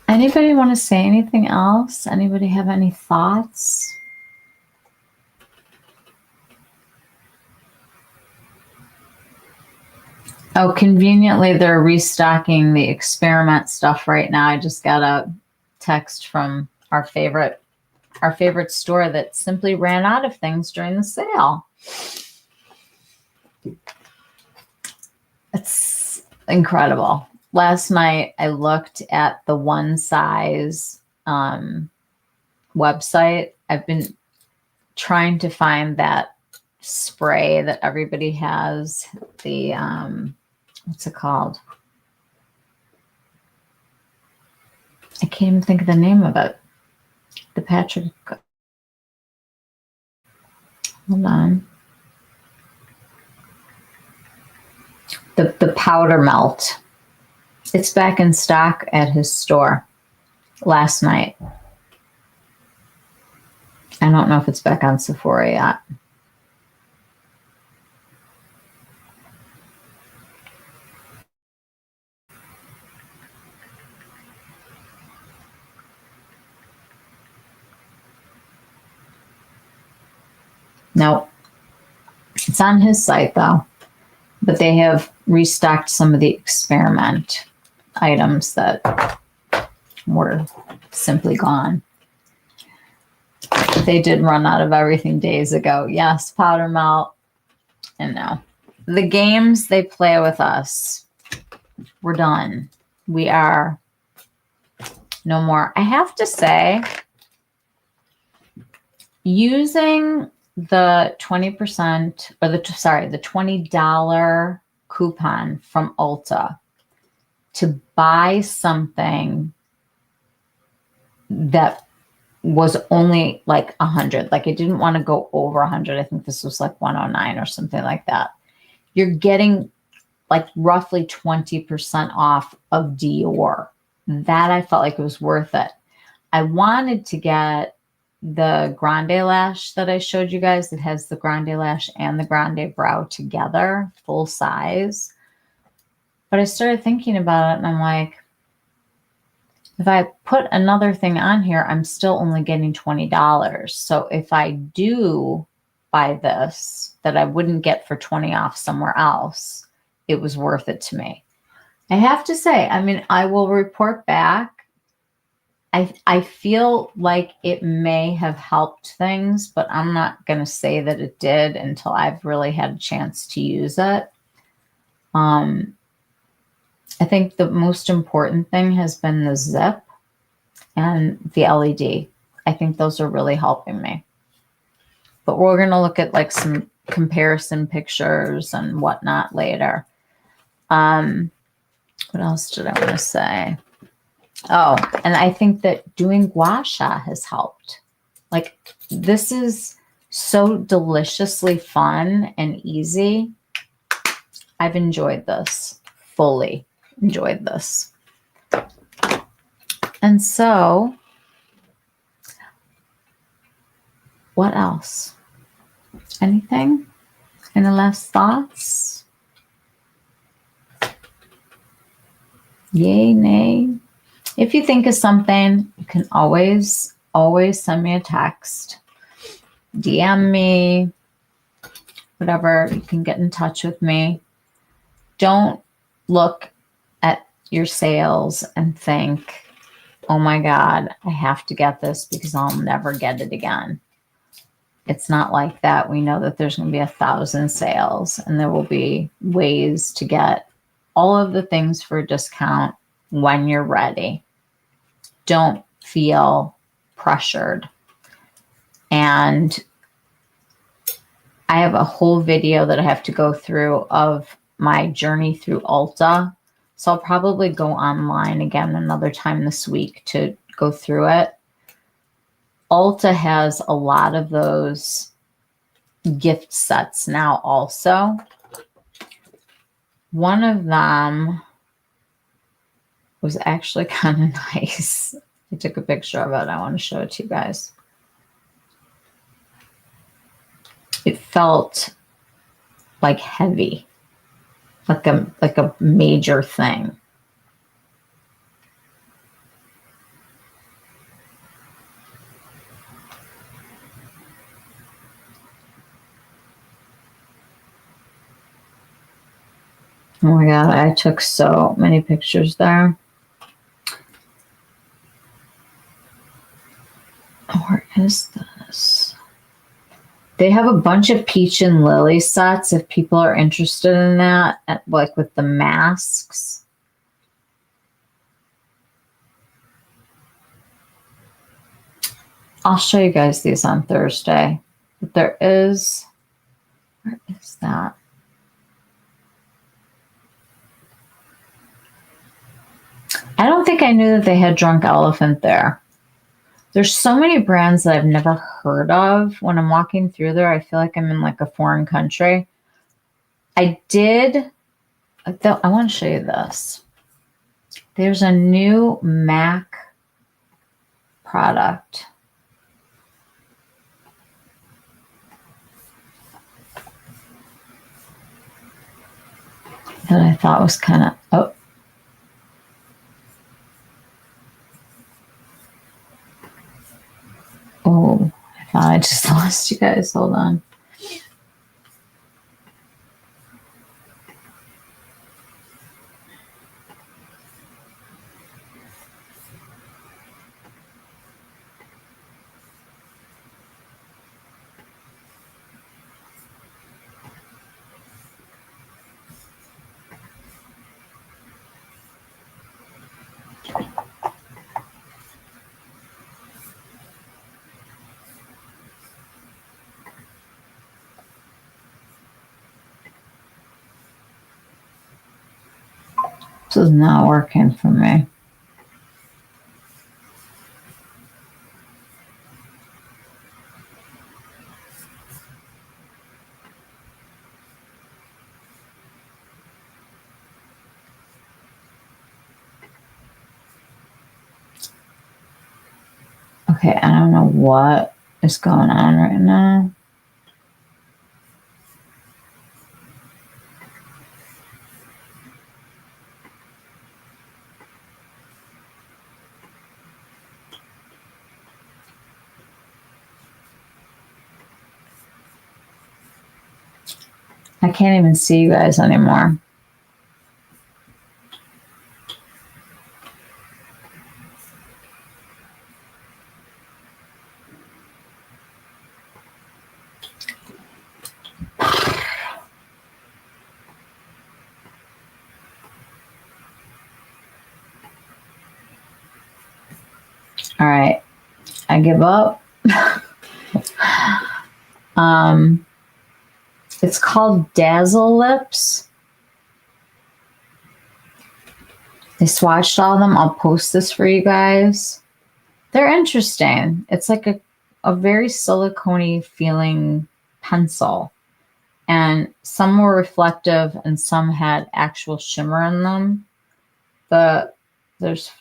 Anybody want to say anything else? Anybody have any thoughts? Oh, conveniently, they're restocking the experiment stuff right now. I just got a text from our favorite store that simply ran out of things during the sale. It's incredible. Last night I looked at the One Size website. I've been trying to find that spray that everybody has. The what's it called? I can't even think of the name of it. The Patrick. Hold on. The powder melt. It's back in stock at his store last night. I don't know if it's back on Sephora yet. Nope. It's on his site though. But they have restocked some of the experiment items that were simply gone. They did run out of everything days ago. Yes, powder melt. And no. The games they play with us, we're done. We are no more. I have to say, using the 20% or the $20 coupon from Ulta to buy something that was only like 100. Like I didn't want to go over 100. I think this was like 109 or something like that. You're getting like roughly 20% off of Dior. That I felt like it was worth it. I wanted to get the Grande Lash that I showed you guys that has the Grande Lash and the Grande Brow together, full size. But I started thinking about it and I'm like, if I put another thing on here, I'm still only getting $20. So if I do buy this that I wouldn't get for 20 off somewhere else, it was worth it to me. I have to say, I mean, I will report back. I feel like it may have helped things, but I'm not going to say that it did until I've really had a chance to use it. I think the most important thing has been the zip and the LED. I think those are really helping me. But we're going to look at like some comparison pictures and whatnot later. What else did I want to say? Oh, and I think that doing gua sha has helped. Like this is so deliciously fun and easy. I've enjoyed this, fully enjoyed this. And so, what else? Anything? Any last thoughts? Yay, nay? If you think of something, you can always send me a text, DM me, whatever. You can get in touch with me. Don't look at your sales and think, oh my God, I have to get this because I'll never get it again. It's not like that. We know that there's going to be 1,000 sales and there will be ways to get all of the things for a discount when you're ready. Don't feel pressured. And I have a whole video that I have to go through of my journey through Ulta. So I'll probably go online again another time this week to go through it. Ulta has a lot of those gift sets now also. One of them was actually kind of nice. I took a picture of it. I want to show it to you guys. It felt like heavy, like a major thing. Oh my God, I took so many pictures there. Where is this? They have a bunch of peach and lily sets if people are interested in that, like with the masks. I'll show you guys these on Thursday. But there is, where is that? I don't think I knew that they had Drunk Elephant there. There's so many brands that I've never heard of. When I'm walking through there, I feel like I'm in like a foreign country. I want to show you this. There's a new MAC product. That I thought was kind of, oh, I thought I just lost you guys. Hold on. This is not working for me. Okay, I don't know what is going on right now. I can't even see you guys anymore. All right, I give up. It's called Dazzle Lips. I swatched all of them. I'll post this for you guys. They're interesting. It's like a very silicone-y feeling pencil. And some were reflective and some had actual shimmer in them. But there's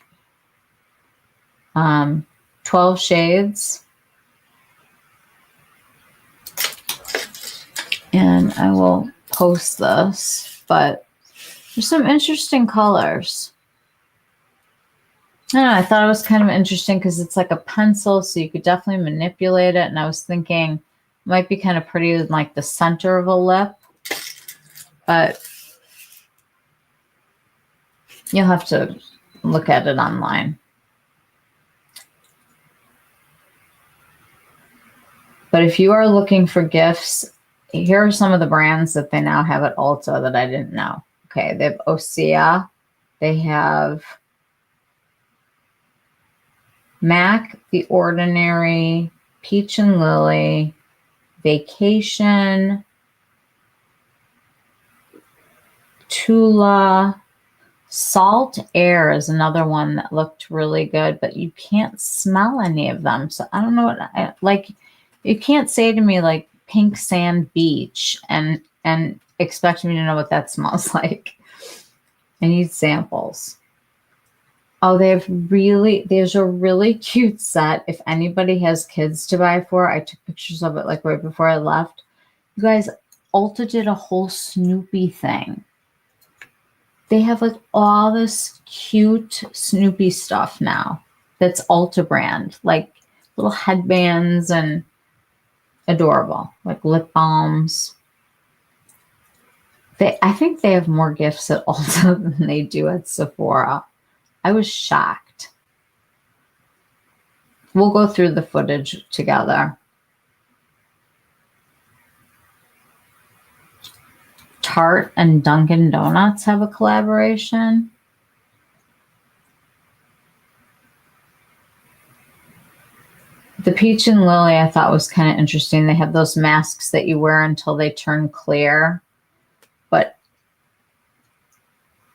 12 shades. And I will post this, but there's some interesting colors. I don't know, I thought it was kind of interesting because it's like a pencil, so you could definitely manipulate it. And I was thinking it might be kind of pretty in like the center of a lip, but you'll have to look at it online. But if you are looking for gifts, here are some of the brands that they now have at Ulta that I didn't know. Okay, they have Osea. They have MAC, The Ordinary, Peach and Lily, Vacation, Tula, Salt Air is another one that looked really good, but you can't smell any of them. So I don't know what like. You can't say to me like Pink Sand Beach and expect me to know what that smells like. I need samples. Oh, there's a really cute set. If anybody has kids to buy for, I took pictures of it like right before I left. You guys, Ulta did a whole Snoopy thing. They have like all this cute Snoopy stuff now. That's Ulta brand, like little headbands and adorable, like lip balms. I think they have more gifts at Ulta than they do at Sephora. I was shocked. We'll go through the footage together. Tarte and Dunkin' Donuts have a collaboration. The Peach and Lily I thought was kind of interesting. They have those masks that you wear until they turn clear. But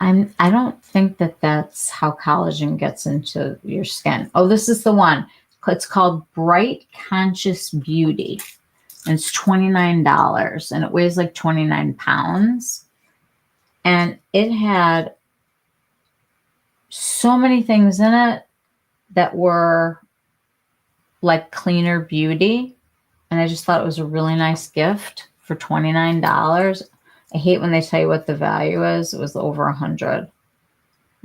I don't think that that's how collagen gets into your skin. Oh, this is the one. It's called Bright Conscious Beauty. And it's $29. And it weighs like 29 pounds. And it had so many things in it that were like cleaner beauty. And I just thought it was a really nice gift for $29. I hate when they tell you what the value is. It was over 100.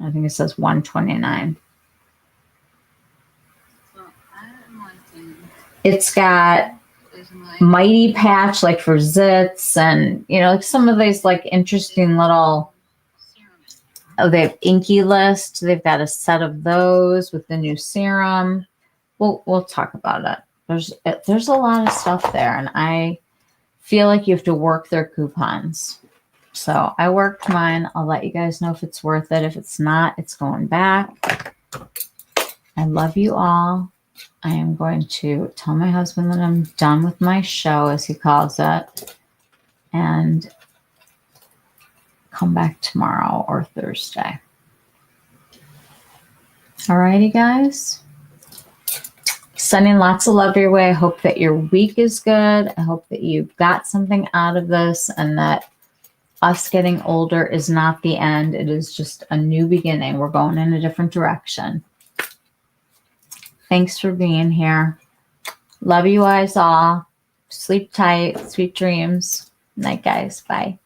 I think it says 129. It's got Mighty Patch like for zits and, you know, like some of these like interesting little, oh, they have Inky List. They've got a set of those with the new serum. We'll talk about it. There's a lot of stuff there, and I feel like you have to work their coupons. So I worked mine. I'll let you guys know if it's worth it. If it's not, it's going back. I love you all. I am going to tell my husband that I'm done with my show, as he calls it, and come back tomorrow or Thursday. Alrighty, guys. Sending lots of love your way. I hope that your week is good. I hope that you got something out of this and that us getting older is not the end. It is just a new beginning. We're going in a different direction. Thanks for being here. Love you guys all. Sleep tight. Sweet dreams. Night, guys. Bye.